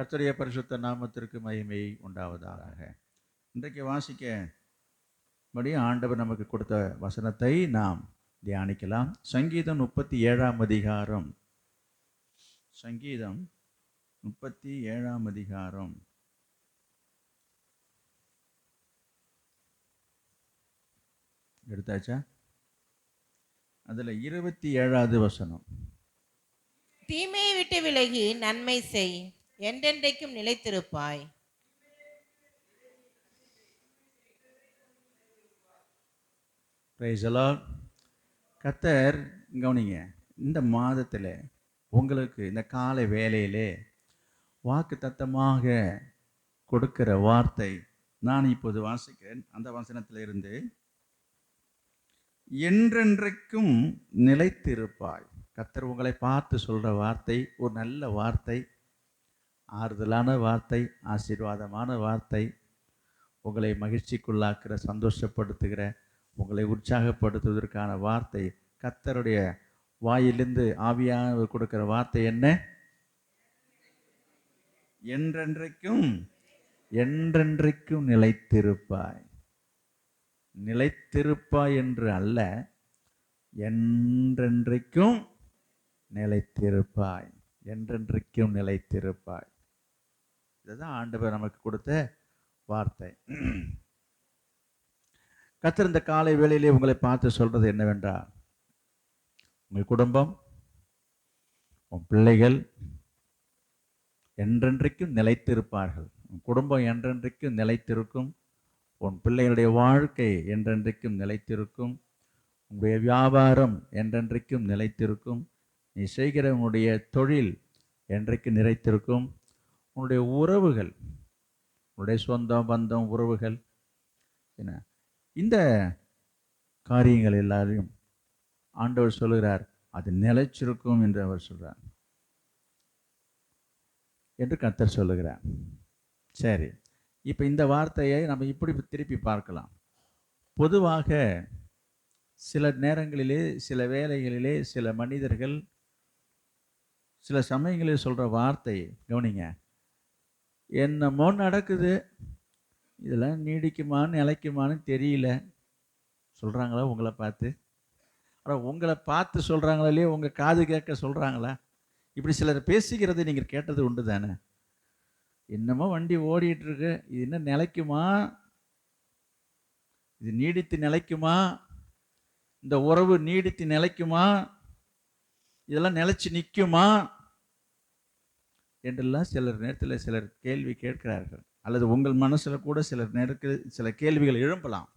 கர்த்தருடைய பரிசுத்த நாமத்திற்கு மகிமை உண்டாவதாக. இன்றைக்கு வாசிக்கபடி ஆண்டவர் நமக்கு கொடுத்த வசனத்தை நாம் தியானிக்கலாம். சங்கீதம் 37ஆம் அதிகாரம். சங்கீதம் 37ஆம் அதிகாரம். எடுத்தாச்சா? அதில் 27வது வசனம். தீமையை விட்டு விலகி நன்மை செய், என்றென்றைக்கும் நிலைத்திருப்பாய். Price the Lord. கர்த்தர் கவனிங்க, இந்த மாதத்தில் உங்களுக்கு இந்த காலை வேளையிலே வாக்கு தத்தமாக கொடுக்கிற வார்த்தை நான் இப்போது வாசிக்கிறேன். அந்த வசனத்திலிருந்து என்றென்றைக்கும் நிலைத்திருப்பாய். கர்த்தர் உங்களை பார்த்து சொல்கிற வார்த்தை ஒரு நல்ல வார்த்தை, ஆறுதலான வார்த்தை, ஆசீர்வாதமான வார்த்தை, உங்களை மகிழ்ச்சிக்குள்ளாக்குற, சந்தோஷப்படுத்துகிற, உங்களை உற்சாகப்படுத்துவதற்கான வார்த்தை. கர்த்தருடைய வாயிலிருந்து ஆவியாக கொடுக்கிற வார்த்தை என்ன? என்றென்றைக்கும் என்றென்றைக்கும் நிலைத்திருப்பாய். நிலைத்திருப்பாய் என்று அல்ல, என்றென்றைக்கும் நிலைத்திருப்பாய். என்றென்றைக்கும் நிலைத்திருப்பாய். இதுதான் ஆண்டவர் நமக்கு கொடுத்த வார்த்தை. கர்த்தர் இந்த காலை வேளையிலே உங்களை பார்த்து சொல்றது என்னவென்றால், உங்கள் குடும்பம், உன் பிள்ளைகள் என்றென்றைக்கும் நிலைத்திருப்பார்கள். உன் குடும்பம் என்றென்றைக்கும் நிலைத்திருக்கும். உன் பிள்ளைகளுடைய வாழ்க்கை என்றென்றைக்கும் நிலைத்திருக்கும். உன்னுடைய வியாபாரம் என்றென்றைக்கும் நிலைத்திருக்கும். நீ செய்கிற உன்னுடைய தொழில் என்றைக்கு நிலைத்திருக்கும். உன்னுடைய உறவுகள், உன்னுடைய சொந்தம் பந்தம் உறவுகள், என்ன இந்த காரியங்கள் எல்லாரையும் ஆண்டவர் சொல்லுகிறார், அது நிலைச்சிருக்கும் என்று அவர் சொல்றார் என்று கர்த்தர் சொல்லுகிறார். சரி, இப்போ இந்த வார்த்தையை நம்ம இப்படி திருப்பி பார்க்கலாம். பொதுவாக சில நேரங்களிலே, சில வேளைகளிலே, சில மனிதர்கள் சில சமயங்களில் சொல்கிற வார்த்தை கவனிங்க, என்னமோ நடக்குது, இதெல்லாம் நீடிக்குமான்னு நிலைக்குமான்னு தெரியல சொல்கிறாங்களா உங்களை பார்த்து? ஆனால் உங்களை பார்த்து சொல்கிறாங்களா இல்லையா, உங்கள் காது கேட்க சொல்கிறாங்களா? இப்படி சிலர் பேசிக்கிறதை நீங்கள் கேட்டது உண்டு தானே? என்னமோ வண்டி ஓடிட்டுருக்கு, இது என்ன நிலைக்குமா, இது நீடித்து நிலைக்குமா, இந்த உறவு நீடித்து நிலைக்குமா, இதெல்லாம் நிலைச்சு நிற்குமா என்றெல்லாம் சிலர் நேரத்தில் சிலர் கேள்வி கேட்கிறார்கள். அல்லது உங்கள் மனசில் கூட சிலர் நேரத்தில் சில கேள்விகள் எழும்பலாம்.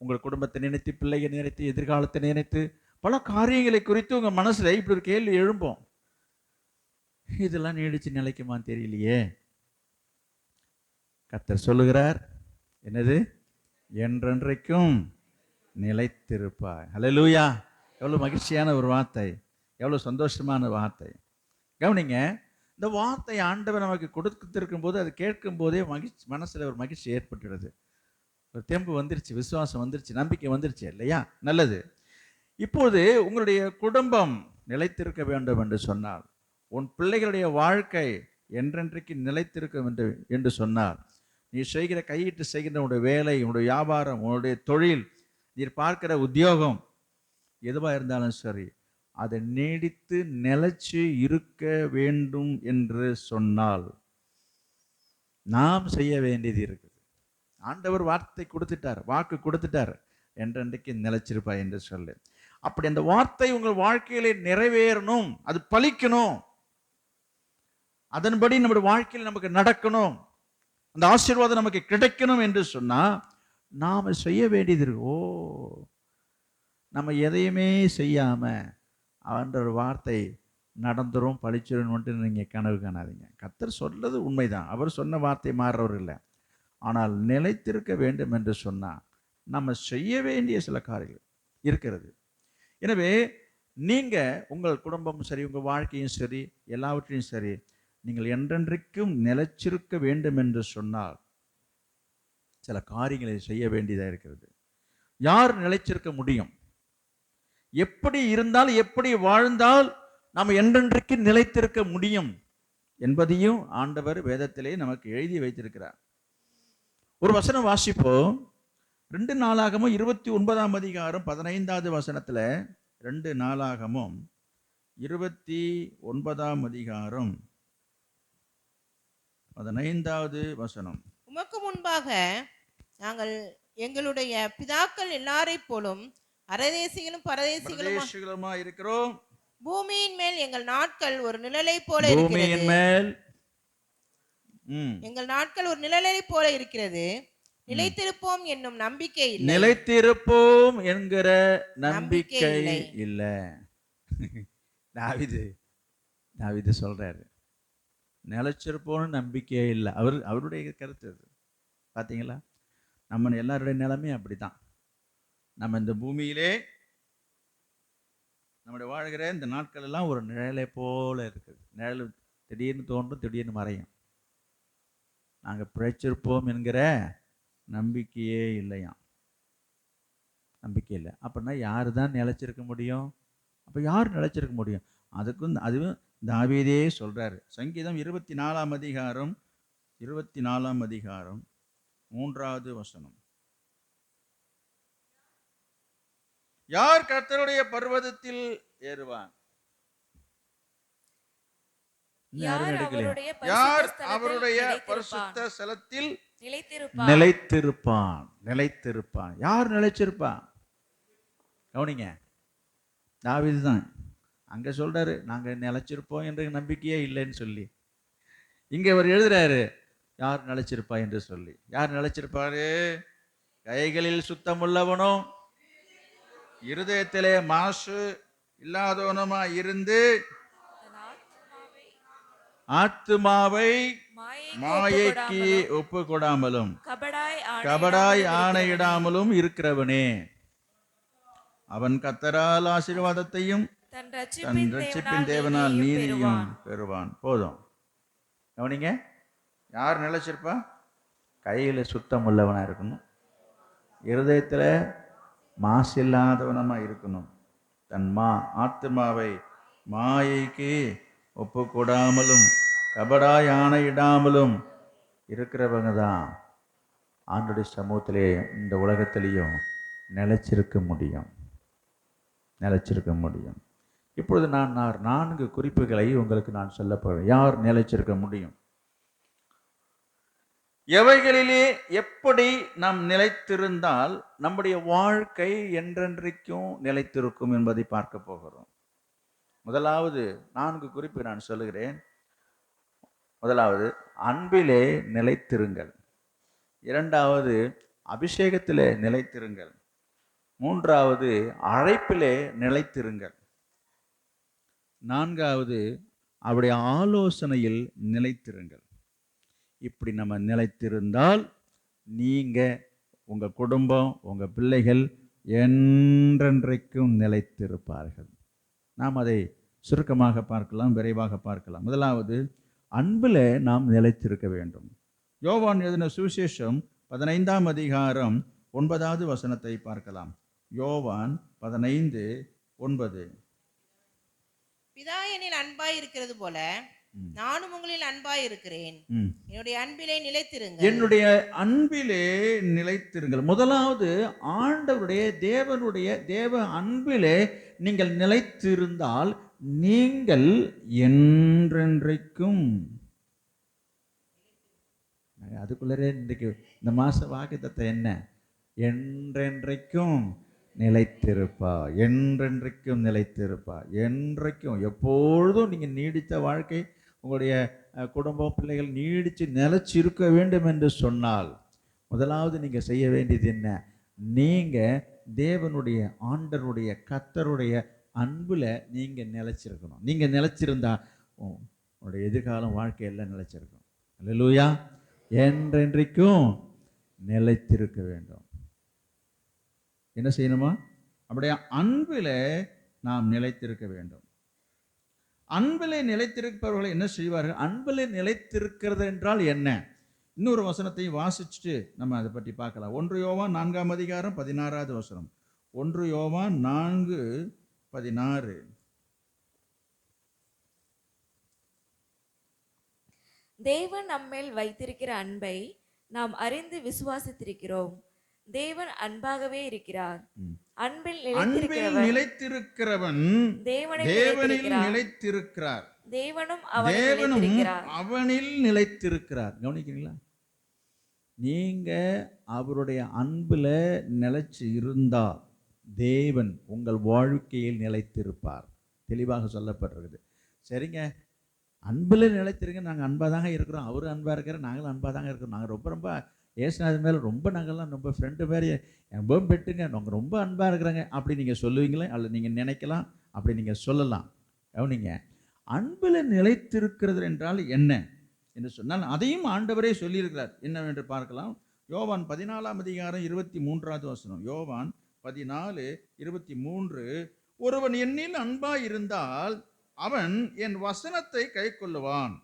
உங்கள் குடும்பத்தை நினைத்து, பிள்ளையை நினைத்து, எதிர்காலத்தை நினைத்து, பல காரியங்களை குறித்து உங்கள் மனசில் இப்படி ஒரு கேள்வி எழும்போம். இதெல்லாம் நீடிச்சு நிலைக்குமான்னு தெரியலையே. கர்த்தர் சொல்லுகிறார், என்னது? என்றென்றைக்கும் நிலைத்திருப்பாய். ஹல்லேலூயா! எவ்வளோ மகிழ்ச்சியான ஒரு வார்த்தை, எவ்வளோ சந்தோஷமான வார்த்தை. கவனிங்க, இந்த வார்த்தை ஆண்டவர் நமக்கு கொடுத்திருக்கும் போது, அது கேட்கும் போதே மனசில் ஒரு மகிழ்ச்சி ஏற்பட்டுடுது. ஒரு தெம்பு வந்துருச்சு, விசுவாசம் வந்துருச்சு, நம்பிக்கை வந்துருச்சு இல்லையா? நல்லது. இப்போது உங்களுடைய குடும்பம் நிலைத்திருக்க வேண்டும் என்று சொன்னால், உன் பிள்ளைகளுடைய வாழ்க்கை என்றென்றைக்கு நிலைத்திருக்கும் என்று சொன்னால், நீ செய்கிற, கையிட்டு செய்கிற உன்னுடைய வேலை, உன்னுடைய வியாபாரம், உன்னுடைய தொழில், நீ பார்க்கிற உத்தியோகம் எதுவாக இருந்தாலும் சரி, அதை நீடித்து நிலைச்சு இருக்க வேண்டும் என்று சொன்னால் நாம் செய்ய வேண்டியது இருக்குது. ஆண்டவர் வார்த்தை கொடுத்துட்டார், வாக்கு கொடுத்துட்டார், என்றென்றைக்கு நிலைச்சிருப்பாய் என்று சொல்லு. அப்படி அந்த வார்த்தை உங்கள் வாழ்க்கையிலே நிறைவேறணும், அது பலிக்கணும், அதன்படி நம்முடைய வாழ்க்கையில் நமக்கு நடக்கணும், அந்த ஆசீர்வாதம் நமக்கு கிடைக்கணும் என்று சொன்னா நாம செய்ய வேண்டியது இருக்கு. நம்ம எதையுமே செய்யாம அவன்ற ஒரு வார்த்தை நடந்துரும், பழிச்சிடும் நீங்க கனவு காணாதீங்க. கர்த்தர் சொல்றது உண்மைதான், அவர் சொன்ன வார்த்தை மாறுறவர் இல்லை. ஆனால் நிலைத்திருக்க வேண்டும் என்று சொன்னா நம்ம செய்ய வேண்டிய சில காரியங்கள் இருக்கிறது. எனவே நீங்க உங்கள் குடும்பமும் சரி, உங்கள் வாழ்க்கையும் சரி, எல்லாவற்றையும் சரி, நீங்கள் என்றென்றைக்கும் நிலைச்சிருக்க வேண்டும் என்று சொன்னால் சில காரியங்களை செய்ய வேண்டியதாக இருக்கிறது. யார் நிலைச்சிருக்க முடியும்? எப்படி இருந்தால், எப்படி வாழ்ந்தால் நாம் என்றென்றைக்கு நிலைத்திருக்க முடியும்? என்பதையும் ஆண்டவர் வேதத்திலே நமக்கு எழுதி வைத்திருக்கிறார். ஒரு வசனம் வாசிப்போம். 2 நாளாகமும் 29ஆம் அதிகாரம் 15வது வசனத்துல, 2 நாளாகமும் 29ஆம் அதிகாரம் 15வது வசனம். உமக்கு முன்பாக நாங்கள் எங்களுடைய பிதாக்கள் எல்லாரைப் போலும் அரதேசிகளும் பரதேசிகளுமா இருக்கிறோம். பூமியின் மேல் எங்கள் நாட்கள் ஒரு நிழலை போல பூமியின் இருக்கிறது. மேல் எங்கள் நாட்கள் ஒரு நிழலை போல இருக்கிறது. நிலைத்திருப்போம் என்னும் நம்பிக்கை இல்லை. நிலைத்திருப்போம் என்கிற நம்பிக்கை இல்லை. தாவீது சொல்றாரு, நிலைச்சிருப்போம்னு நம்பிக்கையே இல்லை. அவருடைய கருத்து அது. பார்த்தீங்களா? நம்ம எல்லாருடைய நிலைமையும் அப்படித்தான். நம்ம இந்த பூமியிலே நம்முடைய வாழ்கிற இந்த நாட்கள் எல்லாம் ஒரு நிழலை போல இருக்குது. நிழல் திடீர்னு தோன்றும், திடீர்னு மறையும். நாங்கள் பிழைச்சிருப்போம் என்கிற நம்பிக்கையே இல்லையாம். நம்பிக்கை இல்லை. அப்படின்னா யாரு தான் நிலைச்சிருக்க முடியும்? அப்போ யார் நிலைச்சிருக்க முடியும்? அதுவும் தாவீதே சொல்றாரு. சங்கீதம் 24ஆம் அதிகாரம் 3வது வசனம். யார் கர்த்தருடைய பர்வதத்தில் ஏறுவான்? யார் அவருடைய பரிசுத்த ஸ்தலத்தில் நிலைத்திருப்பான்? யார் நிலைச்சிருப்பான்? கவனிங்க, தாவீது தான் அங்க சொல்றாரு, நாங்க நிலைச்சிருப்போம் என்ற நம்பிக்கையே இல்லைன்னு சொல்லி. இங்க அவர் எழுதுறாரு, யார் நிலைச்சிருப்பா என்று சொல்லி. யார் நிலைச்சிருப்பாரு? கைகளில் சுத்தமுள்ளவனும் இருதயத்திலே மாசு இல்லாதவனுமா இருந்து ஆத்துமாவை மாயைக்கு ஒப்பு கொடாமலும் கபடாய் ஆணையிடாமலும் இருக்கிறவனே, அவன் கர்த்தரால் ஆசீர்வாதத்தையும் தன் ரட்சிப்பின் தேவனால் நீதியும் பெறுவான். போதும். கவனிங்க, யார் நிலைச்சிருப்பா? கையில சுத்தம் உள்ளவனா இருக்கணும், இருதயத்துல மாசு இல்லாதவனமா இருக்கணும், தன் ஆத்துமாவை மாயைக்கு ஒப்பு கொடாமலும் கபடாய் ஆணையிடாமலும் இருக்கிறவங்க தான் ஆண்டோடைய சமூகத்திலே இந்த உலகத்திலையும் நிலைச்சிருக்க முடியும். இப்பொழுது நான் 4 குறிப்புகளை உங்களுக்கு நான் சொல்ல போகிறேன். யார் நிலைச்சிருக்க முடியும்? எவைகளிலே எப்படி நாம் நிலைத்திருந்தால் நம்முடைய வாழ்க்கை என்றென்றைக்கும் நிலைத்திருக்கும் என்பதை பார்க்க போகிறோம். முதலாவது 4 குறிப்பு நான் சொல்லுகிறேன். முதலாவது, அன்பிலே நிலைத்திருங்கள். 2வது, அபிஷேகத்திலே நிலைத்திருங்கள். 3வது, அழைப்பிலே நிலைத்திருங்கள். 4வது, அவருடைய ஆலோசனையில் நிலைத்திருங்கள். இப்படி நம்ம நிலைத்திருந்தால் நீங்க, உங்க குடும்பம், உங்க பிள்ளைகள் என்றென்றைக்கும் நிலைத்திருப்பார்கள். நாம் அதை சுருக்கமாக பார்க்கலாம், விரைவாக பார்க்கலாம். முதலாவது, அன்பில் நாம் நிலைத்திருக்க வேண்டும். யோவான் எழுதின சுவிசேஷம் 15ஆம் அதிகாரம் 9வது வசனத்தை பார்க்கலாம். யோவான் 15:9. பிதா என்னில் அன்பாய் இருக்கிறது போல நானும் உங்களில் அன்பாய் இருக்கிறேன். என்னுடைய அன்பிலே நிலைத்திருங்கள். முதலாவது, ஆண்டவருடைய தேவ அன்பிலே நீங்கள் நிலைத்திருந்தால் நீங்கள் என்றென்றைக்கும், அதுக்குள்ளே இன்றைக்கு இந்த மாச வாக்குத்தத்தம் என்ன? என்றென்றைக்கும் நிலைத்திருப்பா. என்றென்றைக்கும் நிலைத்திருப்பா. என்றைக்கும் எப்பொழுதும் நீங்கள் நீடித்த வாழ்க்கை, உங்களுடைய குடும்பம், பிள்ளைகள் நீடித்து நிலைச்சிருக்க வேண்டும் என்று சொன்னால் முதலாவது நீங்கள் செய்ய வேண்டியது என்ன? நீங்கள் தேவனுடைய, ஆண்டவருடைய, கர்த்தருடைய அன்புல நீங்கள் நிலைச்சிருக்கணும். நீங்கள் நிலைச்சிருந்தா உங்களுடைய எதிர்காலம் வாழ்க்கையெல்லாம் நிலைச்சிருக்கும். அல்லேலூயா. என்றென்றைக்கும் நிலைத்திருக்க வேண்டும். என்ன செய்யணுமா? அப்படியே அன்பில் நாம் நிலைத்திருக்க வேண்டும். அன்பிலே நிலைத்திருப்பவர்களை என்ன செய்வார்கள்? அன்பிலே நிலைத்திருக்கிறது என்றால் என்ன? இன்னொரு வசனத்தை வாசிச்சுட்டு நம்ம அதை பற்றி பார்க்கலாம். 1 யோவான் 4ஆம் அதிகாரம் 16வது வசனம். 1 யோவான் 4:16. தேவன் நம்மேல் வைத்திருக்கிற அன்பை நாம் அறிந்து விசுவாசித்திருக்கிறோம். தேவன் அன்பாகவே இருக்கிறார். அன்பில் நிலைத்திருக்கிறவன் தேவனில் நிலைத்திருக்கிறார். தேவனும் அவனில் நிலைத்திருக்கிறார். கவனிக்கிறீங்களா? நீங்க அவருடைய அன்புல நிலைச்சு இருந்தா தேவன் உங்கள் வாழ்க்கையில் நிலைத்திருப்பார். தெளிவாக சொல்லப்பட்டிருக்குது. சரிங்க, அன்பில் நிலைத்திருங்க. நாங்கள் அன்பாக தாங்க இருக்கிறோம், அவரும் அன்பாக இருக்கிற, நாங்களும் அன்பாக தாங்க இருக்கிறோம். நாங்கள் ரொம்ப ஏசுநாதன் மேலே நாங்கள்லாம் ரொம்ப ஃப்ரெண்டு மாதிரி ரொம்ப பெட்டுங்க, நாங்கள் ரொம்ப அன்பாக இருக்கிறாங்க அப்படி நீங்கள் சொல்லுவீங்களே, அல்ல நீங்கள் நினைக்கலாம், அப்படி நீங்கள் சொல்லலாம். கவனிங்க, அன்பில் நிலைத்திருக்கிறது என்றால் என்ன என்று சொன்னால் அதையும் ஆண்டவரே சொல்லியிருக்கிறார். என்னவென்று பார்க்கலாம். யோவான் 14:23 யோவான் 14:23 ஒருவன் என்னில் அன்பாய் இருந்தால் அவன் என் வசனத்தை கைக்கொள்ளுவான்.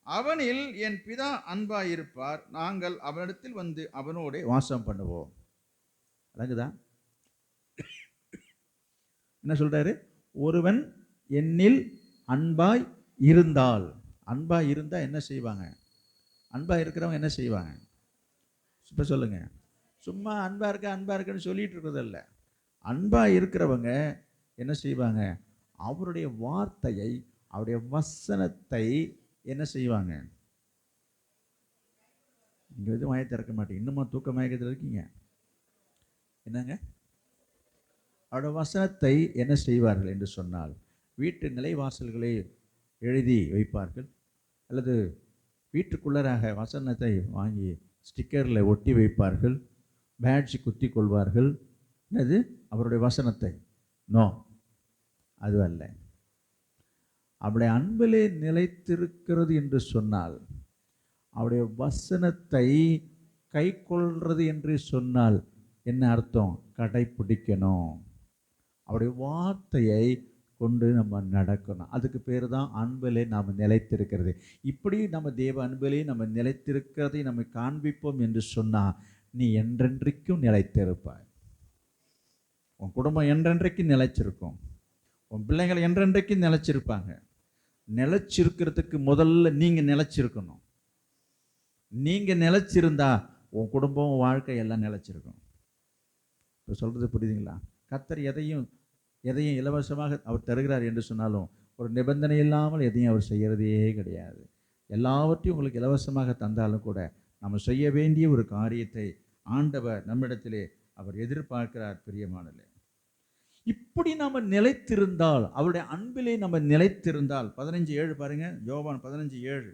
அவனில் என் பிதா அன்பாயிருப்பார். நாங்கள் அவனிடத்தில் வந்து அவனோட வாசம் பண்ணுவோம். அழகுதா? என்ன சொல்றாரு? ஒருவன் என்னில் அன்பாய் இருந்தால். அன்பாய் இருந்தா என்ன செய்வாங்க? அன்பாய் இருக்கிறவங்க என்ன செய்வாங்க? இப்ப சொல்லுங்க. சும்மா அன்பா இருக்குன்னு சொல்லிட்டு இருக்கிறதில்ல. அன்பாய் இருக்கிறவங்க என்ன செய்வாங்க? அவருடைய வார்த்தையை, அவருடைய வசனத்தை என்ன செய்வாங்க? இங்க எதுவும் வாயை திறக்க மாட்டீங்க. இன்னுமா தூக்க மயக்கத்தில் இருக்கீங்க? என்னங்க? அவருடைய வசனத்தை என்ன செய்வார்கள் என்று சொன்னால் வீட்டு நிலைவாசல்களை எழுதி வைப்பார்கள், அல்லது வீட்டுக்குள்ளராக வசனத்தை வாங்கி ஸ்டிக்கரில் ஒட்டி வைப்பார்கள், பேட்ஜ் குத்தி கொள்வார்கள். என்னது? அவருடைய வசனத்தை. நோ, அது அல்ல. அவருடைய அன்பிலே நிலைத்திருக்கிறது என்று சொன்னால், அவருடைய வசனத்தை கை கொள்றது என்று சொன்னால் என்ன அர்த்தம்? கடைப்பிடிக்கணும். அவருடைய வார்த்தையை கொண்டு நம்ம நடக்கணும். அதுக்கு பேர் தான் அன்பிலே நாம் நிலைத்திருக்கிறது. இப்படி நம்ம தேவ அன்பிலே நம்ம நிலைத்திருக்கிறதை நம்ம காண்பிப்போம் என்று சொன்னால் நீ என்றென்றைக்கும் நிலைத்திருப்பாய். உன் குடும்பம் என்றென்றைக்கு நிலைச்சிருக்கும். உன் பிள்ளைகள் என்றென்றைக்கு நிலைச்சிருப்பாங்க. நிலைச்சிருக்கிறதுக்கு முதல்ல நீங்கள் நிலைச்சிருக்கணும். நீங்கள் நிலைச்சிருந்தா உன் குடும்பம், வாழ்க்கை எல்லாம் நிலைச்சிருக்கும். இப்போ சொல்கிறது புரியுதுங்களா? கர்த்தர் எதையும் இலவசமாக அவர் தருகிறார் என்று சொன்னாலும் ஒரு நிபந்தனை இல்லாமல் எதையும் அவர் செய்கிறதே கிடையாது. எல்லாவற்றையும் உங்களுக்கு இலவசமாக தந்தாலும் கூட நம்ம செய்ய வேண்டிய ஒரு காரியத்தை ஆண்டவர் நம்மிடத்திலே அவர் எதிர்பார்க்கிறார். பிரியமானவர்களே, இப்படி நம்ம நிலைத்திருந்தால், அவருடைய அன்பிலே நம்ம நிலைத்திருந்தால், 15:7 பாருங்க. யோவான் 15:7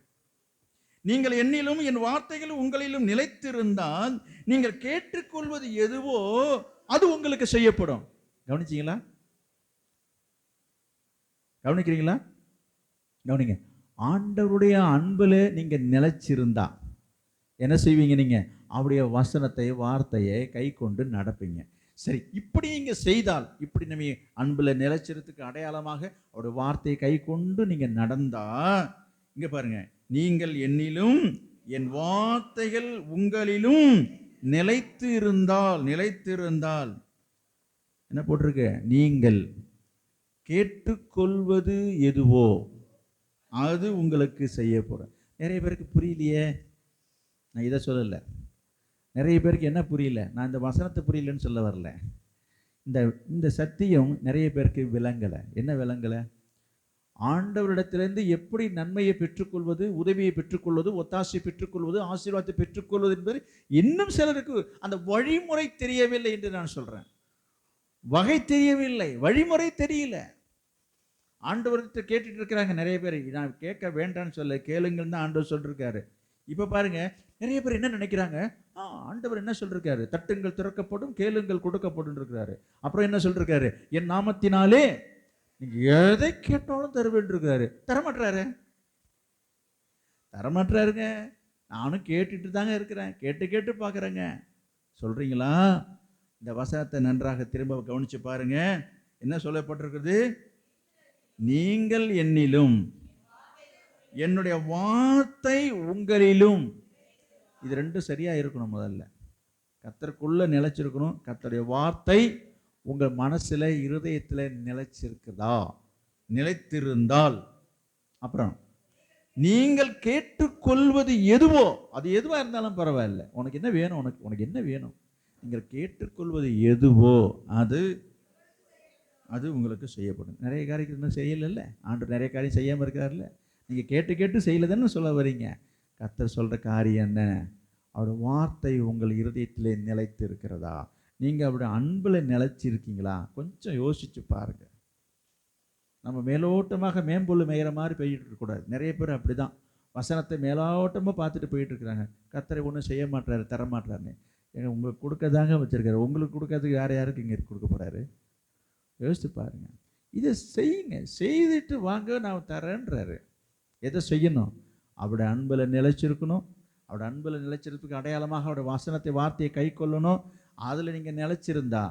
நீங்கள் என்னிலும் என் வார்த்தைகளும் உங்களிலும் நிலைத்திருந்தால் நீங்கள் கேட்டுக்கொள்வது எதுவோ அது உங்களுக்கு செய்யப்படும். கவனிச்சீங்களா? கவனிக்கிறீங்களா? கவனிங்க. ஆண்டவருடைய அன்பில் நீங்க நிலைச்சிருந்தா என்ன செய்வீங்க? நீங்க அவருடைய வசனத்தை, வார்த்தையை கை கொண்டு நடப்பீங்க. சரி, இப்படி நீங்க செய்தால், இப்படி நம்ம அன்பில் நிலைச்சிறதுக்கு அடையாளமாக அவருடைய வார்த்தையை கை கொண்டு நீங்க நடந்தா, இங்க பாருங்க, நீங்கள் என்னிலும் என் வார்த்தைகள் உங்களிலும் நிலைத்திருந்தால் என்ன போட்டிருக்கு? நீங்கள் கேட்டுக்கொள்வது எதுவோ அது உங்களுக்கு செய்யப்படும். நிறைய பேருக்கு புரியலையே. நான் இதை சொல்லலை. நிறைய பேருக்கு என்ன புரியல? நான் இந்த வசனத்தை புரியலன்னு சொல்ல வரல. இந்த சத்தியம் நிறைய பேருக்கு விளங்கலை. என்ன விளங்கலை? ஆண்டவரிடத்திலிருந்து எப்படி நன்மையை பெற்றுக்கொள்வது, உதவியை பெற்றுக்கொள்வது, ஒத்தாசை பெற்றுக்கொள்வது, ஆசீர்வாதத்தை பெற்றுக்கொள்வது என்பது இன்னும் சிலருக்கு அந்த வழிமுறை தெரியவில்லை என்று நான் சொல்றேன். வகை தெரியவில்லை, வழிமுறை தெரியல. ஆண்டவர்கிட்ட கேட்டுட்டு இருக்கிறாங்க நிறைய பேர். நான் கேட்க வேண்டாம்னு சொல்ல, கேளுங்கள் தான் ஆண்டவர் சொல்லிருக்காரு. இப்போ பாருங்க, நிறைய பேர் என்ன நினைக்கிறாங்க? ஆண்டவர் என்ன சொல்லிருக்காரு? தட்டுங்கள் திறக்கப்படும், கேளுங்கள் கொடுக்கப்படும் இருக்கிறாரு. அப்புறம் என்ன சொல்லிருக்காரு? என் நாமத்தினாலே நீங்க எதை கேட்டாலும் தருவேன்ருக்காரு. தரமாட்டாருங்க. நானும் கேட்டுட்டு தாங்க இருக்கிறேன், கேட்டு பார்க்குறேங்க. சொல்றீங்களா? இந்த வசனத்தை நன்றாக திரும்ப கவனிச்சு பாருங்க. என்ன சொல்லப்பட்டிருக்குது? நீங்கள் என்னிலும் என்னுடைய வார்த்தை உங்களிலும். இது ரெண்டும் சரியா இருக்கணும். முதல்ல கர்த்தருக்குள்ள நிலைச்சிருக்கணும். கர்த்தருடைய வார்த்தை உங்கள் மனசுல, இருதயத்துல நிலைச்சிருக்குதா? நிலைத்திருந்தால் அப்புறம் நீங்கள் கேட்டுக்கொள்வது எதுவோ, அது எதுவா இருந்தாலும் பரவாயில்ல, உனக்கு என்ன வேணும், உனக்கு என்ன வேணும், நீங்கள் கேட்டுக்கொள்வது எதுவோ அது அது உங்களுக்கு செய்யப்படும். நிறைய காரியங்கள் இன்னும் செய்யலைல்ல, ஆண்டவர் நிறைய காரியம் செய்யாமல் இருக்காருல்ல, நீங்கள் கேட்டு கேட்டு செய்யலதானே சொல்ல வரீங்க. கர்த்தர் சொல்கிற காரியம் என்ன? அவருடைய வார்த்தை உங்கள் இருதயத்திலே நிலைத்து இருக்கிறதா? நீங்கள் அவருடைய அன்பில் நிலைச்சிருக்கீங்களா? கொஞ்சம் யோசிச்சு பாருங்கள். நம்ம மேலோட்டமாக மேம்பொருள் மேயிற மாதிரி போயிட்டு இருக்கக்கூடாது. நிறைய பேர் அப்படி தான் வசனத்தை மேலோட்டமாக பார்த்துட்டு போயிட்டு இருக்கிறாங்க. கர்த்தரை ஒன்றும் செய்ய மாட்டாரு, தர மாட்டாருன்னு. ஏங்க, உங்களுக்கு கொடுக்க தாங்க வச்சுருக்காரு. உங்களுக்கு கொடுக்கறதுக்கு யாருக்கு இங்கே கொடுக்க போகிறாரு? யோசித்து பாருங்க. இதை செய்யுங்க, செய்துட்டு வாங்க நான் தரேன்றாரு. எதை செய்யணும்? அவருடைய அன்பில் நிலைச்சிருக்கணும். அவருடைய அன்பில் நிலைச்சிருக்கிறதுக்கு அடையாளமாக அவருடைய வசனத்தை, வார்த்தையை கை கொள்ளணும். அதில் நீங்கள் நிலைச்சிருந்தா,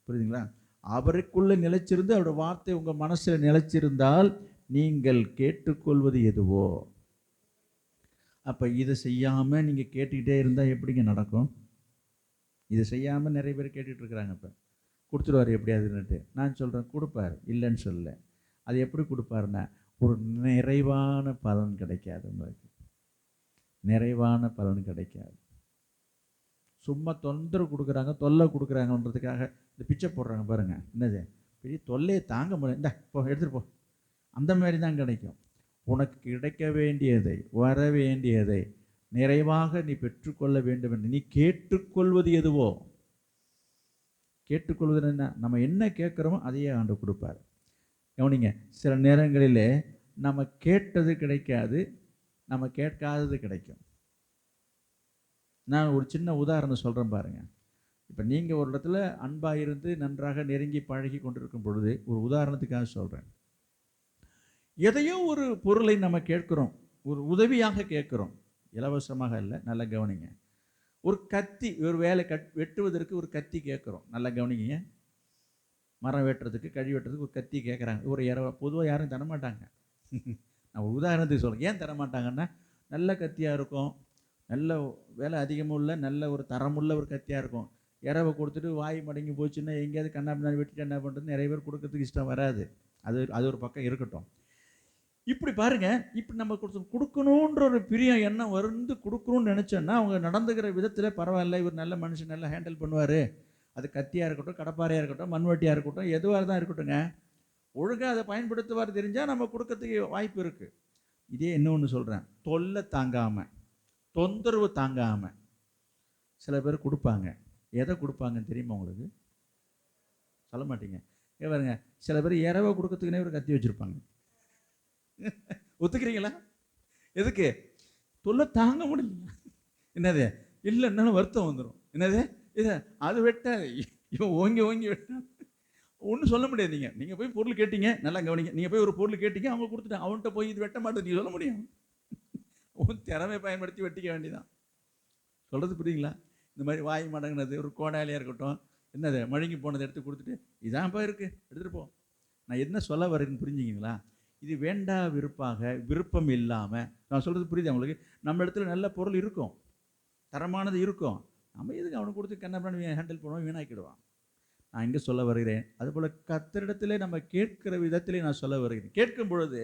புரியுதுங்களா? அவருக்குள்ளே நிலைச்சிருந்து அவருடைய வார்த்தை உங்கள் மனசில் நிலைச்சிருந்தால் நீங்கள் கேட்டுக்கொள்வது எதுவோ. அப்போ இதை செய்யாமல் நீங்கள் கேட்டுக்கிட்டே இருந்தால் எப்படிங்க நடக்கும்? இதை செய்யாமல் நிறைய பேர் கேட்டுட்ருக்குறாங்க. இப்போ கொடுத்துருவார் எப்படியாதுன்னுட்டு. நான் சொல்கிறேன், கொடுப்பார், இல்லைன்னு சொல்ல. அது எப்படி கொடுப்பாருன்னா, ஒரு நிறைவான பலன் கிடைக்காது உங்களுக்கு. நிறைவான பலன் கிடைக்காது. சும்மா தொந்தரவு கொடுக்குறாங்க, தொல்லை கொடுக்குறாங்கன்றதுக்காக இந்த பிச்சை போடுறாங்க பாருங்கள். என்னது பெரிய தொல்லையை தாங்க முடியும், இந்த போ எடுத்துகிட்டு போ, அந்த மாதிரி தான் கிடைக்கும். உனக்கு கிடைக்க வேண்டியதை, வர வேண்டியதை நிறைவாக நீ பெற்றுக்கொள்ள வேண்டும் என்று நீ கேட்டுக்கொள்வது எதுவோ. கேட்டுக்கொள்வது என்ன? நம்ம என்ன கேட்குறோமோ அதையே ஆண்டு கொடுப்பார். கவனிங்க, சில நேரங்களிலே நம்ம கேட்டது கிடைக்காது, நம்ம கேட்காதது கிடைக்கும். நான் ஒரு சின்ன உதாரணம் சொல்கிறேன் பாருங்கள். இப்போ நீங்கள் ஒரு இடத்துல அன்பாக இருந்து நன்றாக நெருங்கி பழகி கொண்டிருக்கும் பொழுது, ஒரு உதாரணத்துக்காக சொல்கிறேன், எதையோ ஒரு பொருளை நம்ம கேட்குறோம், ஒரு உதவியாக கேட்குறோம், இலவசமாக இல்லை. நல்லா கவனிங்க. ஒரு கத்தி, ஒரு வேலை வெட்டுவதற்கு ஒரு கத்தி கேட்குறோம். நல்லா கவனிங்க. மரம் வெட்டுறதுக்கு, கழி வெட்டுறதுக்கு ஒரு கத்தி கேட்குறாங்க. ஒரு பொதுவாக யாரும் தரமாட்டாங்க. நான் ஒரு உதாரணத்துக்கு சொல்கிறேன். ஏன் தரமாட்டாங்கன்னா, நல்ல கத்தியாக இருக்கும், நல்ல வேலை அதிகமும் உள்ள நல்ல ஒரு தரமுள்ள ஒரு கத்தியாக இருக்கும். இரவை கொடுத்துட்டு வாய் மடங்கி போச்சுன்னா எங்கேயாவது கண்ணா பின்னாடி வெட்டிட்டு என்ன பண்ணுறது, நிறைய பேர் கொடுக்கறதுக்கு இஷ்டம் வராது. அது ஒரு பக்கம் இருக்கட்டும். இப்படி பாருங்கள், இப்படி நம்ம கொடுக்கணுன்ற ஒரு பெரிய எண்ணம் வந்து கொடுக்கணும்னு நினச்சோன்னா, அவங்க நடந்துக்கிற விதத்தில் பரவாயில்ல, இவர் நல்ல மனுஷன், நல்லா ஹேண்டில் பண்ணுவார். அது கத்தியாக இருக்கட்டும், கடப்பாறையாக இருக்கட்டும், மண்வெட்டியாக இருக்கட்டும், எதுவாக தான் இருக்கட்டும்ங்க, ஒழுங்காக அதை பயன்படுத்துவார் தெரிஞ்சால் நம்ம கொடுக்கறதுக்கு வாய்ப்பு இருக்குது. இதே இன்னொன்று சொல்கிறேன், தொல்லை தாங்காமல், தொந்தரவு தாங்காமல் சில பேர் கொடுப்பாங்க. எதை கொடுப்பாங்கன்னு தெரியுமா உங்களுக்கு? சொல்ல மாட்டீங்க. பாருங்க, சில பேர் இரவை கொடுக்கறதுக்குனே ஒரு கத்தி வச்சுருப்பாங்க. ஒத்துக்கிறீங்களா? எதுக்கு? தொல்லை தாங்க முடியல. என்னது? இல்லைன்னாலும் வருத்தம் வந்துடும். என்னது? இதை அது வெட்டாது, இவன் ஓங்கி ஓங்கி வெட்டாது, ஒன்றும் சொல்ல முடியாது. நீங்கள் போய் பொருள் கேட்டீங்க, நல்லா கவனிங்க, நீங்கள் போய் ஒரு பொருள் கேட்டீங்க, அவங்க கொடுத்துட்டாங்க, அவன்கிட்ட போய் இது வெட்ட மாட்டேன் நீங்கள் சொல்ல முடியும்? உன் திறமை பயன்படுத்தி வெட்டிக்க வேண்டியதான். சொல்கிறது புரியுங்களா? இந்த மாதிரி வாய் மடங்கினது, ஒரு கோடாலியாக இருக்கட்டும், என்னது மழுங்கி போனதை எடுத்து கொடுத்துட்டு இதான்ப்பா இருக்குது எடுத்துகிட்டு போ. நான் என்ன சொல்ல வரேன்னு புரிஞ்சுங்களா? இது வேண்டா விருப்பாக, விருப்பம் இல்லாமல், நான் சொல்கிறது புரியுது உங்களுக்கு? நம்ம இடத்துல நல்ல பொருள் இருக்கும், தரமானது இருக்கும், நம்ம எதுக்கு அவனுக்கு கொடுத்து கண்ணப்பண்ணி ஹேண்டில் பண்ணுவோம், வீணாக்கிடுவான். நான் எங்கே சொல்ல வருகிறேன்? அதுபோல் கர்த்தரிடத்திலே நம்ம கேட்கிற விதத்திலே நான் சொல்ல வருகிறேன். கேட்கும் பொழுது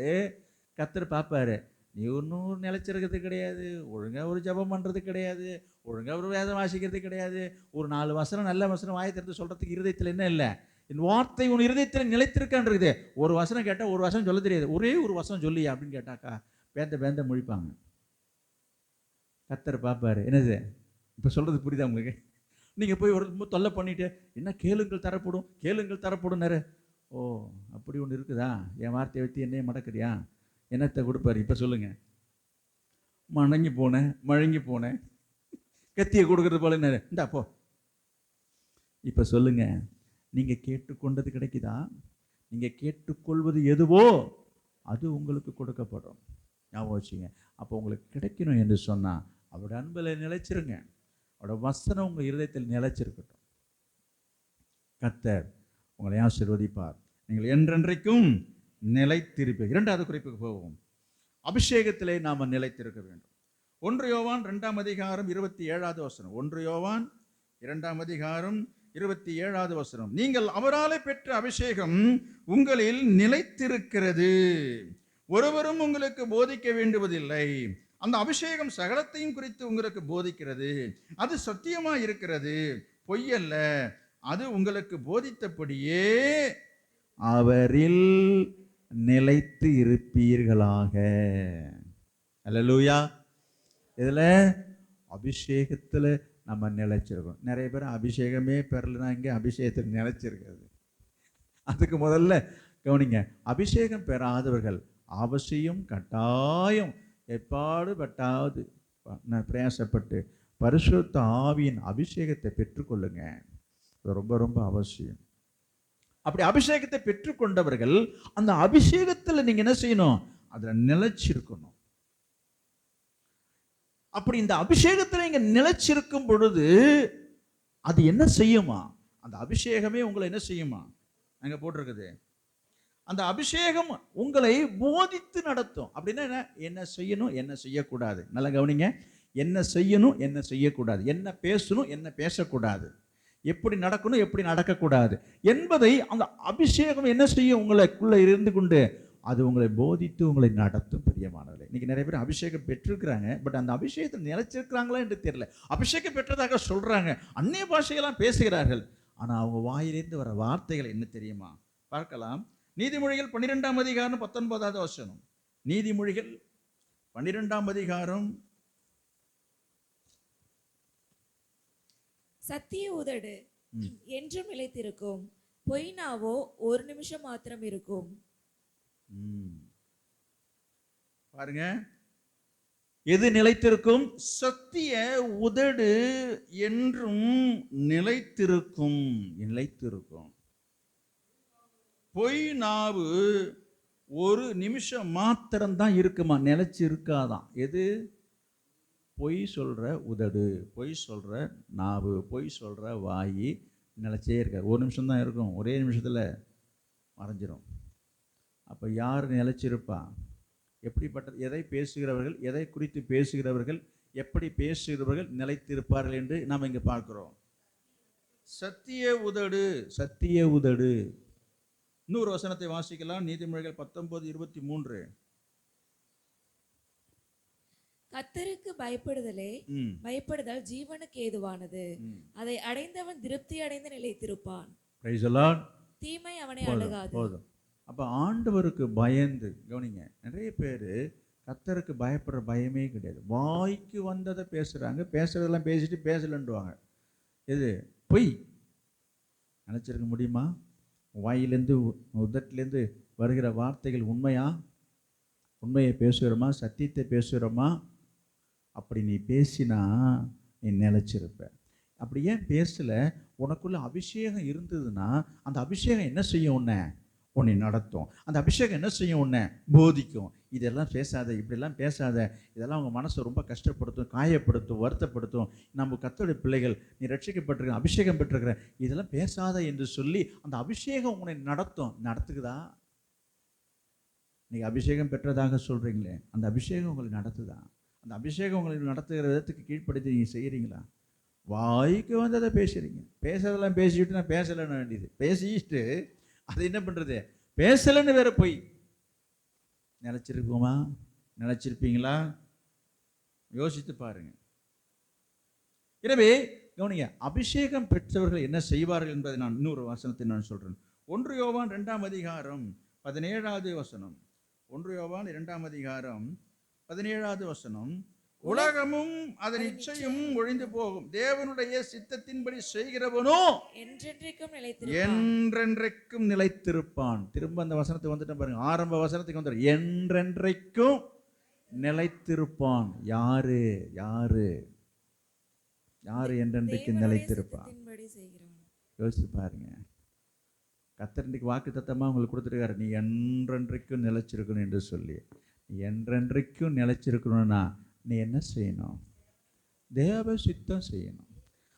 கர்த்தர் பார்ப்பாரு, நீ ஒன்றும் நிலைச்சிருக்கிறது கிடையாது, ஒழுங்காக ஒரு ஜபம் பண்ணுறது கிடையாது, ஒழுங்காக ஒரு வேதம் வாசிக்கிறது கிடையாது, ஒரு 4 வசனம் நல்ல வசனம் வாயை திறந்து சொல்கிறதுக்கு இருதயத்தில் என்ன இல்லை, என் வார்த்தை உன் இருதயத்தில் நிலைத்திருக்கான்றது. ஒரு வசனம் கேட்டால் ஒரு வசனம் சொல்ல தெரியாது, ஒரே ஒரு வசனம் சொல்லியா அப்படின்னு கேட்டாக்கா பேந்த முழிப்பாங்க. கர்த்தர் பார்ப்பாரு, என்னது இப்போ சொல்கிறது புரியுதா உங்களுக்கு? நீங்கள் போய் ஒரு தொல்லை பண்ணிவிட்டு, என்ன கேளுங்கள் தரப்படும், கேளுங்கள் தரப்படும்னாரு. ஓ, அப்படி ஒன்று இருக்குதா? என் வார்த்தையை வச்சு என்னையே மடக்குறியா? என்னத்தை கொடுப்பாரு? இப்போ சொல்லுங்கள். மழங்கி போனேன் கத்தியை கொடுக்கறது போல என்ன, இந்தா போ. இப்போ சொல்லுங்க, நீங்கள் கேட்டுக்கொண்டது கிடைக்குதா? நீங்கள் கேட்டுக்கொள்வது எதுவோ அது உங்களுக்கு கொடுக்கப்படும். ஞாபகம் வச்சுங்க. அப்போ உங்களுக்கு கிடைக்கணும் என்று சொன்னால் அவரோட அன்பில் நிலைச்சிருங்க, அவரோட வசனம் உங்கள் இருதயத்தில் நிலைச்சிருக்கட்டும். கர்த்தர் உங்களை ஆசீர்வதிப்பார். நீங்கள் என்றென்றைக்கும் நிலைத்திருப்பீர்கள். 2வது குறிப்புக்கு போவோம். அபிஷேகத்திலே நாம் நிலைத்திருக்க வேண்டும். 1 யோவான் 2ஆம் அதிகாரம் 27வது வசனம். 1 யோவான் 2ஆம் அதிகாரம் 27வது வசனம். நீங்கள் அவராலே பெற்ற அபிஷேகம் உங்களில் நிலைத்திருக்கிறது, ஒருவரும் உங்களுக்கு போதிக்க வேண்டுவதில்லை. அந்த அபிஷேகம் சகலத்தையும் குறித்து உங்களுக்கு போதிக்கிறது. அது சத்தியமா இருக்கிறது, பொய்யல்ல. அது உங்களுக்கு போதித்தபடியே அவரில் நிலைத்து இருப்பீர்களாக. அல்லேலூயா. இதுல அபிஷேகத்துல நம்ம நிலைச்சிருக்கோம். நிறைய பேர் அபிஷேகமே பெறலைன்னா இங்கே அபிஷேகத்தில் நிலைச்சிருக்கிறது. அதுக்கு முதல்ல கவனிங்க, அபிஷேகம் பெறாதவர்கள் அவசியம் கட்டாயம் எப்பாடுபட்டாவது பிரயாசப்பட்டு பரிசுத்த ஆவியின் அபிஷேகத்தை பெற்றுக்கொள்ளுங்க. ரொம்ப ரொம்ப அவசியம். அப்படி அபிஷேகத்தை பெற்றுக்கொண்டவர்கள் அந்த அபிஷேகத்தில் நீங்க என்ன செய்யணும்? அதுல நிலைச்சிருக்கணும். அப்படி இந்த அபிஷேகத்தில் நீங்க நிலைச்சிருக்கும் பொழுது அது என்ன செய்யுமா? அந்த அபிஷேகமே உங்களை என்ன செய்யுமா? அங்க போட்டிருக்குது, அந்த அபிஷேகம் உங்களை போதித்து நடத்தும். அப்படின்னா என்ன? என்ன செய்யணும், என்ன செய்யக்கூடாது. நல்லா கவனிங்க. என்ன செய்யணும், என்ன செய்யக்கூடாது, என்ன பேசணும், என்ன பேசக்கூடாது, எப்படி நடக்கணும், எப்படி நடக்கக்கூடாது என்பதை அந்த அபிஷேகம் என்ன செய்யும்? உங்களுக்குள்ள இருந்து கொண்டு அது உங்களை போதித்து உங்களை நடத்தும். பிரியமானவர்களே, இன்னைக்கு நிறைய பேர் அபிஷேகம் பெற்றிருக்கிறாங்க, பட் அந்த அபிஷேகத்தில் நிலைச்சிருக்கிறாங்களா என்று தெரியல. அபிஷேகம் பெற்றதாக சொல்றாங்க, அந்நிய பாஷையெல்லாம் பேசுகிறார்கள், ஆனா அவங்க வாயிலிருந்து வர வார்த்தைகள் என்ன தெரியுமா? பார்க்கலாம். நீதிமொழிகள் 12ஆம் அதிகாரம் 19வது வசனம். நீதிமொழிகள் 12ஆம் அதிகாரம். சத்திய உதடு என்றும் நிலைத்திருக்கும், பொய் நாவோ ஒரு நிமிஷம் மாத்திரம் இருக்கும். பாருங்க, எது நிலைத்திருக்கும்? சத்திய உதடு என்றும் நிலைத்திருக்கும். நிலைத்திருக்கும். பொய் நாவு ஒரு நிமிஷம் மாத்திரம்தான் இருக்குமா, நிலைச்சு இருக்காதான். எது? பொய் சொல்ற உதடு, பொய் சொல்ற நாவு, பொய் சொல்ற வாய் நிலைச்சே இருக்காது. ஒரு நிமிஷம் தான் இருக்கும், ஒரே நிமிஷத்துல மறைஞ்சிரும். அப்ப யார் நிலைச்சிருப்பா? எப்படிப்பட்ட, எதை பேசுகிறவர்கள், எதை குறித்து பேசுகிறவர்கள், எப்படி பேசுகிறவர்கள் நிலைத்திருப்பார்கள் என்று நாம் இங்க பார்க்கிறோம். சத்திய உதடு, சத்திய உதடு. இன்னொரு வசனத்தை வாசிக்கலாம். நீதிமொழிகள் 19:23. கர்த்தருக்கு பயப்படுதல் ஜீவனுக்கு ஏதுவானது, அதை அடைந்தவன் திருப்தி அடைந்து நிலைத்திருப்பான். Price the Lord. தீமை அவனை அணுகாது. போதும். அப்ப ஆண்டவருக்கு பயந்து கவனிங்க, நிறைய பேர் கர்த்தருக்கு பயப்படுற பயமே கிடையாது. வாய்க்கு வந்ததை பேசுறாங்க, பேசுறதெல்லாம் பேசிட்டு பேசலன்றுவாங்க. இது பொய். நினைச்சிருக்க முடியுமா? வாயிலேருந்து உதட்டிலேருந்து வருகிற வார்த்தைகள் உண்மையா? உண்மையை பேசுகிறோமா? சத்தியத்தை பேசுகிறோமா? அப்படி நீ பேசினா நீ நிலைச்சிருப்ப. அப்படி ஏன் பேசல? உனக்குள்ள அபிஷேகம் இருந்ததுன்னா அந்த அபிஷேகம் என்ன செய்யும்? உன்னை நடத்தும். அந்த அபிஷேகம் என்ன செய்யும்? உன்னை போதிக்கும். இதெல்லாம் பேசாத, இப்படிலாம் பேசாத, இதெல்லாம் உங்கள் மனசை ரொம்ப கஷ்டப்படுத்தும், காயப்படுத்தும், வருத்தப்படுத்தும். நம்ம கர்த்தருடைய பிள்ளைகள், நீ ரட்சிக்கப்பட்டிருக்க, அபிஷேகம் பெற்றிருக்கிற, இதெல்லாம் பேசாத என்று சொல்லி அந்த அபிஷேகம் உன்னை நடத்தும். நடத்துக்குதா? நீங்கள் அபிஷேகம் பெற்றதாக சொல்கிறீங்களே, அந்த அபிஷேகம் உங்களை நடத்துதா? அந்த அபிஷேகம் உங்களை நடத்துகிற விதத்துக்கு கீழ்ப்படுத்தி நீங்கள் செய்கிறீங்களா? வாய்க்கு வந்ததை பேசுகிறீங்க, பேசுறதெல்லாம் பேசிக்கிட்டு நான் பேசலைன்னு வேண்டியது, பேசிட்டு அது என்ன பண்ணுறது? பேசலைன்னு வேற போய் நினைச்சிருக்குமா? நினைச்சிருப்பீங்களா? யோசித்து பாருங்க. எனவே கவனிங்க, அபிஷேகம் பெற்றவர்கள் என்ன செய்வார்கள் என்பதை நான் இன்னொரு வசனத்தை நான் சொல்றேன். 1 யோவான் 2ஆம் அதிகாரம் 17வது வசனம். 1 யோவான் 2ஆம் அதிகாரம் 17வது வசனம். உலகமும் அதன் இச்சையும் ஒழிந்து போகும், தேவனுடைய சித்தத்தின்படி செய்கிறவனோ என்றென்றைக்கும் நிலைத்திருப்பான். திரும்ப அந்த வசனத்துக்கு வந்துட்டு பாருங்க, ஆரம்ப வசனத்துக்கு வந்துடும். என்றென்றைக்கும் நிலைத்திருப்பான். யாரு யாரு யாரு என்றென்றைக்கும் நிலைத்திருப்பான்? யோசிச்சு பாருங்க. கர்த்தர் இன்னைக்கு வாக்கு தத்தமா உங்களுக்கு கொடுத்துருக்காரு, நீ என்றென்றைக்கும் நிலைச்சிருக்கணும் என்று சொல்லி. நீ என்றென்றைக்கும் நிலைச்சிருக்கணும்னா நீ என்ன செய்யணும்? தேவ சித்தம் செய்யணும்.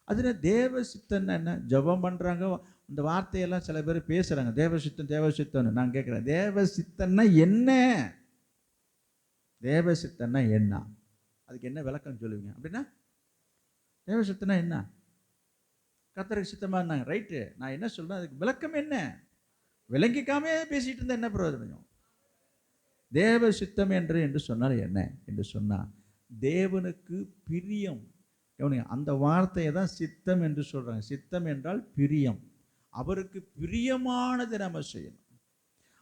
அதுல தேவ சித்தம் என்ன? ஜெபம் பண்றாங்க, இந்த வார்த்தையெல்லாம் சில பேர் பேசுறாங்க, தேவ சித்தம் தேவ சித்தம்னு. நான் கேட்கிறேன், தேவ சித்தம்னா என்ன? தேவ சித்தம்னா என்ன? அதுக்கு என்ன விளக்கம் சொல்லுவீங்க? அப்படின்னா தேவ சித்தம்னா என்ன? கர்த்தருக்கு சித்தமா இருந்தாங்க, ரைட்டு. நான் என்ன சொல்றேன், அதுக்கு விளக்கம் என்ன? விளங்கிக்காமே பேசிட்டு இருந்தா என்ன பிரயோஜனம்? தேவ சித்தம் என்று சொன்னால் என்ன என்று சொன்னால் தேவனுக்கு பிரியம். அந்த வார்த்தையை தான் சித்தம் என்று சொல்றாங்க. சித்தம் என்றால் பிரியம். அவருக்கு பிரியமானது நம்ம செய்யணும்,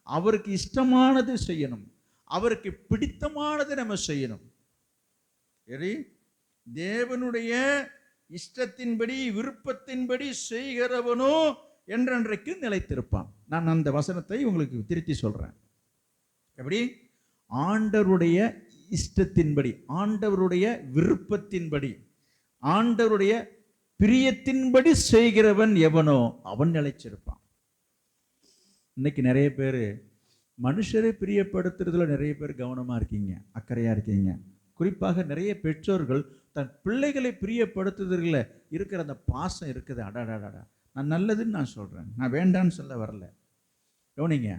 அவருக்கு இஷ்டமானது செய்யணும், அவருக்கு பிடித்தமானது நம்ம செய்யணும். சரி, தேவனுடைய இஷ்டத்தின்படி விருப்பத்தின்படி செய்கிறவனோ என்றென்றைக்கு நிலைத்திருப்பான். நான் அந்த வசனத்தை உங்களுக்கு திருத்தி சொல்றேன். எப்படி? ஆண்டவருடைய இஷ்டத்தின்படி, ஆண்டவருடைய விருப்பத்தின்படி, ஆண்டவருடைய பிரியத்தின்படி செய்கிறவன் எவனோ அவன் நிலைச்சிருப்பான். இன்னைக்கு நிறைய பேர் மனுஷரை பிரியப்படுத்துறதுல நிறைய பேர் கவனமா இருக்கீங்க, அக்கறையா இருக்கீங்க. குறிப்பாக நிறைய பெற்றோர்கள் தன் பிள்ளைகளை பிரியப்படுத்துறதுல இருக்கிற அந்த பாசம் இருக்குது. அடாடாடா, நான் நல்லதுன்னு நான் சொல்றேன், நான் வேண்டான்னு சொல்ல வரல, கவனிங்க.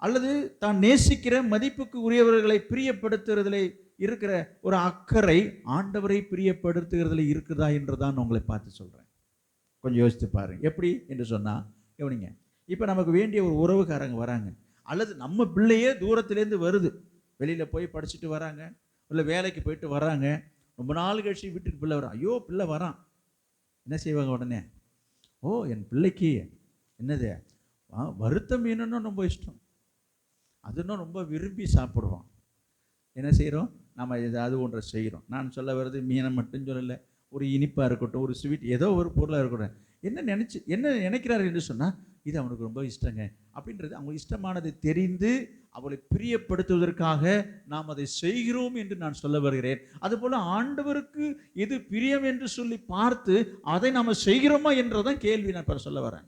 அல்லது தான் நேசிக்கிற மதிப்புக்கு உரியவர்களை பிரியப்படுத்துறதுல இருக்கிற ஒரு அக்கறை ஆண்டவரை பிரியப்படுத்துகிறதுல இருக்குதா என்றுதான் உங்களை பார்த்து சொல்றேன். கொஞ்சம் யோசித்து பாருங்க. எப்படி என்று சொன்னா, கவனிங்க, இப்போ நமக்கு வேண்டிய ஒரு உறவுக்காரங்க வராங்க, அல்லது நம்ம பிள்ளையே தூரத்துலேருந்து வருது, வெளியில போய் படிச்சுட்டு வராங்க, இல்லை வேலைக்கு போயிட்டு வராங்க, ரொம்ப நாள் கழிச்சு வீட்டுக்கு பிள்ளை வரான். ஐயோ பிள்ளை வரான், என்ன செய்வாங்க உடனே? ஓ என் பிள்ளைக்கு என்னது வறுத்த மீனுன்னு ரொம்ப இஷ்டம், அதுன்னு ரொம்ப விரும்பி சாப்பிடுவோம். என்ன செய்கிறோம்? நம்ம ஏதாவது ஒன்றை செய்கிறோம். நான் சொல்ல வர்றது மீனை மட்டும் சொல்லலை, ஒரு இனிப்பாக இருக்கட்டும், ஒரு ஸ்வீட், ஏதோ ஒரு பொருளாக இருக்கட்டும். என்ன நினைக்கிறாரு என்று சொன்னால், இது அவனுக்கு ரொம்ப இஷ்டங்க அப்படின்றது அவங்க இஷ்டமானது தெரிந்து அவளை பிரியப்படுத்துவதற்காக நாம் அதை செய்கிறோம் என்று நான் சொல்ல வருகிறேன். அதுபோல் ஆண்டவருக்கு எது பிரியம் என்று சொல்லி பார்த்து அதை நாம் செய்கிறோமா என்றதான் கேள்வி நான் இப்போ சொல்ல வரேன்.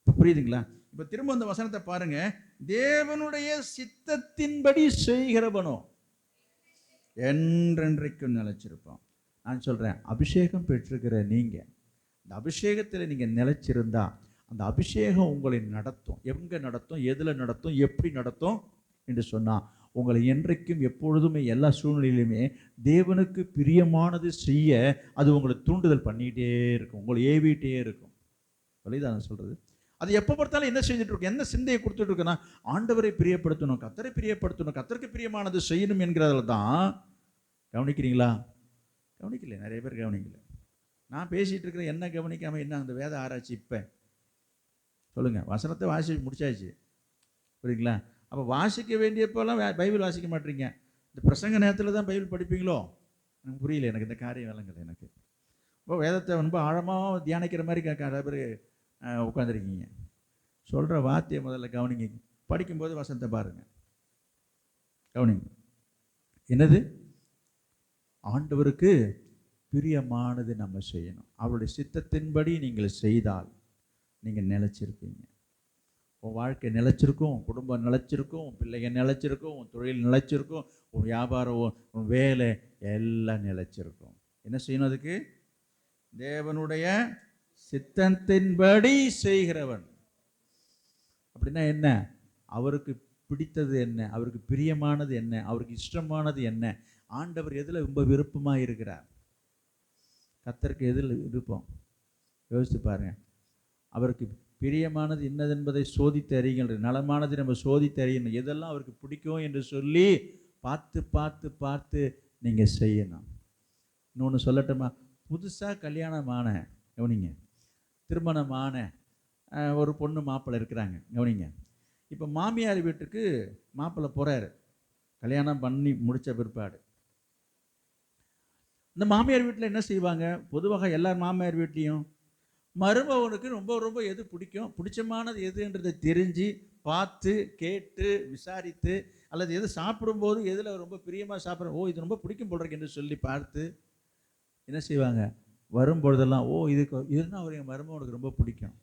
இப்போ புரியுதுங்களா? இப்போ திரும்ப அந்த வசனத்தை பாருங்க. தேவனுடைய சித்தத்தின்படி செய்கிறவனோ என்றென்றைக்கும் நிலைச்சிருப்பான். நான் சொல்றேன், அபிஷேகம் பெற்றிருக்கிற நீங்க இந்த அபிஷேகத்தில் நீங்க நிலைச்சிருந்தா அந்த அபிஷேகம் உங்களை நடத்தும். எங்க நடத்தும், எதுல நடத்தும், எப்படி நடத்தும் என்று சொன்னா, உங்களை என்றைக்கும் எப்பொழுதுமே எல்லா சூழ்நிலையிலுமே தேவனுக்கு பிரியமானது செய்ய அது உங்களை தூண்டுதல் பண்ணிக்கிட்டே இருக்கும், உங்களை ஏவிட்டே இருக்கும். புரியுதா சொல்றது? அது எப்போ பார்த்தாலும் என்ன செஞ்சுட்டு இருக்கு, என்ன சிந்தையை கொடுத்துட்டு இருக்குன்னா, ஆண்டவரை பிரியப்படுத்தணும், கர்த்தரை பிரியப்படுத்தணும், கர்த்தருக்கு பிரியமானது செய்யணும் என்கிறதுல தான். கவனிக்கிறீங்களா? கவனிக்கல, நிறைய பேர் கவனிக்கல. நான் பேசிட்டு இருக்கிற என்ன கவனிக்காம என்ன அந்த வேத ஆராய்ச்சி? இப்போ சொல்லுங்க, வசனத்தை வாசி முடிச்சாச்சு, புரியுங்களா? அப்போ வாசிக்க வேண்டியப்போலாம் பைபிள் வாசிக்க மாட்டீங்க, இந்த பிரசங்க நேரத்தில் தான் பைபிள் படிப்பீங்களோ? எனக்கு புரியல, எனக்கு இந்த காரியம் விளங்கலை. எனக்கு இப்போ வேதத்தை ரொம்ப ஆழமாக தியானிக்கிற மாதிரி நிறைய பேர் உட்காந்துருக்கீங்க. சொல்கிற வார்த்தையை முதல்ல கவனிங்க. படிக்கும்போது வசனத்தை பாருங்க, கவனிங்க. என்னது? ஆண்டவருக்கு பிரியமானது நம்ம செய்யணும். அவருடைய சித்தத்தின்படி நீங்கள் செய்தால் நீங்கள் நிலைச்சிருப்பீங்க. உன் வாழ்க்கை நிலைச்சிருக்கும், உன் குடும்பம் நிலைச்சிருக்கும், உன் பிள்ளைங்க நிலைச்சிருக்கும், உன் தொழில் நிலைச்சிருக்கும், உன் வியாபாரம், உன் வேலை எல்லாம் நிலைச்சிருக்கும். என்ன செய்யணும்? அதுக்கு தேவனுடைய சித்தத்தின்படி செய்கிறவன். அப்படின்னா என்ன? அவருக்கு பிடித்தது என்ன, அவருக்கு பிரியமானது என்ன, அவருக்கு இஷ்டமானது என்ன, ஆண்டவர் எதில் ரொம்ப விருப்பமாக இருக்கிறார், கர்த்தருக்கு எதில் விருப்பம்? யோசித்து பாருங்க. அவருக்கு பிரியமானது என்னது என்பதை சோதித்து அறியுங்கள். நலமானது நம்ம சோதித்து அறியணும். எதெல்லாம் அவருக்கு பிடிக்கும் என்று சொல்லி பார்த்து பார்த்து பார்த்து நீங்கள் செய்யணும். இன்னொன்று சொல்லட்டுமா? புதுசாக கல்யாணமான, கவனிங்க, திருமணமான ஒரு பொண்ணு மாப்பிள்ளை இருக்கிறாங்க, கவனிங்க. இப்போ மாமியார் வீட்டுக்கு மாப்பிள்ளை போகிறாரு, கல்யாணம் பண்ணி முடித்த பிற்பாடு. இந்த மாமியார் வீட்டில் என்ன செய்வாங்க? பொதுவாக எல்லார் மாமியார் வீட்லேயும் மருமகனுக்கு ரொம்ப ரொம்ப எது பிடிக்கும், பிடிச்சமானது எதுன்றதை தெரிஞ்சு பார்த்து கேட்டு விசாரித்து, அல்லது எது சாப்பிடும்போது எதில் ரொம்ப பிரியமாக சாப்பிட்ற, ஓ இது ரொம்ப பிடிக்கும் போடுறக்கு என்று சொல்லி பார்த்து என்ன செய்வாங்க? வரும்பொழுதெல்லாம் ஓ இதுன்னா அவர் என் மருமகனுக்கு ரொம்ப பிடிக்கும்.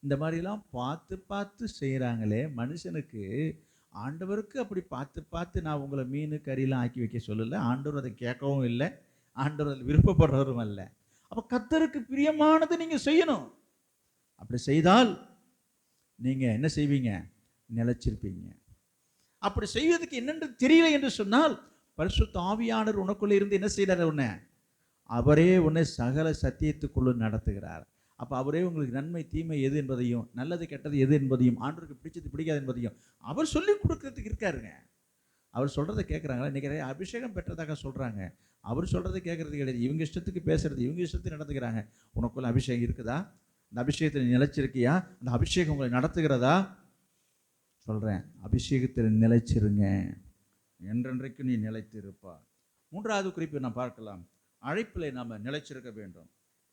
இந்த மாதிரிலாம் பார்த்து பார்த்து செய்கிறாங்களே. மனுஷனுக்கு, ஆண்டவருக்கு அப்படி பார்த்து பார்த்து நான் உங்களை மீன் கறியெல்லாம் ஆக்கி வைக்க சொல்லலை. ஆண்டவர் அதை கேட்கவும் இல்லை, ஆண்டவர் அதில் விருப்பப்படுறவரும் அல்ல. அப்போ கர்த்தருக்கு பிரியமானது நீங்கள் செய்யணும். அப்படி செய்தால் நீங்கள் என்ன செய்வீங்க? நிலைச்சிருப்பீங்க. அப்படி செய்வதற்கு என்னென்று தெரியல என்று சொன்னால், பரிசுத்த ஆவியானவர் உனக்குள்ளே இருந்து என்ன செய்கிறார்? உன்னை அவரே உன்னை சகல சத்தியத்துக்குள்ள நடத்துகிறார். அப்போ அவரே உங்களுக்கு நன்மை தீமை எது என்பதையும் நல்லது கெட்டது எது என்பதையும் ஆண்டவருக்கு பிடிச்சது பிடிக்காது என்பதையும் அவர் சொல்லி கொடுக்கறதுக்கு இருக்காருங்க. அவர் சொல்கிறத கேட்குறாங்களா? இன்றைக்கி நிறைய அபிஷேகம் பெற்றதாக சொல்கிறாங்க, அவர் சொல்கிறத கேட்குறது கிடையாது. இவங்க இஷ்டத்துக்கு பேசுறது, இவங்க இஷ்டத்துக்கு நடந்துக்கிறாங்க. உனக்குள்ள அபிஷேகம் இருக்குதா? அந்த அபிஷேகத்தில் நீ நிலைச்சிருக்கியா? அந்த அபிஷேகம் உங்களை நடத்துகிறதா? சொல்கிறேன், அபிஷேகத்தில் நிலைச்சிருங்க, என்றென்றைக்கும் நீ நிலைத்து இருப்பார். மூன்றாவது குறிப்பு நாம் பார்க்கலாம், அழைப்பில் நாம் நிலைச்சிருக்க வேண்டும்.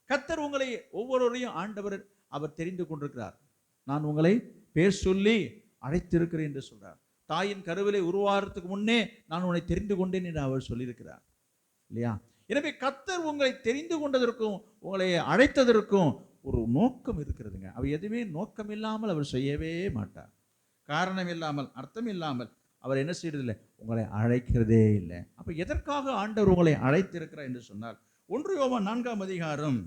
கர்த்தர் உங்களை ஒவ்வொருவரையும் ஆண்டவர் அவர் தெரிந்து கொண்டிருக்கிறார். நான் உங்களை பேர் சொல்லி அழைத்திருக்கிறேன் என்று சொல்றார். தாயின் கருவிலை உருவாகிறதுக்கு முன்னே நான் உன்னை தெரிந்து கொண்டேன் என்று அவர் சொல்லியிருக்கிறார் இல்லையா? எனவே கர்த்தர் உங்களை தெரிந்து கொண்டதற்கும் உங்களை அழைத்ததற்கும் ஒரு நோக்கம் இருக்கிறதுங்க. அவர் எதுவுமே நோக்கம் இல்லாமல் அவர் செய்யவே மாட்டார். காரணம் இல்லாமல், அர்த்தம் இல்லாமல் அவர் என்ன செய்யறதில்லை, உங்களை அழைக்கிறதே இல்லை. அப்போ எதற்காக ஆண்டவர் உங்களை அழைத்திருக்கிறார் என்று சொன்னால், 1 யோவான் 4ஆம் அதிகாரம்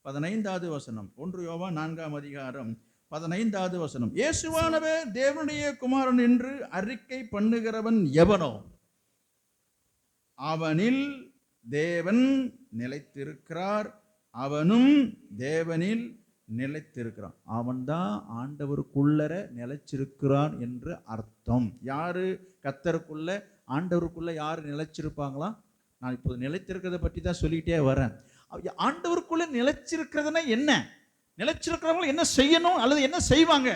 15வது வசனம். 1 யோவான் 4ஆம் அதிகாரம் 15வது வசனம். இயேசுவானவர் தேவனுடைய குமாரன் என்று அறிக்கை பண்ணுகிறவன் எவனோ அவனில் தேவன் நிலைத்திருக்கிறார், அவனும் தேவனில் நிலைத்திருக்கிறான். அவன்தான் ஆண்டவருக்குள்ளர நிலைச்சிருக்கிறான் என்று அர்த்தம். யாரு கர்த்தருக்குள்ள ஆண்டவருக்குள்ள யாரு நிலைச்சிருப்பாங்களா? நான் இப்போது நிலைத்திருக்கிறத பற்றி தான் சொல்லிக்கிட்டே வரேன். ஆண்டவருக்குள்ள நிலைச்சிருக்கிறதுனா என்ன? நிலைச்சிருக்கிறவங்க என்ன செய்யணும் அல்லது என்ன செய்வாங்க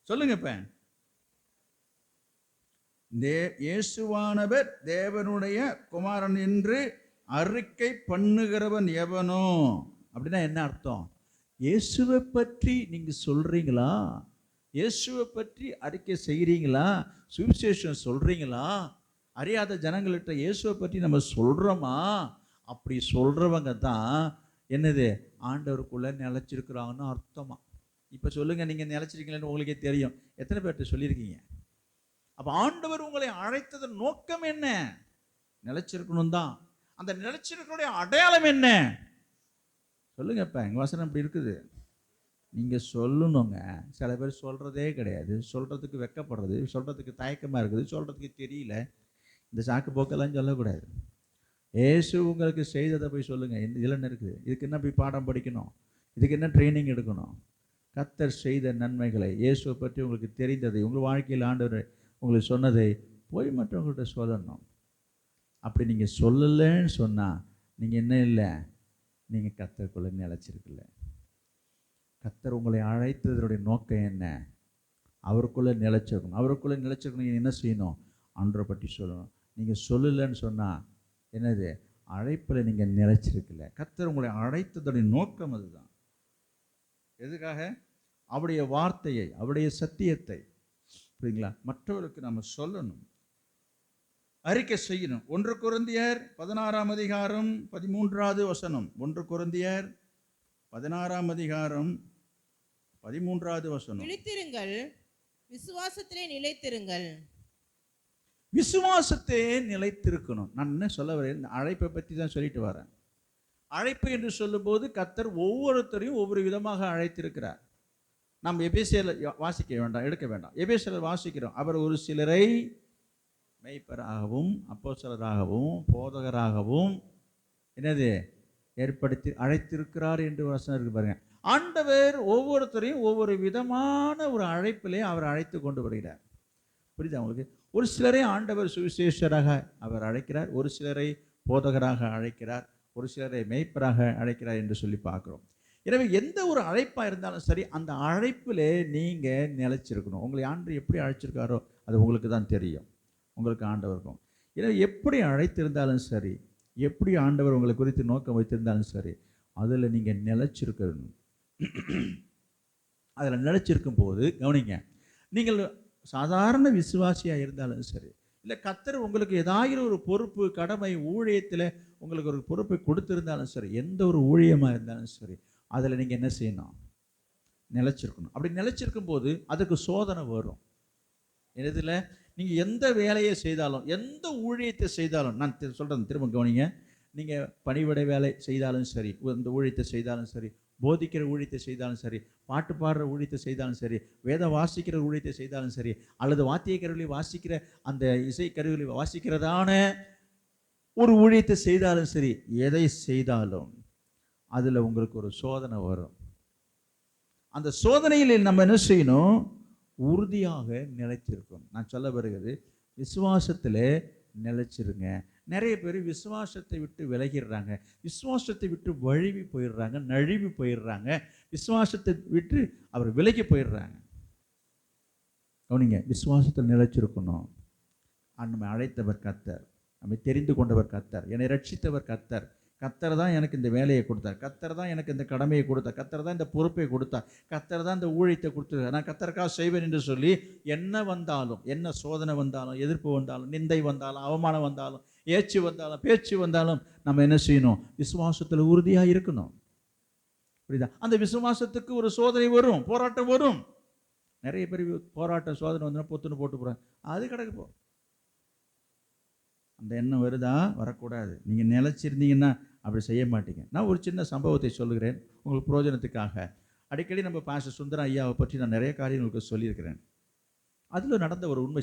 சொல்லுங்க. இப்ப இயேசுவானவர் தேவனுடைய குமாரன் என்று அறிக்கை பண்ணுகிறவன் எவனோ அப்படின்னா என்ன அர்த்தம்? இயேசுவை பற்றி நீங்க சொல்றீங்களா? இயேசுவை பற்றி அறிக்கை செய்கிறீங்களா? சுவிசேஷம் சொல்றீங்களா? அறியாத ஜனங்கள்கிட்ட இயேசுவை பற்றி நம்ம சொல்றோமா? அப்படி சொல்றவங்க தான் என்னது, ஆண்டவருக்குள்ள நிலைச்சிருக்கிறாங்கன்னு அர்த்தமா. இப்ப சொல்லுங்க, நீங்க நிலைச்சிருக்கீங்கன்னு உங்களுக்கே தெரியும். எத்தனை பேர்கிட்ட சொல்லியிருக்கீங்க? அப்ப ஆண்டவர் உங்களை அழைத்ததன் நோக்கம் என்ன? நிலைச்சிருக்கணும் தான். அந்த நிலைச்சிருக்கனுடைய அடையாளம் என்ன சொல்லுங்க. இப்ப எங்க வசனம் இப்படி இருக்குது, நீங்க சொல்லணுங்க. சில பேர் சொல்றதே கிடையாது, சொல்றதுக்கு வெக்கப்படுறது, சொல்றதுக்கு தயக்கமா இருக்குது, சொல்றதுக்கு தெரியல. இந்த சாக்கு போக்கெல்லாம் சொல்லக்கூடாது. ஏசு உங்களுக்கு செய்ததை போய் சொல்லுங்க. இதில் என்ன இருக்குது? இதுக்கு என்ன போய் பாடம் படிக்கணும்? இதுக்கு என்ன ட்ரைனிங் எடுக்கணும்? கர்த்தர் செய்த நன்மைகளை, இயேசுவை பற்றி உங்களுக்கு தெரிந்ததை, உங்கள் வாழ்க்கையில் ஆண்டவர் உங்களுக்கு சொன்னதை போய் மற்றவங்கள்ட்ட சொல்லணும். அப்படி நீங்கள் சொல்லலைன்னு சொன்னால் நீங்கள் என்ன இல்லை, நீங்கள் கர்த்தருக்குள்ளே நிலைச்சிருக்கல. கர்த்தர் உங்களை அழைத்ததனுடைய நோக்கம் என்ன? அவருக்குள்ளே நிலைச்சிருக்கணும். அவருக்குள்ளே நிலைச்சிருக்கணும். நீங்கள் என்ன செய்யணும்? ஆண்டவரை பற்றி சொல்லணும். நீங்கள் சொல்லலைன்னு சொன்னால் என்னது, அழைப்பில் நீங்கள் நிலைச்சிருக்கல. கர்த்தர் உங்களை அழைத்ததுடைய நோக்கம் அதுதான். எதுக்காக? அவருடைய வார்த்தையை, அவருடைய சத்தியத்தை, புரியுங்களா, மற்றவருக்கு நம்ம சொல்லணும், அறிக்கை செய்யணும். 1 கொரிந்தியர் 16ஆம் அதிகாரம் 13வது வசனம். 1 கொரிந்தியர் 16ஆம் அதிகாரம் 13வது வசனம். விழித்திருங்கள், விசுவாசத்திலே நிலைத்திருங்கள். விசுவாசத்தை நிலைத்திருக்கணும். நான் என்ன சொல்ல வரேன், இந்த அழைப்பை பற்றி தான் சொல்லிட்டு வரேன். அழைப்பு என்று சொல்லும்போது கர்த்தர் ஒவ்வொருத்தரையும் ஒவ்வொரு விதமாக அழைத்திருக்கிறார். நாம் எபேசியர் வாசிக்க வேண்டாம், எடுக்க வேண்டாம். எபேசியர் வாசிக்கிறோம். அவர் ஒரு சிலரை மேய்ப்பராகவும் அப்போஸ்தலராகவும் போதகராகவும் என்னது ஏற்படுத்தி அழைத்திருக்கிறார் என்று வசனம் இருக்கு பாருங்க. ஆண்டவர் ஒவ்வொருத்தரையும் ஒவ்வொரு விதமான ஒரு அழைப்பிலே அவர் அழைத்து கொண்டு வருகிறார். புரியுதா உங்களுக்கு? ஒரு சிலரை ஆண்டவர் சுவிசேஷராக அவர் அழைக்கிறார், ஒரு சிலரை போதகராக அழைக்கிறார், ஒரு சிலரை மேய்ப்பராக அழைக்கிறார் என்று சொல்லி பார்க்குறோம். எனவே எந்த ஒரு அழைப்பாக இருந்தாலும் சரி, அந்த அழைப்பிலே நீங்கள் நிலைச்சிருக்கணும். உங்களை ஆண்டவர் எப்படி அழைச்சிருக்காரோ அது உங்களுக்கு தான் தெரியும், உங்களுக்கு ஆண்டவருக்கும். எனவே எப்படி அழைத்திருந்தாலும் சரி, எப்படி ஆண்டவர் உங்களை குறித்து நோக்கம் வைத்திருந்தாலும் சரி, அதில் நீங்கள் நிலைச்சிருக்கணும். அதில் நிலைச்சிருக்கும் போது கவனிங்க, நீங்கள் சாதாரண விசுவாசியாக இருந்தாலும் சரி, இல்லை கர்த்தர் உங்களுக்கு ஏதாவது ஒரு பொறுப்பு, கடமை, ஊழியத்தில் உங்களுக்கு ஒரு பொறுப்பை கொடுத்திருந்தாலும் சரி, எந்த ஒரு ஊழியமாக இருந்தாலும் சரி, அதில் நீங்கள் என்ன செய்யணும்? நிலைச்சிருக்கணும். அப்படி நிலைச்சிருக்கும் போது அதுக்கு சோதனை வரும். இதில் நீங்கள் எந்த வேலையை செய்தாலும், எந்த ஊழியத்தை செய்தாலும், நான் சொல்கிறேன் திரும்ப கவனிங்க, நீங்கள் பணிவிடை வேலை செய்தாலும் சரி, இந்த ஊழியத்தை செய்தாலும் சரி, போதிக்கிற ஊழியத்தை செய்தாலும் சரி, பாட்டு பாடுற ஊழியத்தை செய்தாலும் சரி, வேதம் வாசிக்கிற ஊழியத்தை செய்தாலும் சரி, அல்லது வாத்திய கருவிகளை வாசிக்கிற அந்த இசை கருவிகளை வாசிக்கிறதான ஒரு ஊழியத்தை செய்தாலும் சரி, எதை செய்தாலும் அதில் உங்களுக்கு ஒரு சோதனை வரும். அந்த சோதனையில் நம்ம என்ன செய்யணும்? உறுதியாக நிலைச்சிருக்கணும். நான் சொல்ல வருகிறது, விசுவாசத்தில் நிலைச்சிருங்க. நிறைய பேர் விசுவாசத்தை விட்டு விலகிடுறாங்க, விசுவாசத்தை விட்டு வழுவி போயிடுறாங்க, நழுவி போயிடுறாங்க, விசுவாசத்தை விட்டு அவர் விலகி போயிடுறாங்க. கவனிங்க, விசுவாசத்தில் நிலைச்சிருக்கணும். நம்மை அழைத்தவர் கர்த்தர், நம்மை தெரிந்து கொண்டவர் கர்த்தர், என்னை ரட்சித்தவர் கர்த்தர். கர்த்தர் தான் எனக்கு இந்த வேலையை கொடுத்தார், கர்த்தர் தான் எனக்கு இந்த கடமையை கொடுத்தார், கர்த்தர் தான் இந்த பொறுப்பை கொடுத்தார், கர்த்தர் தான் இந்த ஊழியத்தை கொடுத்தார், நான் கர்த்தருக்காக செய்வேன் என்று சொல்லி என்ன வந்தாலும், என்ன சோதனை வந்தாலும், எதிர்ப்பு வந்தாலும், நிந்தை வந்தாலும், அவமானம் வந்தாலும், ஏச்சு வந்தாலும், பேச்சு வந்தாலும் நம்ம என்ன செய்யணும்? விசுவாசத்தில் உறுதியாக இருக்கணும். புரியுதா? அந்த விசுவாசத்துக்கு ஒரு சோதனை வரும், போராட்டம் வரும். நிறைய பேர் போராட்டம் சோதனை வந்து பொத்துன்னு போட்டு போகிறாங்க, அது கிடக்கு போ. அந்த எண்ணம் வருதா? வரக்கூடாது. நீங்கள் நிலைச்சிருந்தீங்கன்னா அப்படி செய்ய மாட்டீங்க. நான் ஒரு சின்ன சம்பவத்தை சொல்லுகிறேன் உங்களுக்கு பிரயோஜனத்துக்காக. அடிக்கடி நம்ம பாஸ்டர் சுந்தரம் ஐயாவை பற்றி நான் நிறைய காரியங்களுக்கு சொல்லியிருக்கிறேன். அதில் நடந்த ஒரு உண்மை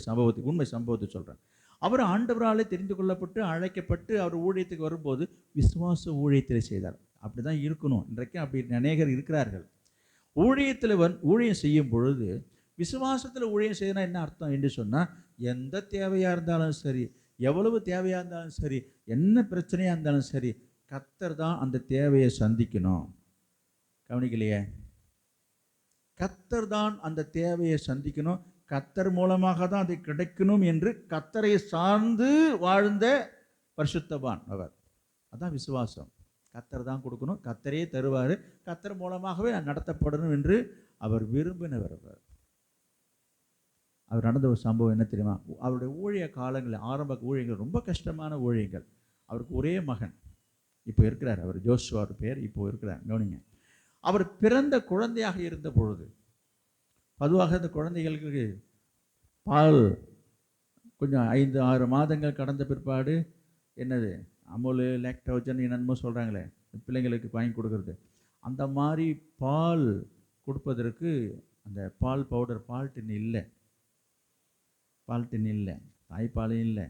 சம்பவத்தை சொல்கிறேன். அவர் ஆண்டவராலே தெரிந்து கொள்ளப்பட்டு அழைக்கப்பட்டு அவர் ஊழியத்துக்கு வரும்போது விசுவாச ஊழியத்தில் செய்தார். அப்படி தான் இருக்கணும். இன்றைக்கும் அப்படி அநேகர் இருக்கிறார்கள். ஊழியத்தில் ஊழியம் செய்யும் பொழுது விசுவாசத்தில் ஊழியம் செய்யணும். என்ன அர்த்தம் என்று சொன்னால், எந்த தேவையாக இருந்தாலும் சரி, எவ்வளவு தேவையாக இருந்தாலும் சரி, என்ன பிரச்சனையாக இருந்தாலும் சரி, கர்த்தர் தான் அந்த தேவையை சந்திக்கணும். கவனிக்கலையே? கர்த்தர் தான் அந்த தேவையை சந்திக்கணும், கர்த்தர் மூலமாக தான் அது கிடைக்கணும் என்று கர்த்தரை சார்ந்து வாழ்ந்த பரிசுத்தவான் அவர். அதான் விசுவாசம். கர்த்தர் தான் கொடுக்கணும், கர்த்தரே தருவார், கர்த்தர் மூலமாகவே நடத்தப்படணும் என்று அவர் விரும்பினவர். அவர் நடந்த ஒரு சம்பவம் என்ன தெரியுமா? அவருடைய ஊழிய காலங்களில், ஆரம்ப ஊழியங்கள் ரொம்ப கஷ்டமான ஊழியங்கள். அவருக்கு ஒரே மகன் இப்போ இருக்கிறார், அவர் ஜோஷுவா பேர், இப்போ இருக்கிறார். கவனிங்க, அவர் பிறந்த குழந்தையாக இருந்த பொழுது பொதுவாக இந்த குழந்தைகளுக்கு பால் கொஞ்சம் 5-6 மாதங்கள் கடந்த பிற்பாடு என்னது அமுல், லாக்டோஜன் என்னென்னமோ சொல்கிறாங்களே பிள்ளைங்களுக்கு வாங்கி கொடுக்குறது, அந்த மாதிரி பால் கொடுப்பதற்கு அந்த பால் பவுடர், பால் டின் இல்லை, தாய்ப்பாலும் இல்லை.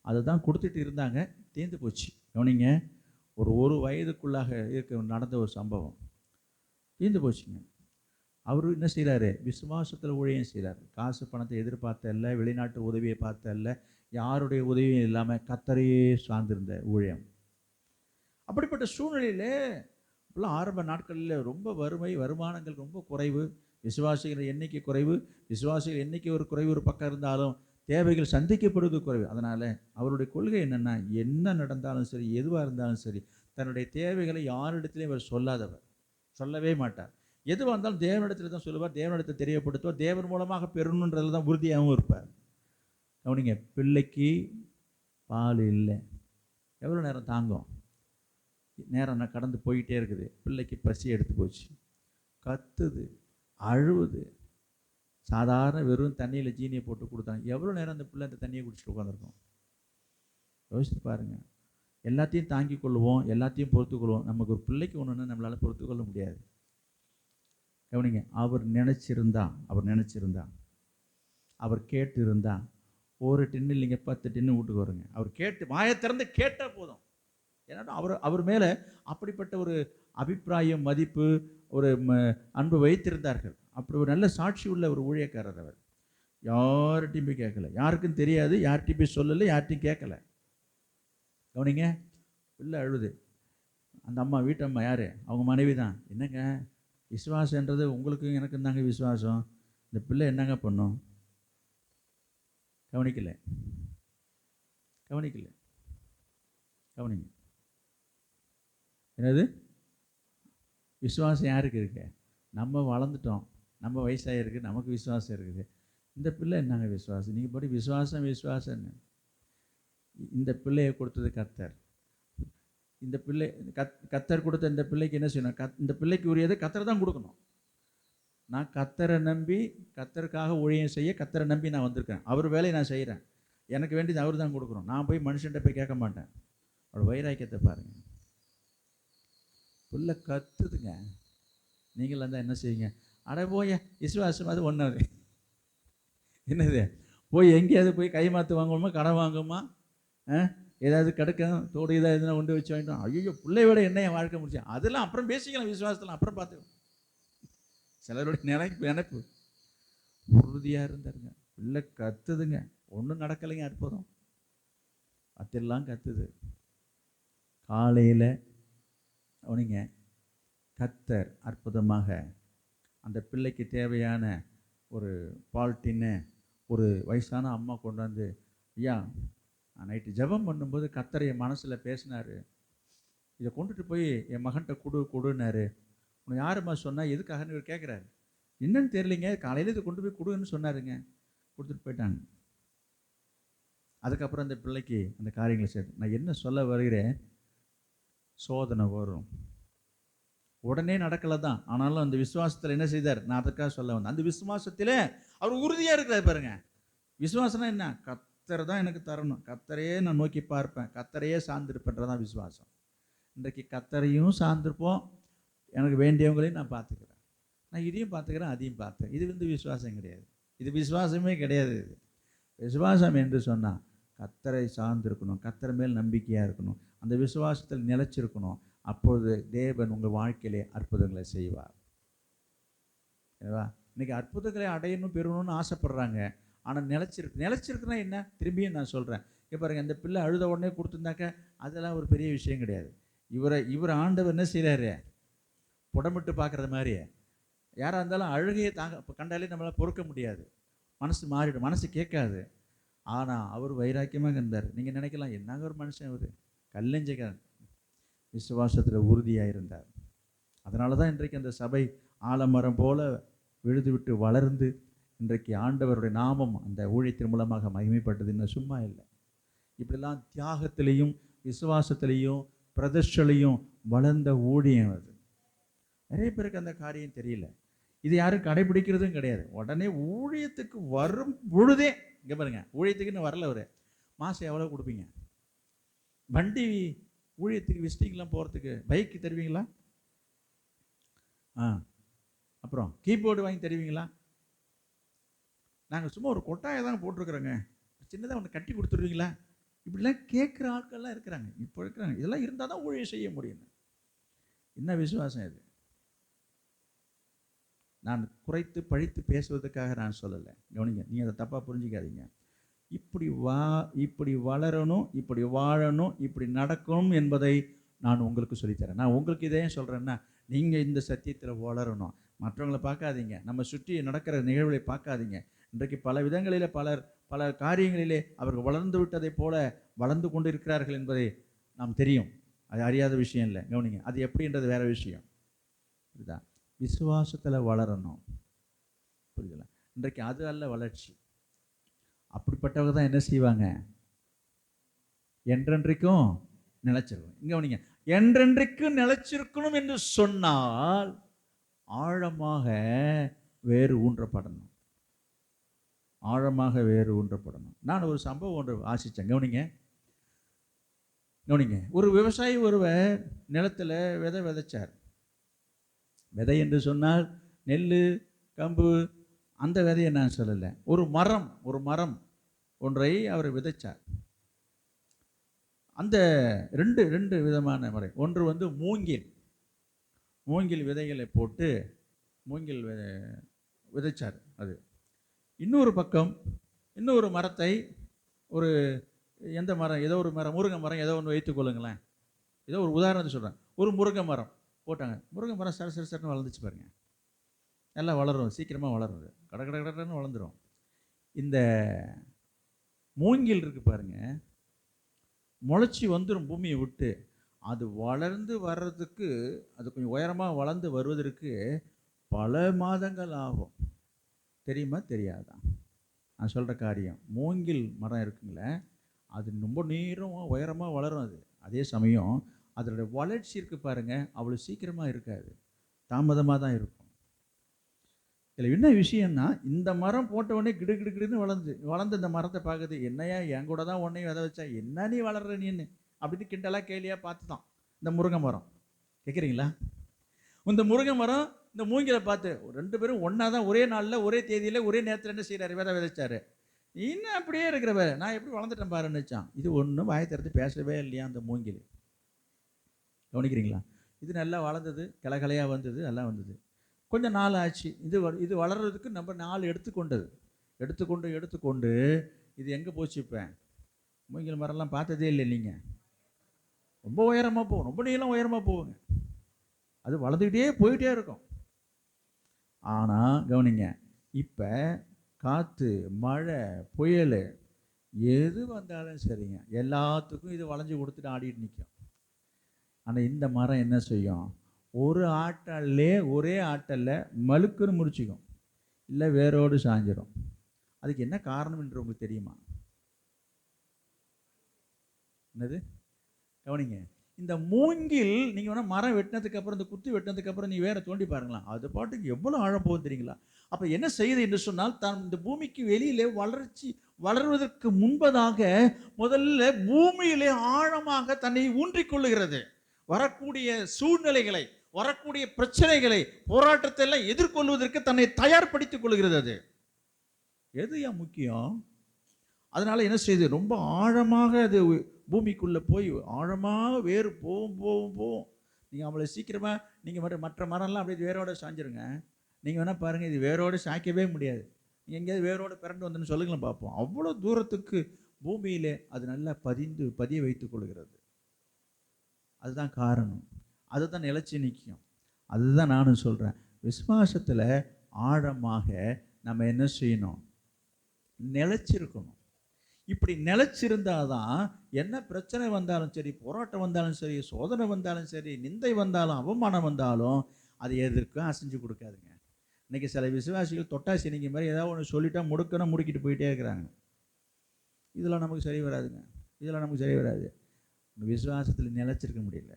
அதை தான் கொடுத்துட்டு இருந்தாங்க. தீர்ந்து போச்சு. கவனிங்க, ஒரு வயதுக்குள்ளாக நடந்த ஒரு சம்பவம். தீர்ந்து போச்சுங்க. அவர் என்ன செய்கிறாரு? விசுவாசத்தில் ஊழியம் செய்கிறார். காசு பணத்தை எதிர்பார்த்த இல்லை, வெளிநாட்டு உதவியை பார்த்த இல்லை, யாருடைய உதவியும் இல்லாமல் கர்த்தரையே சார்ந்திருந்த ஊழியம். அப்படிப்பட்ட சூழ்நிலையில் இப்போலாம் ஆரம்ப நாட்களில் ரொம்ப வறுமை, வருமானங்கள் ரொம்ப குறைவு, விசுவாசிகள் எண்ணிக்கை குறைவு, விசுவாசிகள் எண்ணிக்கை ஒரு குறைவு ஒரு பக்கம் இருந்தாலும் தேவைகள் சந்திக்கப்படுவது குறைவு. அதனால் அவருடைய கொள்கை என்னென்னா, என்ன நடந்தாலும் சரி, எதுவாக இருந்தாலும் சரி, தன்னுடைய தேவைகளை யாரிடத்துலையும் அவர் சொல்லவே மாட்டார். எதுவாக இருந்தாலும் தேவனிடத்தில் தான் சொல்லுவார், தேவனிடத்தை தெரியப்படுத்துவார், தேவன் மூலமாக பெறணுன்றதில் தான் உறுதியாகவும் இருப்பார். கவனிங்க, பிள்ளைக்கு பால் இல்லை, எவ்வளோ நேரம் தாங்கும்? நேரம் கடந்து போயிட்டே இருக்குது. பிள்ளைக்கு பசி எடுத்து போச்சு, கத்துது, அழுவுது. சாதாரண வெறும் தண்ணியில் ஜீனியை போட்டு கொடுத்தாங்க, எவ்வளோ நேரம் அந்த பிள்ளை அந்த தண்ணியை குடிச்சிட்டு உட்காந்துருக்கோம்? யோசித்து பாருங்கள். எல்லாத்தையும் தாங்கி கொள்வோம், எல்லாத்தையும் பொறுத்துக்கொள்வோம். நமக்கு ஒரு பிள்ளைக்கு ஒன்றுன்னா நம்மளால் பொறுத்துக்கொள்ள முடியாது. கவனிங்க, அவர் நினச்சிருந்தா, அவர் கேட்டு இருந்தா ஒரு டின்னு இல்லைங்க 10 டின்னு வீட்டுக்கு வருங்க. அவர் கேட்டு வாயை திறந்து கேட்டால் போதும். ஏன்னா அவர் மேலே அப்படிப்பட்ட ஒரு அபிப்பிராயம், மதிப்பு, ஒரு அன்பு வைத்திருந்தார்கள். அப்படி ஒரு நல்ல சாட்சி உள்ள ஒரு ஊழியக்காரர் அவர். யார்கிட்டையும் போய் கேட்கல, யாருக்கும் தெரியாது, யார்கிட்டையும் போய் சொல்லலை, யார்கிட்டையும் கேட்கல. கவனிங்க, பிள்ளை அழுது. அந்த அம்மா, வீட்டம்மா யார்? அவங்க மனைவி தான். என்னங்க விசுவாசன்றது உங்களுக்கும் எனக்கும் தாங்க விசுவாசம், இந்த பிள்ளை என்னங்க பண்ணும்? கவனிக்கல. கவனிங்க, என்னது விசுவாசம் யாருக்கு இருக்கு? நம்ம வளர்ந்துட்டோம், நம்ம வயசாக இருக்குது, நமக்கு விசுவாசம் இருக்குது. இந்த பிள்ளை என்னங்க விசுவாசம்? நீங்கள் படி விசுவாசம்னு. இந்த பிள்ளையை கொடுத்தது கர்த்தர். இந்த பிள்ளை கர்த்தர் கொடுத்த இந்த பிள்ளைக்கு என்ன செய்யணும்? இந்த பிள்ளைக்கு உரியதை கர்த்தர் தான் கொடுக்கணும். நான் கர்த்தரை நம்பி, கர்த்தருக்காக ஊழியம் செய்ய கர்த்தரை நம்பி நான் வந்திருக்கேன். அவர் வேலையை நான் செய்கிறேன், எனக்கு வேண்டியது அவர் தான் கொடுக்கணும். நான் போய் மனுஷன்கிட்ட போய் கேட்க மாட்டேன். அவரோட வைராக்கியத்தை பாருங்கள். பிள்ளை கத்துதுங்க. நீங்களாம் தான் என்ன செய்யுங்க? அட போய் விசுவாசம் அது ஒன்றாது. என்னது போய் எங்கேயாவது போய் கை மாற்று வாங்கணுமா, கடன் வாங்குமா, ஏதாவது கிடக்கும் தோடு ஏதாவது எதுனா கொண்டு வச்சு வாங்கிட்டோம், ஐயோ பிள்ளை விட என்ன என் வாழ்க்கை முடிச்சேன், அதெல்லாம் அப்புறம் பேசிக்கலாம், விசுவாசத்தில் அப்புறம் பார்த்துக்கலாம். சிலருடைய நினைப்பு உறுதியாக இருந்தாருங்க. பிள்ளை கத்துதுங்க, ஒன்றும் நடக்கலைங்க, அற்புதம் அதெல்லாம் கத்துது. காலையில் அவனிங்க கத்தர் அற்புதமாக அந்த பிள்ளைக்கு தேவையான ஒரு பால் டின்னு ஒரு வயசான அம்மா கொண்டாந்து, ஐயா நைட்டு ஜெபம் பண்ணும்போது கத்தர் என் மனசில் பேசினார், இதை கொண்டுட்டு போய் என் மகன்கிட்ட கொடுன்னாரு. உனக்கு யாரும்மா சொன்னால், எதுக்காகன்னு இவர் கேட்குறாரு. என்னன்னு தெரியலிங்க, காலையில் இதை கொண்டு போய் கொடுன்னு சொன்னாருங்க. கொடுத்துட்டு போயிட்டாங்க. அதுக்கப்புறம் அந்த பிள்ளைக்கு அந்த காரியங்களை சேர்த்து, நான் என்ன சொல்ல வருகிறேன், சோதனை வரும். உடனே நடக்கலை தான், ஆனாலும் அந்த விசுவாசத்தில் என்ன செய்தார், நான் அதுக்காக சொல்ல வந்தேன். அந்த விசுவாசத்தில் அவர் உறுதியாக இருக்கிறார் பாருங்க. விசுவாசம்னா என்ன, கத்தரை தான் எனக்கு தரணும், கத்தரையே நான் நோக்கி பார்ப்பேன், கத்தரையே சார்ந்திருப்பேன்றதான் விசுவாசம். இன்றைக்கு கத்தரையும் சார்ந்திருப்போம், எனக்கு வேண்டியவங்களையும் நான் பார்த்துக்கிறேன், நான் இதையும் பார்த்துக்கிறேன் அதையும் பார்த்தேன். இது விசுவாசம் கிடையாது, இது விசுவாசமே கிடையாது. விசுவாசம் என்று சொன்னால் கத்தரை சார்ந்திருக்கணும், கத்தர் மேல் நம்பிக்கையாக இருக்கணும், அந்த விசுவாசத்தில் நிலைச்சிருக்கணும். அப்போது தேவன் உங்கள் வாழ்க்கையிலே அற்புதங்களை செய்வார். இன்னைக்கு அற்புதங்களை அடையணும் பெறணும்னு ஆசைப்படுறாங்க, ஆனால் நிலைச்சிருக்குன்னா என்ன, திரும்பியும் நான் சொல்கிறேன். இப்போ பாருங்க, இந்த பிள்ளை அழுத உடனே கொடுத்துருந்தாக்க அதெல்லாம் ஒரு பெரிய விஷயம் கிடையாது. இவர் ஆண்டவர் என்ன செய்கிறாரு, புடமிட்டு பார்க்குறது மாதிரி. யாராக இருந்தாலும் அழுகையை கண்டாலே நம்மளால் பொறுக்க முடியாது, மனசு மாறிடும், மனசு கேட்காது. ஆனால் அவர் வைராக்கியமாக இருந்தார். நீங்கள் நினைக்கலாம், என்னங்க ஒரு மனுஷன், அவர் கல்லெஞ்சக்காரன், விசுவாசத்தில் உறுதியாக இருந்தார். அதனால தான் இன்றைக்கு அந்த சபை ஆலமரம் போல விழுது விட்டு வளர்ந்து இன்றைக்கு ஆண்டவருடைய நாமம் அந்த ஊழியத்தின் மூலமாக மகிமைப்பட்டது. இன்னும் சும்மா இல்லை, இப்படிலாம் தியாகத்திலையும் விசுவாசத்திலையும் பிரதர்ஷலையும் வளர்ந்த ஊழியம் அது. நிறைய பேருக்கு அந்த காரியம் தெரியல, இது யாரும் கடைபிடிக்கிறதும் கிடையாது. உடனே ஊழியத்துக்கு வரும் பொழுதே, இங்கே பாருங்க, ஊழியத்துக்குன்னு வரல, ஒரு மாதம் எவ்வளோ கொடுப்பீங்க, வண்டி ஊழியத்துக்கு விசிட்டிங்லாம் போகிறதுக்கு பைக்கு தருவீங்களா, அப்புறம் கீபோர்டு வாங்கி தருவீங்களா, நாங்கள் சும்மா ஒரு கொட்டாயை தான் போட்டிருக்குறோங்க, சின்னதாக ஒன்று கட்டி கொடுத்துருவீங்களா, இப்படிலாம் கேட்குற ஆட்கள்லாம் இருக்கிறாங்க, இப்போ இருக்கிறாங்க. இதெல்லாம் இருந்தால் தான் ஊழியம் செய்ய முடியும். என்ன விசுவாசம் இது? நான் குறைத்து பழித்து பேசுவதற்காக நான் சொல்லலை, கவனிங்க, நீங்கள் அதை தப்பாக புரிஞ்சிக்காதீங்க. இப்படி வளரணும், இப்படி வாழணும், இப்படி நடக்கணும் என்பதை நான் உங்களுக்கு சொல்லித்தரேன். நான் உங்களுக்கு இதையே சொல்கிறேன்னா, நீங்கள் இந்த சத்தியத்தில் வளரணும். மற்றவங்களை பார்க்காதீங்க, நம்ம சுற்றி நடக்கிற நிகழ்வுகளை பார்க்காதீங்க. இன்றைக்கு பல விதங்களில் பல காரியங்களிலே அவர்கள் வளர்ந்து விட்டதை போல வளர்ந்து கொண்டு இருக்கிறார்கள் என்பதை நாம் தெரியும். அது அறியாத விஷயம் இல்லை, கவனிங்க. அது எப்படின்றது வேற விஷயம். இதுதான் விசுவாசத்தில் வளரணும், புரியுதுங்களா? இன்றைக்கு அது அல்ல வளர்ச்சி. அப்படிப்பட்டவங்க தான் என்ன செய்வாங்க, என்றென்றைக்கும் நிலைச்சிருக்கணும். இங்கே கவனிங்க, என்றென்றைக்கும் நிலைச்சிருக்கணும் என்று சொன்னால் ஆழமாக வேறு ஊன்றப்படணும், ஆழமாக வேறு ஊன்றப்படணும். நான் ஒரு சம்பவம் ஒன்று ஆசித்தேன், கவனிங்க. ஒரு விவசாயி ஒருவர் நிலத்தில் விதைச்சார். விதை என்று சொன்னால் நெல், கம்பு, அந்த விதையை நான் சொல்லலை. ஒரு மரம் ஒன்றை அவர் விதைச்சார். அந்த ரெண்டு விதமான முறை. ஒன்று மூங்கில் விதைகளை போட்டு மூங்கில் விதைச்சார். அது இன்னொரு பக்கம் இன்னொரு மரத்தை, ஒரு எந்த மரம், ஏதோ ஒரு மரம், முருங்கை மரம் ஏதோ ஒன்று வைத்துக்கொள்ளுங்களேன், ஏதோ ஒரு உதாரணத்தை சொல்கிறேன். ஒரு முருங்கை மரம் போட்டாங்க. முருங்கை மரம் சரசரன்னு வளர்ந்துச்சு பாருங்க, நல்லா வளரும், சீக்கிரமாக வளரும், கடன்னு வளர்ந்துடும். இந்த மூங்கில் இருக்கு பாருங்க, முளைச்சி வந்துடும் பூமியை விட்டு. அது வளர்ந்து வர்றதுக்கு, அது கொஞ்சம் உயரமாக வளர்ந்து வருவதற்கு பல மாதங்கள் ஆகும். தெரியுமா தெரியாதா நான் சொல்கிற காரியம்? மூங்கில் மரம் இருக்குங்களே, அது ரொம்ப நீளமாக உயரமாக வளரும். அதே சமயம் அதோட வளர்ச்சி இருக்கு பாருங்க, அவ்வளோ சீக்கிரமாக இருக்காது, தாமதமாக தான் இருக்கும். இதில் என்ன விஷயம்னா, இந்த மரம் போட்ட உடனே கிடுன்னு வளர்ந்து இந்த மரத்தை பார்க்குது, என்னையா என் கூட தான் உன்னையும் விதை வச்சா, என்ன நீ வளர்ற நீன்னு அப்படின்னு கிண்டலாக கேலியாக பார்த்து தான் இந்த முருங்கை மரம். கேட்குறீங்களா? இந்த முருங்கை மரம் இந்த மூங்கிலை பார்த்து ரெண்டு பேரும் ஒன்றா தான் ஒரே நாளில் ஒரே தேதியில் ஒரே நேரத்தில் என்ன செய்கிறாரு, விதை விதைச்சாரு. இன்னும் அப்படியே இருக்கிறவ, நான் எப்படி வளர்ந்துட்டேன் பாருன்னு வச்சான். இது ஒன்றும் வாயை திறந்து பேசவே இல்லையா அந்த மூங்கில். கவனிக்கிறீங்களா? இது நல்லா வளர்ந்தது, கிளையாக வந்தது, எல்லாம் வந்தது. கொஞ்சம் நாள் ஆச்சு. இது வளர்கிறதுக்கு நம்ம நாள் எடுத்துக்கொண்டது. எடுத்துக்கொண்டு இது எங்கே போச்சு? இப்போ மூங்கில் மரம்லாம் பார்த்ததே இல்லை நீங்கள். ரொம்ப உயரமாக போகும், ரொம்ப நீளம் உயரமாக போகுங்க. அது வளர்ந்துக்கிட்டே போயிட்டே இருக்கும். ஆனால் கவனிங்க, இப்போ காற்று, மழை, புயல் எது வந்தாலும் சரிங்க, எல்லாத்துக்கும் இது வளைஞ்சு கொடுத்துட்டு ஆடிட்டு நிற்கும். ஆனால் இந்த மரம் என்ன செய்யும்? ஒரே ஆட்டல்ல மழுக்குன்னு முறிச்சிக்கும், இல்லை வேரோடு சாஞ்சிடும். அதுக்கு என்ன காரணம் என்று உங்களுக்கு தெரியுமா? என்னது? கவனிங்க, இந்த மூங்கில் நீங்கள் வேணால் மரம் வெட்டினதுக்கு அப்புறம், இந்த குத்தி வெட்டினதுக்கு அப்புறம் நீ வேற தோண்டி பாருங்களா, அது பாட்டுக்கு எவ்வளோ ஆழம் போகும் தெரியுங்களா? அப்போ என்ன செய்யுது என்று சொன்னால், தான் இந்த பூமிக்கு வெளியிலே வளர்வதற்கு முன்பதாக முதல்ல பூமியிலே ஆழமாக தன்னை ஊன்றிக்கொள்ளுகிறது. வரக்கூடிய சூழ்நிலைகளை, வரக்கூடிய பிரச்சனைகளை, போராட்டத்தை எல்லாம் எதிர்கொள்வதற்கு தன்னை தயார்படுத்திக் கொள்கிறது. அது எது முக்கியம்? அதனால என்ன செய்யுது? ரொம்ப ஆழமாக அது பூமிக்குள்ளே போய் ஆழமாக வேறு போகும். நீங்கள் அவளை சீக்கிரமாக நீங்கள் மற்ற மரம்லாம் அப்படியே வேரோடு சாஞ்சிருங்க. நீங்கள் வேணால் பாருங்கள், இது வேரோடு சாய்க்கவே முடியாது. நீங்கள் எங்கேயாவது வேரோடு பிறண்டு வந்துன்னு சொல்லுங்களேன் பார்ப்போம். அவ்வளோ தூரத்துக்கு பூமியிலே அது நல்லா பதிய வைத்துக் கொள்கிறது. அதுதான் காரணம். அதுதான் நிலைச்சி நிற்கும். அதுதான் நானும் சொல்கிறேன், விசுவாசத்தில் ஆழமாக நம்ம என்ன செய்யணும்? நிலைச்சிருக்கணும். இப்படி நிலைச்சிருந்தாதான் என்ன பிரச்சனை வந்தாலும் சரி, போராட்டம் வந்தாலும் சரி, சோதனை வந்தாலும் சரி, நிந்தை வந்தாலும், அவமானம் வந்தாலும் அது எதற்கும் அசைஞ்சு கொடுக்காதுங்க. இன்றைக்கி சில விசுவாசிகள் தொட்டாசி நீங்க மாதிரி ஏதாவது ஒன்று சொல்லிட்டா முடுக்கிட்டு போயிட்டே இருக்கிறாங்க. இதெல்லாம் நமக்கு சரி வராது. விசுவாசத்தில் நிலைச்சிருக்க முடியல.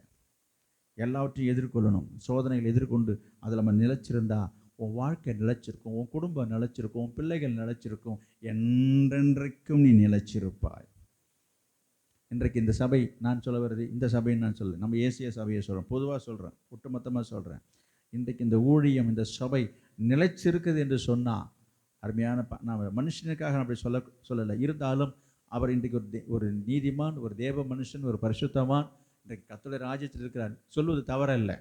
எல்லாவற்றையும் எதிர்கொள்ளணும். சோதனைகள் எதிர்கொண்டு அதில் நம்ம நிலைச்சிருந்தா உன் வாழ்க்கை நிலைச்சிருக்கும், உன் குடும்பம் நிலைச்சிருக்கும், உன் பிள்ளைகள் நிலைச்சிருக்கும், என்றென்றைக்கும் நீ நிலைச்சிருப்பாய். இன்றைக்கு இந்த சபை, நான் சொல்ல வருது இந்த சபைன்னு நான் சொல்ல, நம்ம ஏசிய சபையை சொல்கிறேன், பொதுவாக சொல்கிறேன், ஒட்டுமொத்தமாக சொல்கிறேன். இன்றைக்கு இந்த ஊழியம், இந்த சபை நிலைச்சிருக்குது என்று சொன்னால் அருமையான, நான் மனுஷனுக்காக அப்படி சொல்லலை. இருந்தாலும் அவர் இன்றைக்கு ஒரு நீதிமான், ஒரு தேவ மனுஷன், ஒரு பரிசுத்தமான் இன்றைக்கு கர்த்தருடைய ராஜ்யத்தில் இருக்கிறார். சொல்வது தவறல்ல,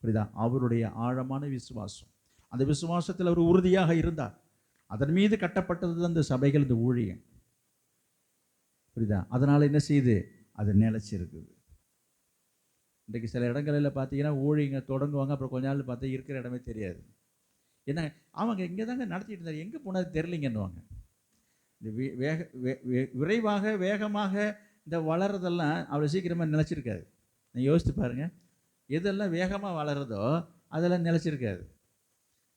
புரியுதா? அவருடைய ஆழமான விசுவாசம், அந்த விசுவாசத்தில் அவர் உறுதியாக இருந்தார். அதன் மீது கட்டப்பட்டது அந்த சபைகள், இந்த ஊழியம், புரியுதா? அதனால் என்ன செய்யுது? அது நிலைச்சிருக்குது. இன்றைக்கு சில இடங்களில் பார்த்தீங்கன்னா ஊழியங்க தொடங்குவாங்க, அப்புறம் கொஞ்ச நாள் பார்த்தா இருக்கிற இடமே தெரியாது. ஏன்னா அவங்க இங்கே தாங்க நடத்திட்டு இருந்தார், எங்கே போனது தெரிலிங்கன்னுவாங்க. இந்த விரைவாக வேகமாக இந்த வளர்றதெல்லாம் அவ்வளோ சீக்கிரமாக நிலச்சிருக்காது. நீங்கள் யோசித்து பாருங்கள், எதெல்லாம் வேகமாக வளருதோ அதெல்லாம் நிலச்சிருக்காது.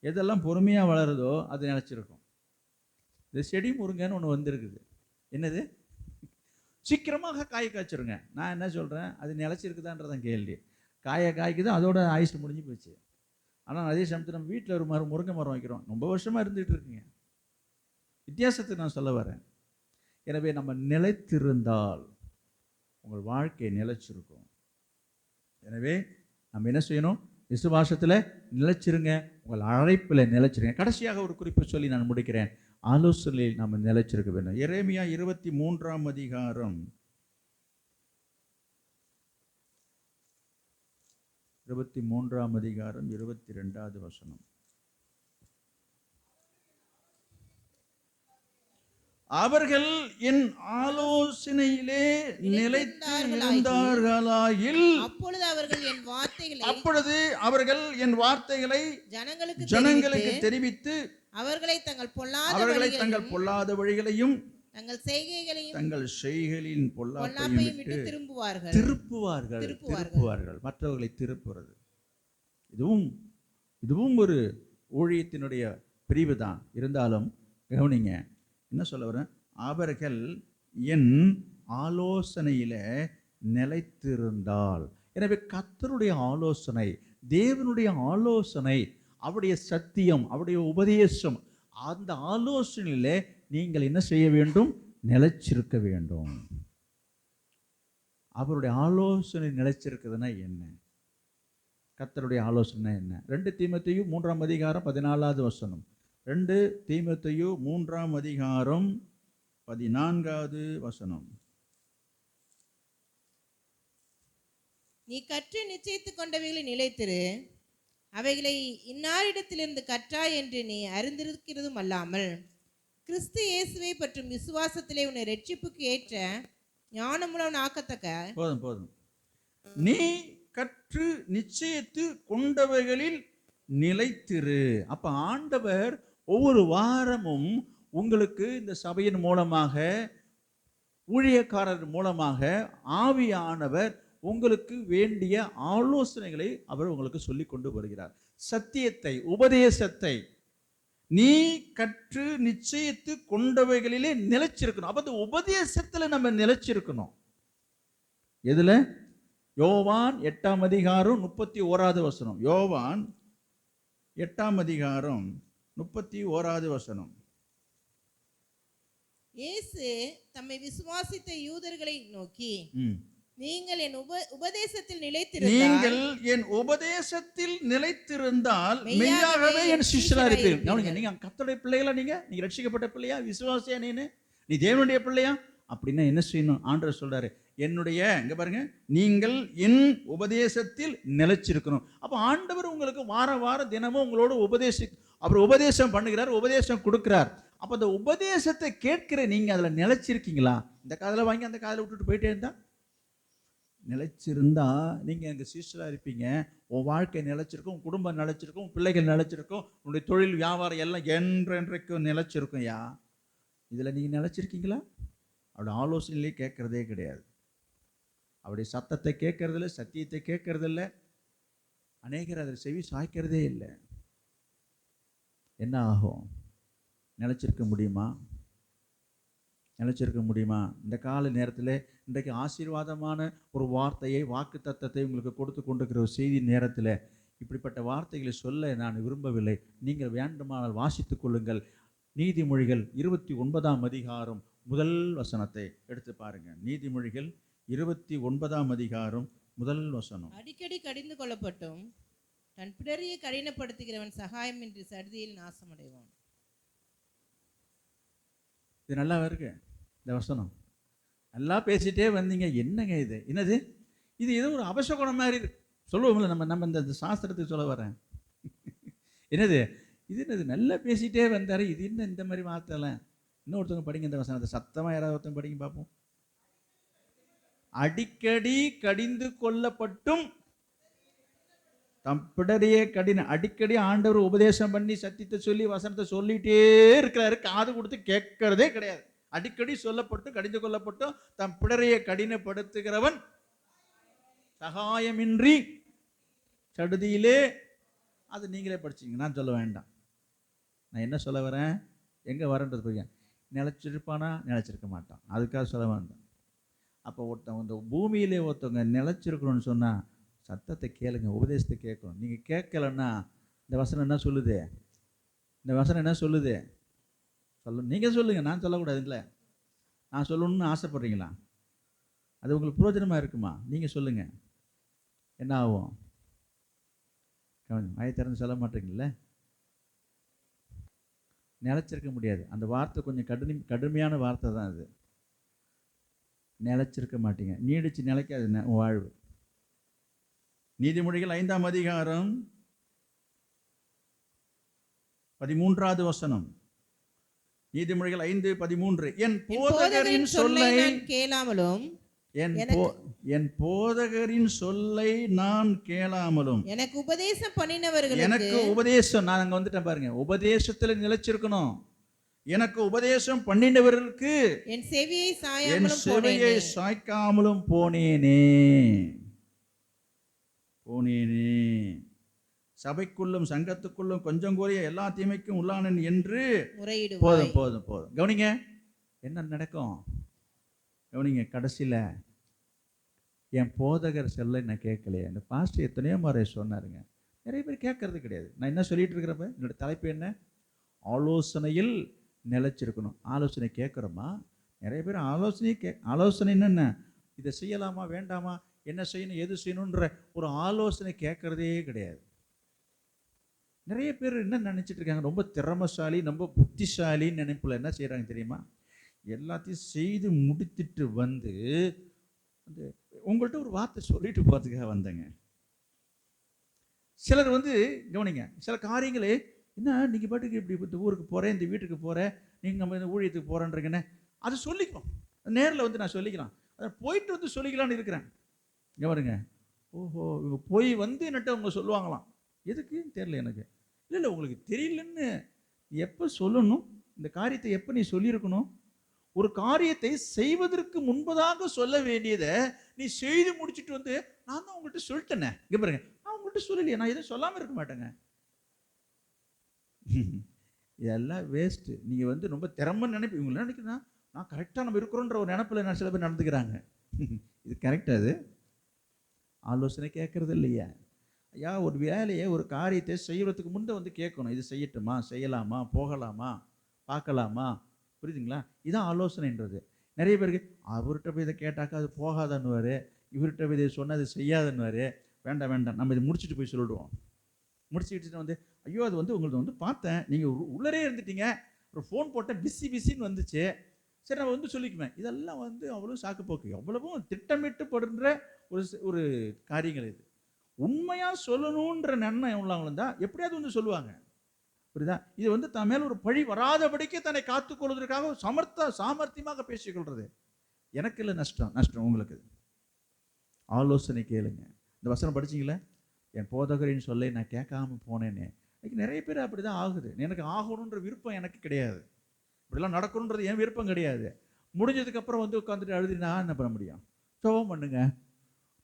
எதெல்லாம் பொறுமையாக வளருதோ அது நிலச்சிருக்கும். இந்த செடி முருங்கன்னு ஒன்று வந்திருக்குது. என்னது? சீக்கிரமாக காய் காய்ச்சிருங்க. நான் என்ன சொல்கிறேன், அது நிலச்சிருக்குதான்றதான் கேள்வி. காய்க்குது, அதோட ஆயுசு முடிஞ்சு போச்சு. ஆனால் அதே சமயத்தில் நம்ம வீட்டில் ஒரு முருங்கை மரம் வைக்கிறோம், ரொம்ப வருஷமாக இருந்துகிட்டு இருக்குங்க. வித்தியாசத்துக்கு நான் சொல்ல வரேன். எனவே நம்ம நிலைத்திருந்தால் உங்கள் வாழ்க்கை நிலைச்சிருக்கும். எனவே நம்ம என்ன செய்யணும்? விசுவாசத்தில் நிலைச்சிருங்க, உங்கள் அழைப்பில் நிலைச்சிருங்க. கடைசியாக ஒரு குறிப்பு சொல்லி நான் முடிக்கிறேன். ஆலோசனையில் நம்ம நிலைச்சிருக்க வேண்டும். எரேமியா 23ஆம் அதிகாரம் 22வது வசனம். அவர்கள் என் ஆலோசனையிலே நிலைத்திருந்தார்களாயில் அப்பொழுது அவர்கள் என் வார்த்தைகளை ஜனங்களுக்கு தெரிவித்து அவர்களை தங்கள் பொல்லாத வழிகளையும் தங்கள் செய்கைகளின் பொல்லாப்பையும் விட்டு திருப்புவார்கள். மற்றவர்களை திருப்புறது இதுவும் ஒரு ஊழியத்தினுடைய பிரிவு தான். இருந்தாலும் கவனிங்க, என்ன சொல்ல வரேன்? அவர்கள் என் ஆலோசனையில நிலைத்திருந்தால். எனவே கர்த்தருடைய ஆலோசனை, தேவனுடைய ஆலோசனை, அவருடைய சத்தியம், அவருடைய உபதேசம், அந்த ஆலோசனையில நீங்கள் என்ன செய்ய வேண்டும்? நிலைச்சிருக்க வேண்டும். அவருடைய ஆலோசனை நிலைச்சிருக்குதுன்னா என்ன? கர்த்தருடைய ஆலோசனை என்ன? 2 தீமோத்தேயு 3ஆம் அதிகாரம் 14வது வசனம். 2 தீமோத்தேயு 3ஆம் அதிகாரம் 14வது வசனம். நீ கற்று நிச்சயித்துக் கொண்டவைகளை நிலைத்திரு, அவைகளை இன்னாரிடத்திலிருந்து கற்றாய் என்று நீ அறிந்திருக்கிறதும் அல்லாமல், கிறிஸ்து இயேசுவை பற்றும் விசுவாசத்திலே உன்னை ரட்சிப்புக்கு ஏற்ற ஞானமுள்ளவன் ஆக்கத்தக்க. போதும் போதும். நீ கற்று நிச்சயித்து கொண்டவைகளில் நிலைத்திரு. அப்ப ஆண்டவர் ஒவ்வொரு வாரமும் உங்களுக்கு இந்த சபையின் மூலமாக, ஊழியக்காரர் மூலமாக ஆவியானவர் உங்களுக்கு வேண்டிய ஆலோசனைகளை அவர் உங்களுக்கு சொல்லி கொண்டு வருகிறார். சத்தியத்தை, உபதேசத்தை நீ கற்று நிச்சயித்து கொண்டவைகளிலே நிலைச்சிருக்கணும். அப்ப அந்த உபதேசத்துல நம்ம நிலைச்சிருக்கணும். எதுல? யோவான் 8ஆம் அதிகாரம் 31வது வசனம். யோவான் 8ஆம் அதிகாரம் 31வது வசனம். இயேசு தம்மை விசுவாசித்த யூதர்களை நோக்கி, நீங்கள் என் உபதேசத்தில் நிலைத்திருந்தால் மெய்யாகவே என் சிஷ்யரா இருப்பீர்கள். நீங்க கர்த்தருடைய பிள்ளைகளா? நீங்க ரட்சிக்கப்பட்ட பிள்ளையா? விசுவாசியா? நீ தேவனுடைய பிள்ளையா? அப்படின்னா என்ன செய்யணும்? ஆண்டவர் சொல்றாரு, என்னுடைய, இங்க பாருங்க, நீங்கள் என் உபதேசத்தில் நிலைச்சிருக்கணும். அப்ப ஆண்டவர் உங்களுக்கு வார தினமும் உங்களோட அவர் உபதேசம் பண்ணுகிறார், உபதேசம் கொடுக்கிறார். அப்ப அந்த உபதேசத்தை கேட்கிற நீங்க அதுல நிலைச்சிருக்கீங்களா? இந்த காதல வாங்கி அந்த காதல விட்டுட்டு போயிட்டே இருந்தா, நிலைச்சிருந்தா நீங்க எங்க சிஸ்டரா இருப்பீங்க. உன் வாழ்க்கை நிலைச்சிருக்கும், உன் குடும்பம் நிலைச்சிருக்கும், உன் பிள்ளைகள் நிலைச்சிருக்கும், உன்னுடைய தொழில் வியாபாரம் எல்லாம் என்றென்றைக்கும் நிலைச்சிருக்கும். இதுல நீங்க நிலைச்சிருக்கீங்களா? அவருடைய ஆலோசனையிலே கேட்கறதே கிடையாது. அவருடைய சத்தத்தை கேட்கறதில்ல, சத்தியத்தை கேட்கறதில்ல. அநேகர் அதில் செவி சாய்க்கிறதே இல்லை. என்ன ஆகும்? நிலைச்சிருக்க முடியுமா? நிலைச்சிருக்க முடியுமா? இந்த கால நேரத்தில் இன்றைக்கு ஆசீர்வாதமான ஒரு வார்த்தையை, வாக்கு தத்தத்தை உங்களுக்கு கொடுத்து கொண்டிருக்கிற ஒரு செய்தி நேரத்தில் இப்படிப்பட்ட வார்த்தைகளை சொல்ல நான் விரும்பவில்லை. நீங்கள் வேண்டுமானால் வாசித்துக் கொள்ளுங்கள். நீதிமொழிகள் 29ஆம் அதிகாரம் முதல் வசனத்தை எடுத்து பாருங்க. நீதிமொழிகள் 29ஆம் அதிகாரம் முதல் வசனம். அடிக்கடி கடிந்து கொள்ளப்பட்டும் தன் பிடரியை கடினப்படுத்துகிறவன் சகாயமின்றி சடுதியில் நாசமடைவான். இது நல்லா இருக்கு. இந்த வசனம் நல்லா பேசிட்டே வந்தீங்க. என்னங்க இது? என்னது இது? ஏதோ ஒரு அபசகுணம் மாதிரி சொல்லுவோம்ல, நம்ம இந்த சாஸ்திரத்துக்கு சொல்ல வரேன். என்னது இது? என்னது? நல்லா பேசிட்டே வந்தாரு, இது என்ன இந்த மாதிரி வார்த்தைலாம்? இன்னொருத்தவங்க படிங்க இந்த வசனத்தை சத்தமா, யாராவது ஒருத்தவங்க படிங்க பார்ப்போம். அடிக்கடி கடிந்து கொள்ளப்பட்டும் தம் பிடரியே கடின. அடிக்கடி ஆண்டவர் உபதேசம் பண்ணி சத்தியத்தை சொல்லி வசனத்தை சொல்லிட்டே இருக்கிறாரு, காது கொடுத்து கேட்கறதே கிடையாது. அடிக்கடி சொல்லப்பட்டு கடிந்து கொள்ளப்பட்டும் தம் பிடரையை கடினப்படுத்துகிறவன் சகாயமின்றி சடுதியிலே. அது நீங்களே படிச்சிங்க, நான் சொல்ல வேண்டாம். நான் என்ன சொல்ல வரேன், எங்கே வரேன்றது போய் நிலச்சிருப்பானா நிலச்சிருக்க மாட்டான், அதுக்காக சொல்ல வேண்டாம். அப்போ ஒருத்தவங்க இந்த பூமியிலே ஒருத்தவங்க நிலச்சிருக்கணும்னு சொன்னால் சத்தத்தை கேளுங்க, உபதேசத்தை கேட்கணும். நீங்கள் கேட்கலன்னா இந்த வசனம் என்ன சொல்லுது? இந்த வசனம் என்ன சொல்லுது? நீங்கள் சொல்லுங்கள், நான் சொல்லக்கூடாது. இல்லை, நான் சொல்லணும்னு ஆசைப்படுறீங்களா? அது உங்களுக்கு பிரயோஜனமாக இருக்குமா? நீங்கள் சொல்லுங்கள், என்ன ஆகும்? வாயை திறந்து சொல்ல மாட்டீங்கல்ல. நிலச்சிருக்க முடியாது. அந்த வார்த்தை கொஞ்சம் கடுமையான வார்த்தை தான் அது. நிலச்சிருக்க மாட்டீங்க, நீடிச்சு நிலைக்காது வாழ்வு. நீதிமொழிகள் 5ஆம் அதிகாரம் 13வது வசனம். நீதிமொழிகள் 5:13. என் போதகரின் சொல்லை கேளாமலும், என் போதகரின் சொல்லை நான் கேளாமலும், எனக்கு உபதேசம் பண்ணினவர்கள், எனக்கு உபதேசம், நான் அங்க வந்துட்டேன் பாருங்க, உபதேசத்துல நிலைச்சிருக்கணும். எனக்கு உபதேசம் பண்ணினவர்களுக்கு என் செவியை சாய்க்காமலும் போனேனே. சபைக்குள்ளும் சங்கத்துக்குள்ளும் கொஞ்சம் கூறிய எல்லா தீமைக்கும் உள்ளானன் என்று போதும் போதும் போதும். கவனிங்க என்ன நடக்கும், கவனிங்க. கடைசியில் என் போதகர் சொல்ல நான் கேட்கலையே. இந்த பாஸ்டர் எத்தனையோ முறை சொன்னாருங்க, நிறைய பேர் கேட்கறது கிடையாது. நான் என்ன சொல்லிட்டு இருக்கிறப்ப என்னோட தலைப்பு என்ன? ஆலோசனையில் நிலைச்சிருக்கணும். ஆலோசனை கேட்குறோமா? நிறைய பேர் ஆலோசனை என்ன, இதை செய்யலாமா வேண்டாமா, என்ன செய்யணும் எது செய்யணுன்ற ஒரு ஆலோசனை கேட்கறதே கிடையாது. நிறைய பேர் என்ன நினைச்சிட்டு இருக்காங்க, ரொம்ப திறமைசாலி, ரொம்ப புத்திசாலின்னு நினைப்புல என்ன செய்யறாங்க தெரியுமா? எல்லாத்தையும் செய்து முடித்துட்டு வந்து அந்த உங்கள்கிட்ட ஒரு வார்த்தை சொல்லிட்டு போகிறதுக்காக வந்தேங்க. சிலர் வந்து கவனிங்க, சில காரியங்களே என்ன நீங்கள் பாட்டுக்கு இப்படி இந்த ஊருக்கு போகிறேன், இந்த வீட்டுக்கு போகிறேன், நீங்கள் நம்ம இந்த ஊழியத்துக்கு போகிறேன்றீங்கன்னு அது சொல்லிக்கலாம். நேரில் வந்து நான் சொல்லிக்கலாம், அதை போயிட்டு வந்து சொல்லிக்கலான்னு இருக்கிறேன். இங்கே வருங்க, ஓஹோ இவங்க போய் வந்து என்னட்ட அவங்க சொல்லுவாங்களாம். எதுக்குன்னு தெரியல எனக்கு. இல்லை இல்லை, உங்களுக்கு தெரியலன்னு எப்போ சொல்லணும்? இந்த காரியத்தை எப்போ நீ சொல்லியிருக்கணும்? ஒரு காரியத்தை செய்வதற்கு முன்பதாக சொல்ல வேண்டியதை நீ செய்து முடிச்சுட்டு வந்து நான் தான் உங்கள்கிட்ட சொல்லிட்டேனே. இங்கே பாருங்க, நான் உங்கள்கிட்ட சொல்லலையே, நான் எதுவும் சொல்லாமல் இருக்க மாட்டேங்க. இதெல்லாம் வேஸ்ட்டு. நீங்கள் வந்து ரொம்ப திறமைன்னு நினைப்பீங்க. இவங்க நினைக்கிறேன்னா நான் கரெக்டாக நம்ம இருக்கிறோன்ற ஒரு நினைப்பில் நான் சில பேர் நடந்துக்கிறாங்க. இது கரெக்டாக? அது ஆலோசனை கேட்கறது இல்லையா? ஐயா, ஒரு வேலையை ஒரு காரியத்தை செய்யறதுக்கு முன்னே வந்து கேட்கணும். இது செய்யட்டுமா, செய்யலாமா, போகலாமா, பார்க்கலாமா? புரியுதுங்களா? இதான் ஆலோசனைன்றது. நிறைய பேருக்கு அவர்கிட்ட போய் இதை கேட்டாக்கா அது போகாதன்னுவார், இவர்கிட்ட போய் இதை சொன்னால் அது செய்யாதன்னுவார். வேண்டாம் வேண்டாம், நம்ம இதை முடிச்சுட்டு போய் சொல்லிடுவோம். முடிச்சுக்கிட்டு வந்து ஐயோ அது வந்து உங்களுக்கு வந்து பார்த்தேன், நீங்கள் உள்ளரே இருந்துட்டீங்க, ஒரு ஃபோன் போட்டேன், பிஸின்னு வந்துச்சு, சரி நம்ம வந்து சொல்லிக்குவேன். இதெல்லாம் வந்து அவ்வளோ சாக்குப்போக்கு, எவ்வளவும் திட்டமிட்டு படுற ஒரு காரியங்கள் இது. உண்மையாக சொல்லணுன்ற எண்ணம் உள்ளவங்களும் தான் எப்படியாவது வந்து சொல்லுவாங்க. புரியுதா? இது வந்து தன் மேல் ஒரு பழி வராதபடிக்கு தன்னை காத்துக்கொள்வதற்காக சாமர்த்தியமாக பேசிக்கொள்றது. எனக்கு இல்லை நஷ்டம் உங்களுக்கு. ஆலோசனை கேளுங்க. இந்த வசனம் படிச்சிங்களே, என் போதகரின்னு சொல்ல நான் கேட்காம போனேன்னு. இன்னைக்கு நிறைய பேர் அப்படி தான் ஆகுது. எனக்கு ஆகணுன்ற விருப்பம் எனக்கு கிடையாது, இப்படிலாம் நடக்கணுன்றது என் விருப்பம் கிடையாது. முடிஞ்சதுக்கப்புறம் வந்து உட்காந்துட்டு அழுது நான் என்ன பண்ண முடியும்? சோகம் பண்ணுங்க,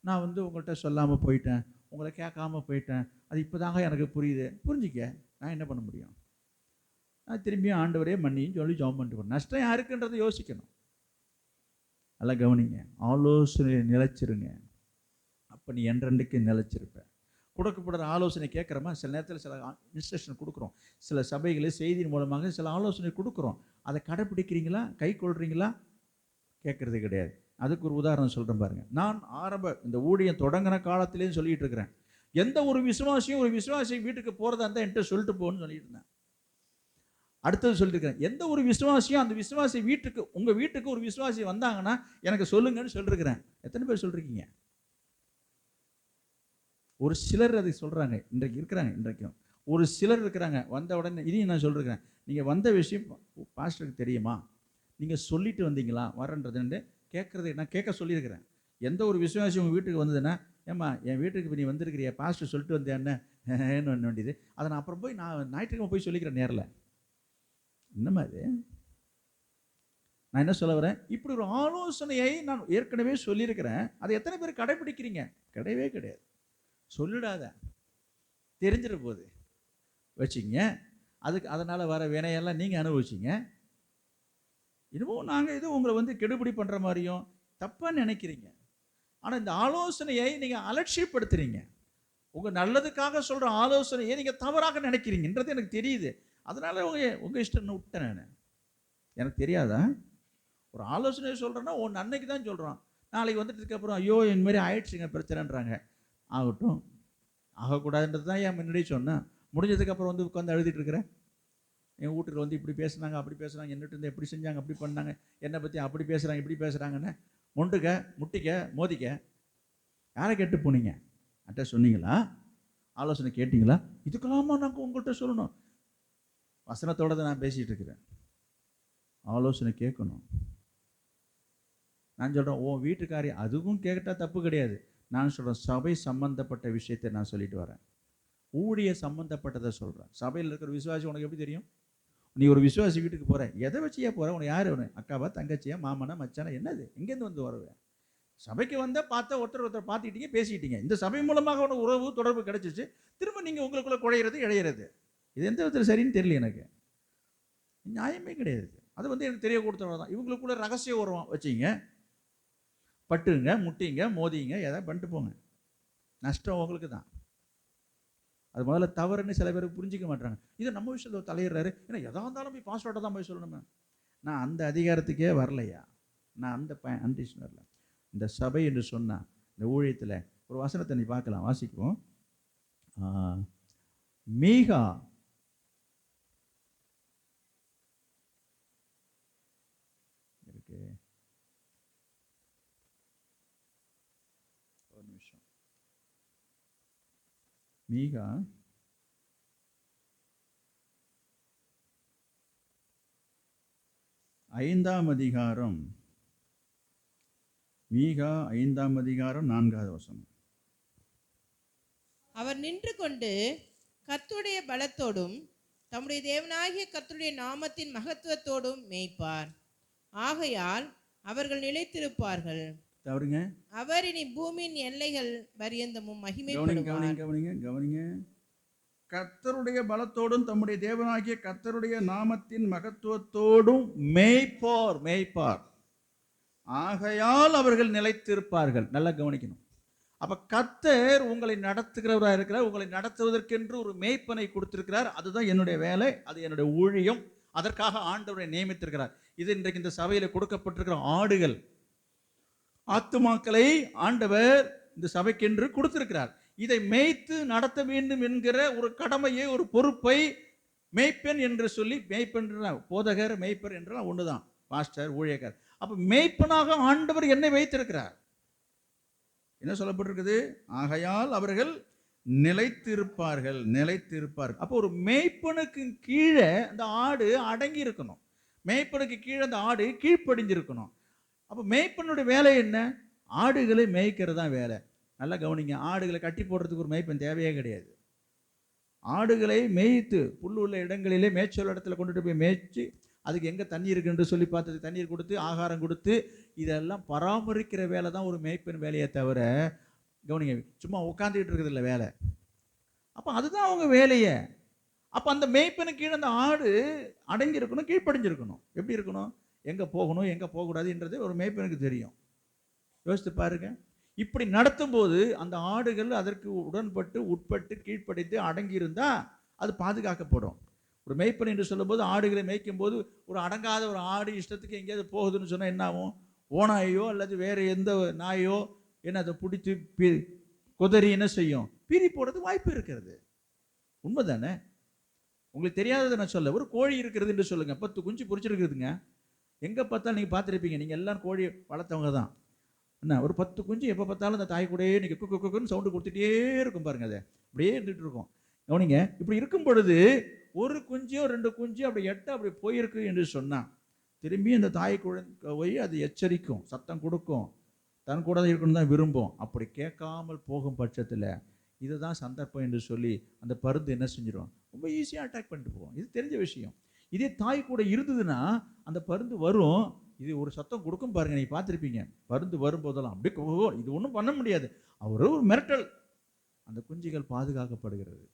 நான் வந்து உங்கள்கிட்ட சொல்லாமல் போயிட்டேன், உங்களை கேட்காம போயிட்டேன், அது இப்போ தாங்க எனக்கு புரியுது. புரிஞ்சிக்க, நான் என்ன பண்ண முடியும்? நான் திரும்பியும் ஆண்டவரே மன்னின்னு சொல்லி ஜெபம் பண்ணிட்டு போகிறேன். நஷ்டம் யாருக்குன்றதை யோசிக்கணும். நல்லா கவனிங்க, ஆலோசனையை நிலைச்சிருங்க. அப்போ நீ என்றென்றைக்கு நிலைச்சிருப்ப. கொடுக்கப்படுற ஆலோசனை கேட்குறோமா? சில நேரத்தில் சில இன்ஸ்ட்ரக்ஷன் கொடுக்குறோம், சில சபைகளில் செய்தியின் மூலமாக சில ஆலோசனை கொடுக்குறோம். அதை கடைப்பிடிக்கிறீங்களா, கை கொள்றீங்களா? கேட்குறது கிடையாது. அதுக்கு ஒரு உதாரணம் சொல்கிறேன் பாருங்க. நான் இந்த ஊழியம் தொடங்கின காலத்திலேயும் சொல்லிட்டு இருக்கிறேன், எந்த ஒரு விசுவாசி வீட்டுக்கு போகிறதா இருந்தால் என்கிட்ட சொல்லிட்டு போகணும்னு சொல்லிட்டு இருந்தேன். அடுத்தது சொல்லிட்டு இருக்கிறேன், எந்த ஒரு விசுவாசியும் அந்த விசுவாசி வீட்டுக்கு, உங்கள் வீட்டுக்கு ஒரு விசுவாசி வந்தாங்கன்னா எனக்கு சொல்லுங்கன்னு சொல்லிருக்கிறேன். எத்தனை பேர் சொல்லிருக்கீங்க? ஒரு சிலர் அதை சொல்கிறாங்க, இன்றைக்கு இருக்கிறாங்க. இன்றைக்கும் ஒரு சிலர் இருக்கிறாங்க, வந்த உடனே இதையும் நான் சொல்லிருக்கிறேன், நீங்கள் வந்த விஷயம் பாஸ்டருக்கு தெரியுமா, நீங்கள் சொல்லிட்டு வந்தீங்களா வரன்றதுன்னு கேட்குறது. நான் கேட்க சொல்லியிருக்கிறேன். எந்த ஒரு விசுவாசி உங்கள் வீட்டுக்கு வந்ததுன்னா, ஏம்மா என் வீட்டுக்கு இப்போ நீ வந்திருக்கிறியா, பாஸ்டர் சொல்லிட்டு வந்தேன்னு வேண்டியது, அதை நான் அப்புறம் போய் நான் ஞாயிற்றுக்கிழமை போய் சொல்லிக்கிறேன் நேரில். என்னம்மா அது? நான் என்ன சொல்ல வரேன், இப்படி ஒரு ஆலோசனையை நான் ஏற்கனவே சொல்லியிருக்கிறேன். அதை எத்தனை பேர் கடைபிடிக்கிறீங்க? கிடையவே கிடையாது. சொல்லிடாத, தெரிஞ்சிட போகுது வச்சிங்க. அதுக்கு அதனால் வர வினையெல்லாம் நீங்கள் அனுபவிச்சிங்க. இன்னமும் நாங்கள் எதுவும் உங்களை வந்து கெடுபிடி பண்ணுற மாதிரியும் தப்பாக நினைக்கிறீங்க. ஆனால் இந்த ஆலோசனையை நீங்கள் அலட்சியப்படுத்துறீங்க. உங்கள் நல்லதுக்காக சொல்கிற ஆலோசனையை நீங்கள் தவறாக நினைக்கிறீங்கன்றது எனக்கு தெரியுது. அதனால் உங்கள் இஷ்டம் விட்டேன் நான். எனக்கு தெரியாதா? ஒரு ஆலோசனை சொல்கிறேன்னா ஒன்று அன்னைக்கு தான் சொல்கிறோம், நாளைக்கு வந்துட்டதுக்கப்புறம் ஐயோ இந்த மாதிரி ஆயிடுச்சுங்க பிரச்சனைன்றாங்க. ஆகட்டும், ஆகக்கூடாதுன்றது தான் ஏன் முன்னாடி சொன்னேன். முடிஞ்சதுக்கப்புறம் வந்து உட்காந்து அழுதுட்டு இருக்கிறேன். என் வீட்டுக்கு வந்து இப்படி பேசுனாங்க, அப்படி பேசுகிறாங்க, என்னட்டு இருந்து எப்படி செஞ்சாங்க, அப்படி பண்ணாங்க, என்னை பற்றி அப்படி பேசுகிறாங்க, இப்படி பேசுகிறாங்கன்னு முண்டுக்க முட்டிக்க மோதிக்க. யாரை கேட்டு போனீங்க? அட்ட சொன்னீங்களா? ஆலோசனை கேட்டிங்களா? இதுக்கெல்லாமா நாங்கள் உங்கள்கிட்ட சொல்லணும்? வசனத்தோட தான் நான் பேசிகிட்டு இருக்கிறேன். ஆலோசனை கேட்கணும். நான் சொல்கிறேன் உன் வீட்டுக்காரி, அதுவும் கேட்டால் தப்பு கிடையாது. நான் சொல்கிறேன் சபை சம்பந்தப்பட்ட விஷயத்தை நான் சொல்லிட்டு வரேன், ஊழிய சம்பந்தப்பட்டதை சொல்கிறேன். சபையில் இருக்கிற விசுவாசி உனக்கு எப்படி தெரியும்? நீ ஒரு விசுவாசி வீட்டுக்கு போகிற, எதை வச்சியா போகிற? உனக்கு யார் வேணும்? அக்காவா, தங்கச்சியா, மாமனா, மச்சானா, என்னது? எங்கேருந்து வந்து வரவேன்? சபைக்கு வந்தால் பார்த்தா ஒருத்தர் பார்த்துக்கிட்டீங்க, பேசிக்கிட்டீங்க. இந்த சபை மூலமாக உனக்கு உறவு தொடர்பு கிடைச்சிச்சு, திரும்ப நீங்கள் உங்களுக்குள்ளே குழையிறது இழையிறது. இது எந்த விதத்தில் சரின்னு தெரியல எனக்கு. நியாயமே கிடையாது. அது வந்து எனக்கு தெரிய கொடுத்தவங்க தான். இவங்களுக்குள்ள ரகசிய உறவம் வச்சிங்க, பட்டுங்க, முட்டிங்க, மோதிங்க, எதாவது பண்ணிட்டு போங்க. நஷ்டம் உங்களுக்கு தான். அது முதல்ல தவறுன்னு சில பேர் புரிஞ்சிக்க மாட்டாங்க. இது நம்ம விஷயத்தில் தலையிடுறாரு, ஏன்னா எதாக இருந்தாலும் போய் பாஸ்வேர்டை தான் போய் சொல்லணுமே. நான் அந்த அதிகாரத்துக்கே வரலையா, நான் அந்த அண்டிஷன் வரல. இந்த சபை என்று சொன்னால் இந்த ஊழியத்தில் ஒரு வசனத்தை நீ பார்க்கலாம், வாசிக்குவோம். மீகா ஓகே, ஒரு நிமிஷம். மீகா 5ஆம் அதிகாரம், மீகா 5ஆம் அதிகாரம் 4வது வசனம். அவர் நின்று கொண்டு கர்த்தருடைய பலத்தோடும் தம்முடைய தேவனாகிய கர்த்தருடைய நாமத்தின் மகத்துவத்தோடும் மேய்ப்பார். ஆகையால் அவர்கள் நிலைத்திருப்பார்கள். தவறுங்க, அவர் இனி பூமியின் எல்லைகள் பரியந்தமும் கவனிங்க மகிமைப்படுவார். கவனிங்க கவனிங்க. கர்த்தருடைய பலத்தோடும் தம்முடைய தேவனாகிய கர்த்தருடைய நாமத்தின் மகத்துவத்தோடும் மேய்ப்பார், மேய்ப்பார். ஆகையால் அவர்கள் நிலைத்திருப்பார்கள். நல்லா கவனிக்கணும். அப்ப கர்த்தர் உங்களை நடத்துகிறவராக இருக்கிறார். உங்களை நடத்துவதற்கென்று ஒரு மேய்ப்பனை கொடுத்திருக்கிறார். அதுதான் என்னுடைய வேலை, அது என்னுடைய ஊழியம். அதற்காக ஆண்டவரை நியமித்திருக்கிறார். இது இன்றைக்கு இந்த சபையில் கொடுக்கப்பட்டிருக்கிற ஆடுகள், ஆத்துமாக்களை ஆண்டவர் இந்த சபைக்கென்று கொடுத்திருக்கிறார். இதை மேய்த்து நடத்த வேண்டும் என்கிற ஒரு கடமையை, ஒரு பொறுப்பை மேய்ப்பன் என்று சொல்லி, மேய்ப்பன் போதகர், மேய்ப்பர் என்றெல்லாம் ஒண்ணுதான், பாஸ்டர், ஊழியக்கார். அப்ப மேய்ப்பனாக ஆண்டவர் என்னை வைத்திருக்கிறார். என்ன சொல்லப்பட்டிருக்குது? ஆகையால் அவர்கள் நிலைத்திருப்பார்கள், நிலைத்திருப்பார்கள். அப்போ ஒரு மேய்ப்பனுக்கு கீழே அந்த ஆடு அடங்கி இருக்கணும். மேய்ப்பனுக்கு கீழே அந்த ஆடு கீழ்ப்படிஞ்சிருக்கணும். அப்போ மேய்ப்பனுடைய வேலை என்ன? ஆடுகளை மேய்க்கிறது தான் வேலை. நல்லா கவனிங்க. ஆடுகளை கட்டி போடுறதுக்கு ஒரு மேய்ப்பன் தேவையே கிடையாது. ஆடுகளை மேய்த்து புல் உள்ள இடங்களிலே மேய்ச்சல் இடத்துல கொண்டுட்டு போய் மேய்ச்சி, அதுக்கு எங்கே தண்ணி இருக்குன்னு சொல்லி பார்த்து தண்ணீர் கொடுத்து, ஆகாரம் கொடுத்து, இதெல்லாம் பராமரிக்கிற வேலை தான் ஒரு மேய்ப்பன் வேலையை தவிர, கவனிங்க, சும்மா உட்காந்துக்கிட்டு இருக்கிறது இல்லை வேலை. அப்போ அதுதான் அவங்க வேலையை. அப்போ அந்த மேய்ப்பனுக்கு கீழே அந்த ஆடு அடங்கி இருக்கணும், கீழ்ப்படிஞ்சிருக்கணும். எப்படி இருக்கணும்? எங்கே போகணும், எங்கே போகக்கூடாதுன்றது ஒரு மேய்ப்பனுக்கு தெரியும். யோசித்து பாருங்க. இப்படி நடத்தும் போது அந்த ஆடுகள் அதற்கு உடன்பட்டு, உட்பட்டு, கீழ்ப்படித்து அடங்கி இருந்தால் அது பாதுகாக்கப்படும். ஒரு மேய்ப்பன் என்று சொல்லும்போது, ஆடுகளை மேய்க்கும் போது ஒரு அடங்காத ஒரு ஆடு இஷ்டத்துக்கு எங்கேயாவது போகுதுன்னு சொன்னால் என்ன ஆகும்? ஓனாயோ அல்லது வேறு எந்த நாயோ என்ன அதை பிடிச்சி குதறி என்ன செய்யும்? பீறி போடுறது வாய்ப்பு இருக்கிறது. உண்மைதானே? உங்களுக்கு தெரியாததை நான் சொல்ல, ஒரு கோழி இருக்கிறது என்று சொல்லுங்க, 10 குஞ்சு பொரிச்சிருக்குதுங்க. எங்கே பார்த்தாலும் நீங்கள் பார்த்துருப்பீங்க, நீங்கள் எல்லாம் கோழி வளர்த்தவங்க தான். என்ன, ஒரு 10 குஞ்சு எப்போ பார்த்தாலும் அந்த தாய் கூடயே நீங்கள் குக்கு குக்குன்னு சவுண்டு கொடுத்துட்டே இருக்கும் பாருங்க. அதை அப்படியே இருந்துகிட்டு இருக்கும். கவனிங்க. இப்படி இருக்கும் பொழுது ஒரு குஞ்சோ 2 குஞ்சு அப்படி அப்படி போயிருக்கு என்று சொன்னால், திரும்பி அந்த தாய் குழந்தை போய் அது எச்சரிக்கும், சத்தம் கொடுக்கும், தன் கூட இருக்கணும் தான் விரும்பும். அப்படி கேட்காமல் போகும் பட்சத்தில் இதுதான் சந்தர்ப்பம் என்று சொல்லி அந்த பருந்து என்ன செஞ்சிடும்? ரொம்ப ஈஸியாக அட்டாக் பண்ணிட்டு போகும். இது தெரிஞ்ச விஷயம். இதே தாய் கூட இருந்ததுன்னா அந்த பருந்து வரும், இது ஒரு சத்தம் கொடுக்கும் பாருங்க, நீங்கள் பார்த்துருப்பீங்க. பருந்து வரும்போதெல்லாம் அப்படி இது ஒன்றும் பண்ண முடியாது, அவர் ஒரு மிரட்டல், அந்த குஞ்சுகள் பாதுகாக்கப்படுகிறது.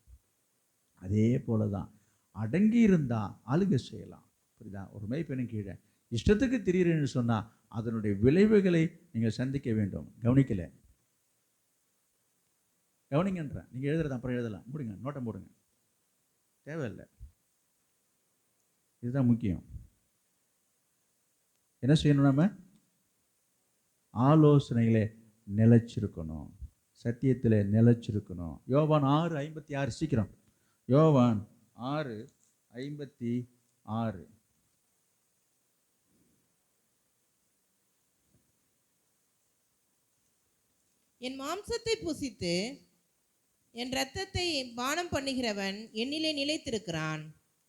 அதே போல தான் அடங்கி இருந்தால் ஆளுகை செய்யலாம். புரியுதா? ஒரு மேய்ப்பெண்ணின் கீழே இஷ்டத்துக்கு திரியிறேன்னு சொன்னால் அதனுடைய விளைவுகளை நீங்கள் சந்திக்க வேண்டும். கவனிக்கலை, கவனிங்கன்றேன். நீங்கள் எழுதுறது அப்புறம் எழுதலாம், முடிங்க, நோட்டம் போடுங்க, தேவையில்லை. இதுதான் முக்கியம். என்ன செய்யணும்? நம்ம ஆலோசனைகளே நிலைச்சிருக்கணும், சத்தியத்தில் நிலைச்சிருக்கணும். யோவான் 6:56, சீக்கிரம். யோவான் 6:56. என் மாம்சத்தை புசித்து என் இரத்தத்தை பானம் பண்ணுகிறவன் என்னிலே நிலைத்திருக்கிறான்,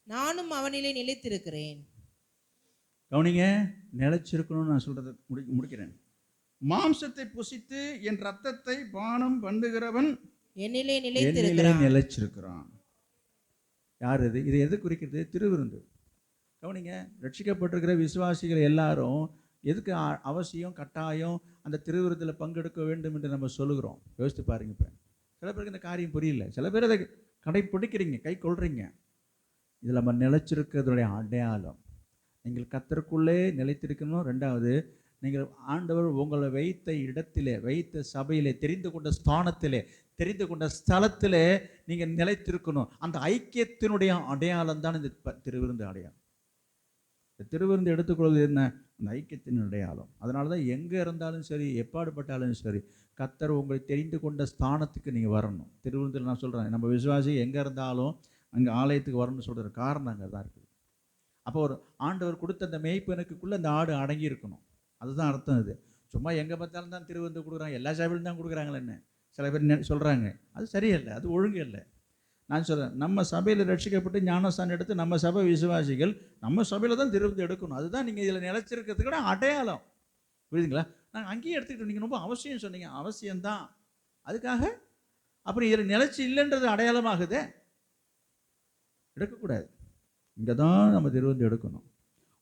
நானும் அவனிலே நிலைத்திருக்கிறேன். கவனிங்க, நிலைச்சிருக்கணும்னு நான் சொல்றதை முடிக்கிறேன். மாம்சத்தை புசித்து என் இரத்தத்தை பானம் பண்ணுகிறவன் என்னிலே நிலைச்சிருக்கிறான். யார் இது? இது எது குறிக்கிறது? திருவிருந்து. கவனிங்க, ரட்சிக்கப்பட்டிருக்கிற விசுவாசிகள் எல்லாரும் எதுக்கு அவசியம், கட்டாயம் அந்த திருவிருந்தில் பங்கெடுக்க வேண்டும் என்று நம்ம சொல்லுகிறோம்? யோசித்து பாருங்க. இப்போ சில பேருக்கு இந்த காரியம் புரியல, சில பேர் அதை கடைப்பிடிக்கிறீங்க, கை கொள்றீங்க. இதில் நம்ம நிலைச்சிருக்கிறதுடைய அடையாளம். நீங்கள் கர்த்தருக்குள்ளே நிலைத்திருக்கணும். 2வது, நீங்கள் ஆண்டவர் உங்களை வைத்த இடத்திலே, வைத்த சபையிலே, தெரிந்து கொண்ட ஸ்தானத்திலே, தெரிந்து கொண்ட ஸ்தலத்திலே நீங்கள் நிலைத்திருக்கணும். அந்த ஐக்கியத்தினுடைய அடையாளம் தான் இந்த திருவிருந்து அடையாளம். இந்த திருவிருந்து எடுத்துக்கொள்வது என்ன? அந்த ஐக்கியத்தின் அடையாளம். அதனால தான் எங்கே இருந்தாலும் சரி, எப்பாடுபட்டாலும் சரி, கர்த்தர் உங்களை தெரிந்து கொண்ட ஸ்தானத்துக்கு நீங்கள் வரணும். திருவிருந்தில் நான் சொல்கிறேன், நம்ம விசுவாசி எங்கே இருந்தாலும் அங்கே ஆலயத்துக்கு வரணும்னு சொல்கிற காரணம் அங்கே தான் இருக்குது. அப்போ ஒரு ஆண்டவர் கொடுத்த அந்த மேய்ப்பனுக்குள்ளே அந்த ஆடு அடங்கி இருக்கணும். அதுதான் அர்த்தம். இது சும்மா எங்கே பார்த்தாலும் தான் திருவந்து கொடுக்குறாங்க, எல்லா சபையிலும் தான் கொடுக்குறாங்களேன்னு சில பேர் சொல்கிறாங்க. அது சரியில்லை, அது ஒழுங்கு இல்லை. நான் சொல்கிறேன், நம்ம சபையில் ரட்சிக்கப்பட்டு ஞானஸ்தானம் எடுத்து நம்ம சபை விசுவாசிகள் நம்ம சபையில் தான் திருவிந்து எடுக்கணும். அதுதான் நீங்கள் இதில் நிலைச்சிருக்கிறதுக்கு அடையாளம். புரியுதுங்களா? நாங்கள் அங்கேயே எடுத்துக்கிட்டு நீங்கள் ரொம்ப அவசியம் சொன்னீங்க, அவசியம்தான். அதுக்காக அப்புறம் இதில் நிலைச்சி இல்லைன்றது அடையாளமாகுதே, எடுக்கக்கூடாது. இங்கே தான் நம்ம திருவிந்து எடுக்கணும்.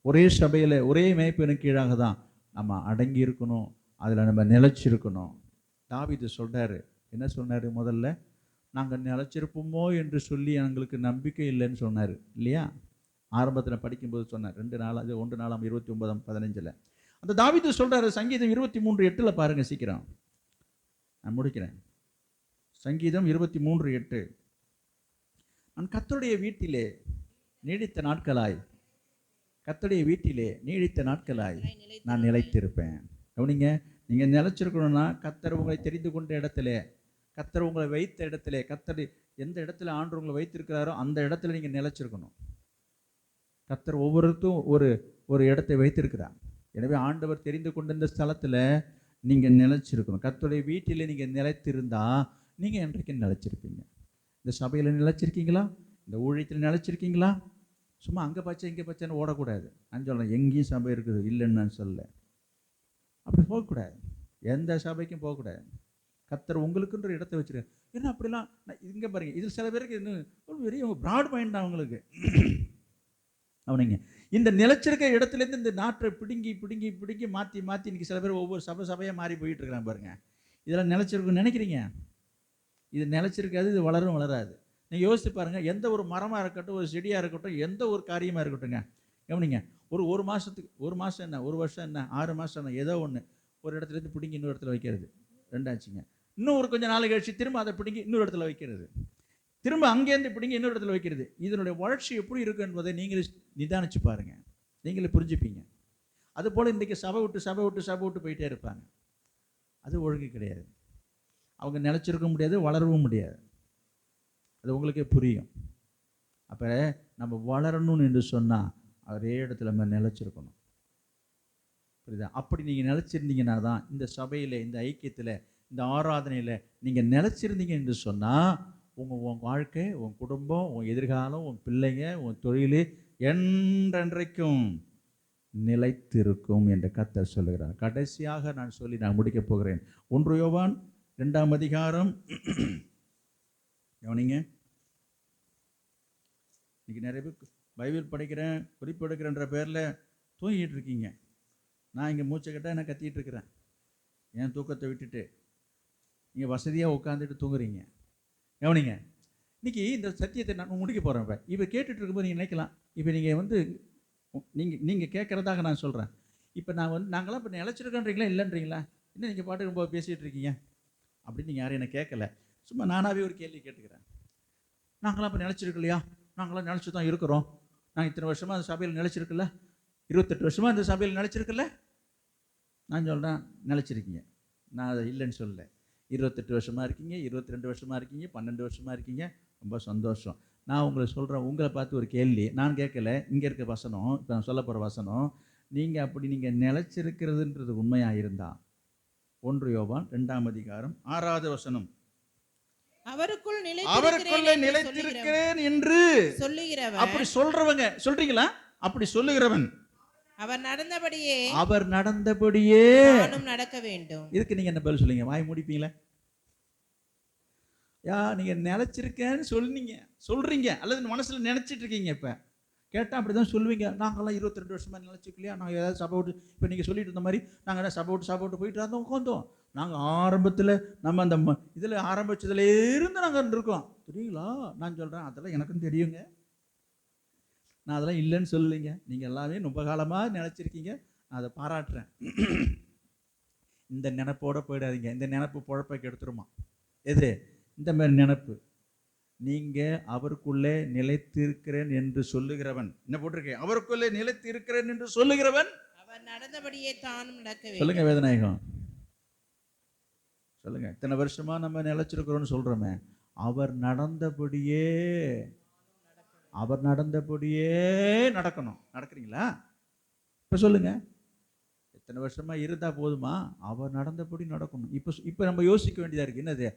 ஒரே சபையில் ஒரே மேய்ப்பனுக்கு கீழாக தான் நம்ம அடங்கி இருக்கணும், அதில் நம்ம நிலைச்சிருக்கணும். தாவீது சொல்கிறாரு, என்ன சொன்னார்? முதல்ல நாங்கள் நிலைச்சிருப்போமோ என்று சொல்லி எங்களுக்கு நம்பிக்கை இல்லைன்னு சொன்னார் இல்லையா? ஆரம்பத்தில் படிக்கும்போது சொன்னார். 1 நாளாம் 29:15 அந்த தாவீது சொல்கிறாரு. சங்கீதம் 23:8 பாருங்கள், சீக்கிரம் நான் முடிக்கிறேன். சங்கீதம் 23:8 நான் கர்த்தருடைய வீட்டிலே நீடித்த நாட்களாய் நான் நிலைத்திருப்பேன். கவனிங்க, நீங்கள் நிலைச்சிருக்கணும்னா கர்த்தர் உங்களை தெரிந்து கொண்ட இடத்துல, கர்த்தர் உங்களை வைத்த இடத்துல, கர்த்தர் எந்த இடத்துல ஆண்டவர் உங்களை வைத்திருக்கிறாரோ அந்த இடத்துல நீங்கள் நிலைச்சிருக்கணும். கர்த்தர் ஒவ்வொருத்தரும் ஒரு இடத்தை வைத்திருக்கிறார். எனவே ஆண்டவர் தெரிந்து கொண்ட இந்த ஸ்தலத்தில் நீங்கள் நிலைச்சிருக்கணும். கர்த்தருடைய வீட்டில் நீங்கள் நிலைத்திருந்தா நீங்கள் என்றைக்கும் நிலைச்சிருப்பீங்க. இந்த சபையில் நிலைச்சிருக்கீங்களா? இந்த ஊழியத்தில் நிலைச்சிருக்கீங்களா? சும்மா அங்கே பச்சை இங்கே பச்சைன்னு ஓடக்கூடாது. நான் சொல்கிறேன், எங்கேயும் சபை இருக்குது இல்லைன்னு நான் சொல்ல, அப்படி போகக்கூடாது. எந்த சபைக்கும் போகக்கூடாது. கர்த்தர் உங்களுக்குன்ற இடத்தை வச்சுருக்காரு. ஏன்னா அப்படிலாம் இங்கே பாருங்கள், இதில் சில பேருக்கு இன்னும் பெரிய ப்ராட் மைண்ட் தான் அவங்களுக்கு. அவனிங்க இந்த நிலச்சிருக்க இடத்துலேருந்து இந்த நாட்டை பிடுங்கி மாற்றி இன்றைக்கி சில பேர் ஒவ்வொரு சபையாக மாறி போயிட்டு இருக்கிறாங்க பாருங்கள். இதெல்லாம் நிலச்சிருக்குன்னு நினைக்கிறீங்க? இது நிலச்சிருக்காது, இது வளராது. நீங்கள் யோசித்து பாருங்கள், எந்த ஒரு மரமாக இருக்கட்டும், ஒரு செடியாக இருக்கட்டும், எந்த ஒரு காரியமாக இருக்கட்டும்ங்க, கவனிங்க, ஒரு மாதம் என்ன, ஒரு வருஷம் என்ன, 6 மாதம் என்ன, ஏதோ ஒன்று ஒரு இடத்துலேருந்து பிடுங்கி இன்னொரு இடத்துல வைக்கிறது, ரெண்டாச்சுங்க. இன்னும் ஒரு கொஞ்சம் நாள் கழிச்சு திரும்ப அதை பிடுங்கி இன்னொரு இடத்துல வைக்கிறது, திரும்ப அங்கேருந்து பிடுங்கி இன்னொரு இடத்துல வைக்கிறது. இதனுடைய வளர்ச்சி எப்படி இருக்குது என்பதை நீங்களே நிதானிச்சு பாருங்கள், நீங்களே புரிஞ்சுப்பீங்க. அதுபோல் இன்றைக்கி சபை விட்டு போயிட்டே இருப்பாங்க. அது ஒழுங்கு கிடையாது. அவங்க நிலச்சிருக்க முடியாது, வளரவும் முடியாது. அது உங்களுக்கே புரியும். அப்போ நம்ம வளரணும்னு என்று சொன்னால் ஒரே இடத்துல நம்ம நிலச்சிருக்கணும். புரியுதா? அப்படி நீங்கள் நிலச்சிருந்தீங்கன்னா தான் இந்த சபையில், இந்த ஐக்கியத்தில், இந்த ஆராதனையில் நீங்கள் நிலச்சிருந்தீங்க என்று சொன்னால் உன் வாழ்க்கை, உன் குடும்பம், உன் எதிர்காலம், உன் பிள்ளைங்க, உன் தொழில் என்றென்றைக்கும் நிலைத்திருக்கும் என்று கர்த்தர் சொல்லுகிறார். கடைசியாக நான் சொல்லி நான் முடிக்கப் போகிறேன். 1 யோவான் 2ஆம் அதிகாரம். கவனிங்க, இன்றைக்கி நிறைய பேர் பைபிள் படிக்கிறேன், குறிப்பு எடுக்கிறேன்ற பேரில் தூங்கிட்டு இருக்கீங்க. நான் இங்கே மூச்சை கட்டால் என்ன கத்திட்டு இருக்கிறேன், என் தூக்கத்தை விட்டுட்டு நீங்கள் வசதியாக உட்காந்துட்டு தூங்குறீங்க. கவனிங்க, இன்றைக்கி இந்த சத்தியத்தை நான் முடிக்க போகிறேன். இப்போ கேட்டுட்டு இருக்கும்போது நீங்கள் நினைக்கலாம், இப்போ நீங்கள் கேட்குறதாக நான் சொல்கிறேன். இப்போ நாங்களாம் இப்போ நிலச்சிருக்கோன்றீங்களா இல்லைன்றீங்களா? இன்னும் நீங்கள் பாட்டுக்கு போய் பேசிகிட்டு இருக்கீங்க அப்படின்னு நீங்கள் யாரும் என்ன கேட்கல. சும்மா நானாகவே ஒரு கேள்வி கேட்டுக்கிறேன். நாங்களாம் இப்போ நிலச்சிருக்கலையா? நாங்களாம் நினச்சி தான் இருக்கிறோம். நாங்கள் இத்தனை வருஷமாக அந்த சபையில் நிலச்சிருக்குல்ல, 28 வருஷமாக அந்த சபையில் நிலச்சிருக்குல்ல. நான் சொல்கிறேன், நிலச்சிருக்கீங்க. நான் அதை இல்லைன்னு சொல்லலை. 28 வருஷமாக இருக்கீங்க, 22 வருஷமாக இருக்கீங்க, 12 வருஷமாக இருக்கீங்க, ரொம்ப சந்தோஷம். நான் உங்களை சொல்கிறேன், உங்களை பார்த்து ஒரு கேள்வி நான் கேட்கல. இங்கே இருக்க வசனம், இப்போ நான் சொல்ல போகிற வசனம், நீங்கள் நிலச்சிருக்கிறதுன்றது உண்மையாக இருந்தால் 1 யோவான் 2ஆம் அதிகாரம் 6வது வசனம், அவருக்குள்ள நிலைத்திருக்கிறேன் என்று சொல்லுகிறவன். அப்படி சொல்றவங்க சொல்றீங்களா? அப்படி சொல்லுகிறவன் அவர் நடந்தபடியே நானும் நடக்க வேண்டும். இதுக்கு நீங்க என்ன பதில் சொல்லுங்க? வாய் முடிப்பீங்களா? நீங்க நிலைச்சிருக்கேன்னு சொல்றீங்க அல்லது மனசுல நினைச்சிட்டு இருக்கீங்க. இப்ப கேட்டால் அப்படி தான் சொல்லுவீங்க. நாங்கள்லாம் 22 வருஷமாக நினச்சிக்கலையா? நாங்கள் ஏதாவது சபை விட்டு, இப்போ நீங்கள் சொல்லிட்டு இருந்த மாதிரி நாங்கள் என்ன சபை விட்டு போயிட்டு இருந்தோம், உட்காந்தோம். நாங்கள் ஆரம்பத்தில் நம்ம அந்த இதில் ஆரம்பித்ததுலேருந்து நாங்கள் இருக்கோம் தெரியுங்களா? நான் சொல்கிறேன், அதெல்லாம் எனக்கும் தெரியுங்க. நான் அதெல்லாம் இல்லைன்னு சொல்லலைங்க. நீங்கள் எல்லாமே ரொம்ப காலமாக நினச்சிருக்கீங்க, நான் அதை பாராட்டுறேன். இந்த நினப்போடு போயிடாதீங்க. இந்த நினப்பு பொழப்பை கெடுத்துருமா? எது இந்த மாதிரி நினப்பு? நீங்கள் அவருக்குள்ளே நிலைத்திருக்கிறேன் என்று சொல்லுகிறவன், என்ன போட்டிருக்கேன்? அவருக்குள்ளே நிலைத்திருக்கிறேன் என்று சொல்லுகிறவன் அவர் நடந்தபடியே தானும் நடக்க வேண்டும். சொல்லுங்க வேதநாயகம், சொல்லுங்க. இத்தனை வருஷமா நம்ம நிலைச்சிருக்கிறோம்னு சொல்றோமே, அவர் நடந்தபடியே அவர் நடந்தபடியே நடக்கணும். நடக்கிறீங்களா? இப்போ சொல்லுங்க, எத்தனை வருஷமா இருந்தா போதுமா? அவர் நடந்தபடி நடக்கணும். இப்போ நம்ம யோசிக்க வேண்டியதா இருக்கு. என்னது?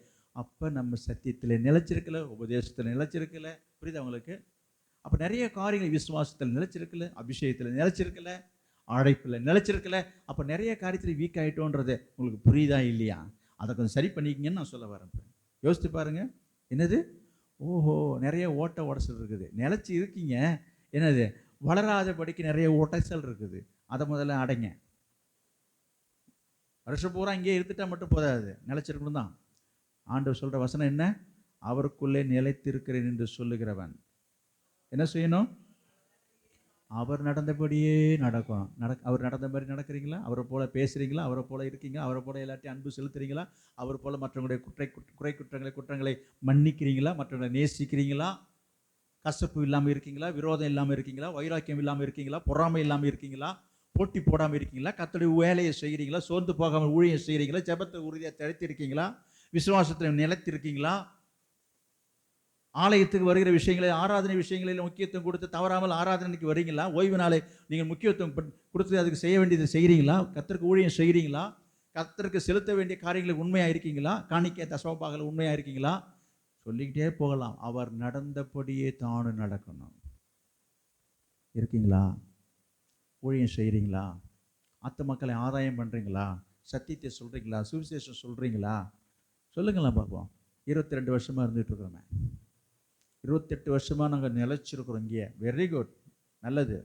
அப்போ நம்ம சத்தியத்தில் நிலைச்சிருக்கல, உபதேசத்தில் நிலைச்சிருக்கல. புரியுதா உங்களுக்கு? அப்போ நிறைய காரியங்கள் விசுவாசத்தில் நிலைச்சிருக்கல, அபிஷேகத்தில் நிலைச்சிருக்கல, அழைப்பில் நிலைச்சிருக்கல. அப்போ நிறைய காரியத்தில் வீக் ஆகிட்டோன்றது உங்களுக்கு புரியுதா இல்லையா? அதை கொஞ்சம் சரி பண்ணிக்கிங்கன்னு நான் சொல்ல வரேன். யோசித்து பாருங்க. என்னது? ஓஹோ, நிறைய ஓட்ட உடச்சல் இருக்குது. நிலச்சி இருக்கீங்க, என்னது? வளராதபடிக்கு நிறைய உடைச்சல் இருக்குது. அதை முதல்ல அடைங்க. வருஷம் பூரா இங்கே இருந்துட்டா மட்டும் போதாது, நிலைச்சிருக்கணும் தான். ஆண்டவர் சொல்கிற வசனம் என்ன? அவருக்குள்ளே நிலைத்திருக்கிறேன் என்று சொல்லுகிறவன் என்ன செய்யணும்? அவர் நடந்தபடியே நடக்கும். அவர் நடந்த மாதிரி நடக்கிறீங்களா? அவரை போல பேசுகிறீங்களா? அவரை போல இருக்கீங்களா? அவரை போல எல்லாத்தையும் அன்பு செலுத்துறீங்களா? அவர் போல மற்றவங்களுடைய குற்றங்களை மன்னிக்கிறீங்களா? மற்றவங்களை நேசிக்கிறீங்களா? கசப்பு இல்லாமல் இருக்கீங்களா? விரோதம் இல்லாமல் இருக்கீங்களா? வைராக்கியம் இல்லாமல் இருக்கீங்களா? பொறாமை இல்லாமல் இருக்கீங்களா? போட்டி போடாமல் இருக்கீங்களா? கர்த்தருடைய வேலையை செய்கிறீங்களா? சோர்ந்து போகாமல் ஊழியம் செய்கிறீங்களா? ஜெபத்தை உறுதியாக தடுத்து இருக்கீங்களா? விசுவாசத்தில் நிலைத்திருக்கீங்களா? ஆலயத்துக்கு வருகிற விஷயங்களை, ஆராதனை விஷயங்களில் முக்கியத்துவம் கொடுத்து தவறாமல் ஆராதனைக்கு வரீங்களா? ஓய்வு நாளை நீங்கள் முக்கியத்துவம் கொடுத்து அதுக்கு செய்ய வேண்டியதை செய்கிறீங்களா? கர்த்தருக்கு ஊழியம் செய்கிறீங்களா? கர்த்தருக்கு செலுத்த வேண்டிய காரியங்களுக்கு உண்மையாக இருக்கீங்களா? காணிக்கை தசமபாகங்கள் உண்மையாக இருக்கீங்களா? சொல்லிக்கிட்டே போகலாம். அவர் நடந்தபடியே தானும் நடக்கணும். இருக்கீங்களா? ஊழியம் செய்கிறீங்களா? ஆத்து மக்களை ஆதாயம் பண்ணுறீங்களா? சத்தியத்தை சொல்கிறீங்களா? சுவிசேஷம் சொல்கிறீங்களா? சொல்லுங்களா பார்ப்போம். 22 வருஷமாக இருந்துகிட்டு இருக்கிறோமே, 28 வருஷமாக நாங்கள் நிலைச்சிருக்கிறோம் இங்கே. வெரி குட், நல்லது.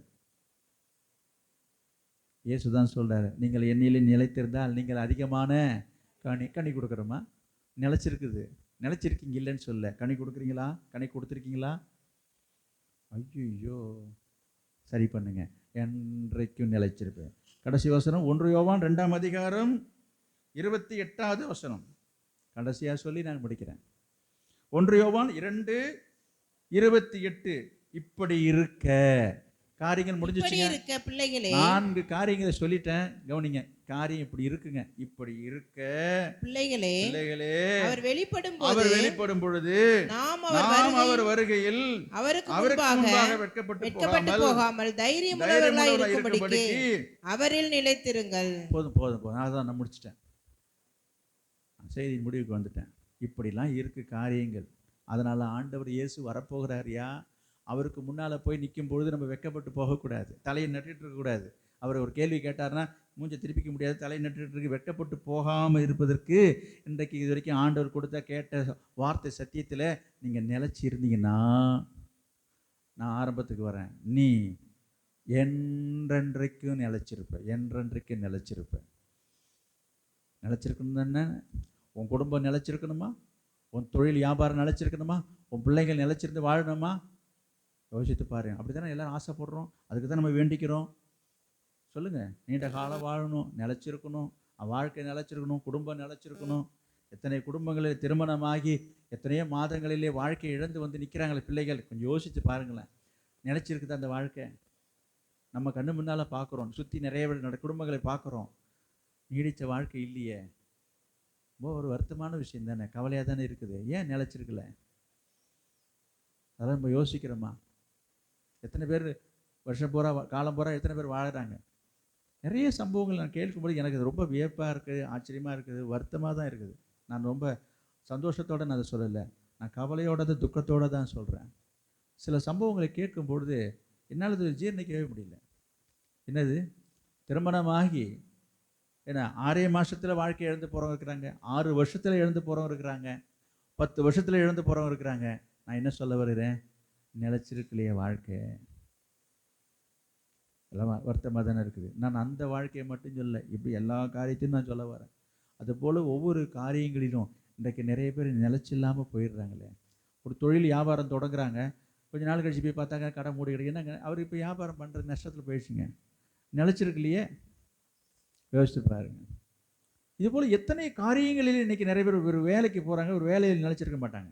இயேசுதான் சொல்கிறாரு, நீங்கள் என்னிலே நிலைத்திருந்தால் நீங்கள் அதிகமான கனி கொடுக்குறோமா? நிலைச்சிருக்கீங்க இல்லைன்னு சொல்ல. கனி கொடுக்குறீங்களா? கனி கொடுத்துருக்கீங்களா? ஐயோ, சரி பண்ணுங்க. என்றைக்கும் நிலைச்சிருப்பேன். கடைசி வசனம் 1 யோவான் 2ஆம் அதிகாரம் 28வது வசனம். கடைசியாக சொல்லி நான் முடிக்கிறேன். 1 யோவான் 2:28. இப்படி இருக்க காரியங்கள் முடிஞ்சிச்சுங்க. பிள்ளைகளே, 4 காரியங்களை சொல்லிட்டேன், கவனிங்க. காரியம் இப்படி இருக்குங்க. இப்படி இருக்க பிள்ளைகளே, அவர் வெளிப்படும் பொழுது நாம் அவர் வருகையில் அவருக்கு முன்பாக வெட்கப்பட்டு போகாமல் தைரியமுள்ளவர்களாய் இருக்கும்படிக்கு அவரில் நிலைத்திருங்கள். போதும். அதான் நான் முடிச்சிட்டேன். செய்தி முடிவுக்கு வந்துட்டேன். இப்படிலாம் இருக்கு காரியங்கள். அதனால ஆண்டவர் இயேசு வரப்போகிறாரியா, அவருக்கு முன்னால் போய் நிற்கும் பொழுது நம்ம வெட்கப்பட்டு போகக்கூடாது, தலையை நட்டுட்டு இருக்கக்கூடாது. அவர் ஒரு கேள்வி கேட்டார்னா மூஞ்சை திருப்பிக்க முடியாது, தலையை நட்டுட்டு இருக்கு. வெட்கப்பட்டு போகாமல் இருப்பதற்கு இன்றைக்கு இது வரைக்கும் ஆண்டவர் கொடுத்த கேட்ட வார்த்தை சத்தியத்தில் நீங்கள் நிலச்சி இருந்தீங்கன்னா, நான் ஆரம்பத்துக்கு வரேன், நீ என்றென்றைக்கும் நிலச்சிருப்ப. நிலச்சிருக்கணும் தானே? உன் குடும்பம் நிலச்சிருக்கணுமா? உன் தொழில் வியாபாரம் நிலச்சிருக்கணுமா? உன் பிள்ளைகள் நிலச்சிருந்து வாழணுமா? யோசித்து பாருங்க. அப்படி தானே எல்லாரும் ஆசைப்படுறோம். அதுக்கு தான் நம்ம வேண்டிக்கிறோம். சொல்லுங்கள், நீண்ட காலம் வாழணும், நிலச்சிருக்கணும், வாழ்க்கை நிலச்சிருக்கணும், குடும்பம் நிலச்சிருக்கணும். எத்தனை குடும்பங்களில் திருமணமாகி எத்தனையோ மாதங்களிலே வாழ்க்கையை இழந்து வந்து நிற்கிறாங்களே பிள்ளைகள். கொஞ்சம் யோசித்து பாருங்களேன். நிலச்சிருக்குது அந்த வாழ்க்கை. நம்ம கண்ணு முன்னால் பார்க்குறோம், சுற்றி நிறைய குடும்பங்களை பார்க்குறோம். நீடித்த வாழ்க்கை இல்லையே. ரொம்ப ஒரு வருத்தமான விஷயம் தானே, கவலையாக தானே இருக்குது. ஏன் நிலச்சிருக்கல? அதெல்லாம் நம்ம யோசிக்கிறோமா? எத்தனை பேர் வருஷம் பூரா காலம் பூரா எத்தனை பேர் வாழுறாங்க? நிறைய சம்பவங்கள் நான் கேட்கும்போது எனக்கு ரொம்ப வியப்பாக இருக்குது, ஆச்சரியமாக இருக்குது, வருத்தமாக தான் இருக்குது. நான் ரொம்ப சந்தோஷத்தோடு நான் அதை சொல்லலை, நான் கவலையோட துக்கத்தோடு தான் சொல்கிறேன். சில சம்பவங்களை கேட்கும்பொழுது என்னால் அது ஜீர்ணிக்கவே முடியல. என்னது? திருமணமாகி 6 மாதத்தில் வாழ்க்கை இழந்து போகிறவங்க இருக்கிறாங்க, 6 வருஷத்தில் இழந்து போகிறவங்க இருக்கிறாங்க, 10 வருஷத்தில் இழந்து போகிறவங்க இருக்கிறாங்க. நான் என்ன சொல்ல வருகிறேன்? நிலச்சிருக்கலையே வாழ்க்கை. எல்லாம் வருத்தமாக தானே இருக்குது. நான் அந்த வாழ்க்கையை மட்டும் சொல்ல, இப்படி எல்லா காரியத்தையும் நான் சொல்ல வரேன். அதுபோல் ஒவ்வொரு காரியங்களிலும் இன்றைக்கு நிறைய பேர் நிலச்சி இல்லாமல் போயிடுறாங்களே. ஒரு தொழில் வியாபாரம் தொடங்குறாங்க, கொஞ்ச நாள் கழிச்சு போய் பார்த்தாங்க கடை மூடி கிடைக்குன்னா அவர் இப்போ வியாபாரம் பண்ணுறது நஷ்டத்தில் போயிடுச்சுங்க. நிலச்சிருக்கலையே. யோசிச்சு பாருங்க. இதுபோல் எத்தனை காரியங்களில் இன்றைக்கி நிறைய பேர் ஒரு வேலைக்கு போகிறாங்க, ஒரு வேலையில் நிலச்சிருக்க மாட்டாங்க.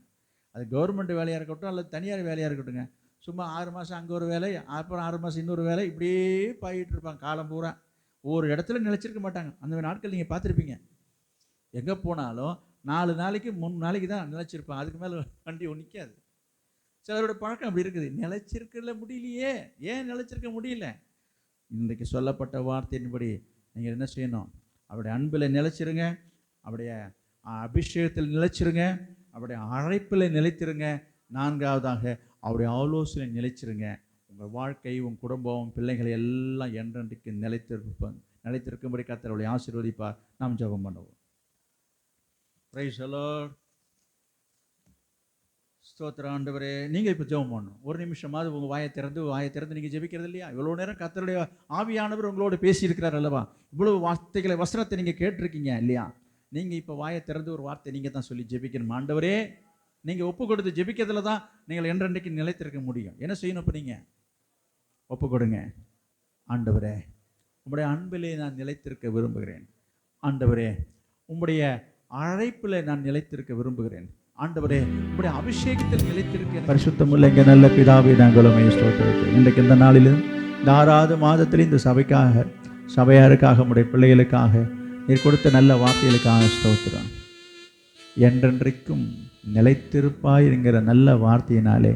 அது கவர்மெண்ட் வேலையாக இருக்கட்டும் அல்லது தனியார் வேலையாக இருக்கட்டுங்க. சும்மா 6 மாதம் அங்கே ஒரு வேலை, அப்புறம் 6 மாதம் இன்னொரு வேலை, இப்படியே போயிட்டு இருப்பாங்க காலம் பூரா. ஒரு இடத்துல நிலச்சிருக்க மாட்டாங்க. அந்த நாட்கள் நீங்கள் பார்த்துருப்பீங்க. எங்கே போனாலும் 4 நாளைக்கு 3 நாளைக்கு தான் நிலச்சிருப்பாங்க. அதுக்கு மேலே வண்டி நிற்காது. சிலரோட பழக்கம் அப்படி இருக்குது. நிலைச்சிருக்கல முடியலையே. ஏன் நிலைச்சிருக்க முடியல? இன்றைக்கு சொல்லப்பட்ட வார்த்தையின்படி நீங்கள் என்ன செய்யணும்? அவருடைய அன்பில் நிலைச்சிருங்க, அவருடைய அபிஷேகத்தில் நிலைச்சிருங்க, அவருடைய அழைப்பில் நிலைத்திருங்க. 4வதாக அவருடைய ஆலோசனை நிலைச்சிருங்க. உங்கள் வாழ்க்கை, உங்கள் குடும்பம், பிள்ளைகளை எல்லாம் என்றென்றைக்கு நிலைத்திருக்கும்படி கர்த்தர் அவளை ஆசீர்வதிப்பார். நாம் ஜெபம் பண்ணுவோம். Price the Lord. ஸ்தோத்திரம் ஆண்டவரே. நீங்கள் இப்போ ஜெபம் பண்ணணும். ஒரு நிமிஷமாவது உங்கள் வாயை திறந்து நீங்கள் ஜெபிக்கிறது இல்லையா? இவ்வளோ நேரம் கர்த்தருடைய ஆவியானவர் உங்களோட பேசியிருக்கிறார் அல்லவா? இவ்வளவு வார்த்தைகளை, வசனத்தை நீங்கள் கேட்டிருக்கீங்க இல்லையா? நீங்கள் இப்போ வாயை திறந்து ஒரு வார்த்தை நீங்கள் தான் சொல்லி ஜெபிக்கணும். ஆண்டவரே, நீங்கள் ஒப்பு கொடுத்து ஜெபிக்கிறதுல தான் நீங்கள் என்றென்றைக்கு நிலைத்திருக்க முடியும். என்ன செய்யணும்? இப்போ நீங்கள் ஒப்பு கொடுங்க. ஆண்டவரே, உம்முடைய அன்பிலே நான் நிலைத்திருக்க விரும்புகிறேன். ஆண்டவரே, உம்முடைய அழைப்பில் நான் நிலைத்திருக்க விரும்புகிறேன். ஆண்டவரே, உம்முடைய அபிஷேகத்தில் நிலைத்திருக்க பரிசுத்தமுள்ள எங்கள் நல்ல பிதாவே, நாங்கள் உம்மை ஸ்தோத்திரிக்கிறோம். இன்றைக்கு இந்த நாளிலும் இந்த 6வது மாதத்தில் இந்த சபையாருக்காக, உம்முடைய பிள்ளைகளுக்காக நீர் கொடுத்த நல்ல வார்த்தைகளுக்காக ஸ்தோத்திரம். என்றென்றைக்கும் நிலைத்திருப்பாய் என்கிற நல்ல வார்த்தையினாலே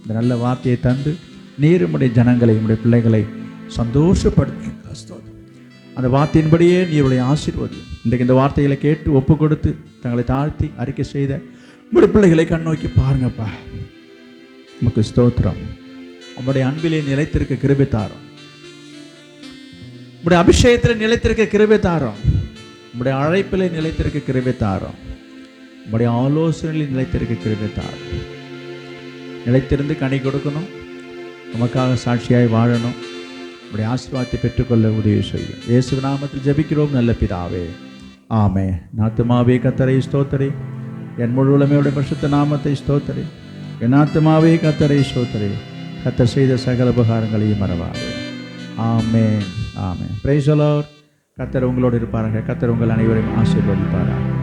இந்த நல்ல வார்த்தையை தந்து நீர் உம்முடைய ஜனங்களை, உம்முடைய பிள்ளைகளை சந்தோஷப்படுத்தி அந்த வார்த்தையின்படியே நீருடைய ஆசீர்வாதம். இன்றைக்கு இந்த வார்த்தைகளை கேட்டு ஒப்பு கொடுத்து தங்களை தாழ்த்தி அறிக்கை செய்த உங்களுடைய பிள்ளைகளை கண்ணோக்கி பாருங்கப்பா. உமக்கு ஸ்தோத்திரம். உம்முடைய அன்பிலே நிலைத்திருக்க கிருபை தாரும். உம்முடைய அபிஷேகத்தில் நிலைத்திருக்க கிருபை தாரும். உம்முடைய அழைப்பிலே நிலைத்திருக்க கிருபை தாரும். உம்முடைய ஆலோசனையில் நிலைத்திருக்க கிருபை தாரும். நிலைத்திருந்து கனி கொடுக்கணும். உமக்காக சாட்சியாய் வாழணும். உம்முடைய ஆசீர்வாதத்தை பெற்றுக்கொள்ள உதவி செய்யும். இயேசு நாமத்தில் ஜெபிக்கிறோம் நல்ல பிதாவே, ஆமென். ஆத்துமாவே கர்த்தரை ஸ்தோத்திரி, என் முழு உலமையுடைய பரிசுத்த நாமத்தை ஸ்தோத்திரி. என் ஆத்துமாவே கர்த்தரை ஸ்தோத்திரி, கர்த்தர் செய்த சகல உபகாரங்களையும் மறவாதே. ஆமென், ஆமென். Praise the Lord. கர்த்தர் உங்களோடு இருப்பார்கள். கர்த்தர் உங்கள் அனைவரையும் ஆசீர்வதிப்பாராக.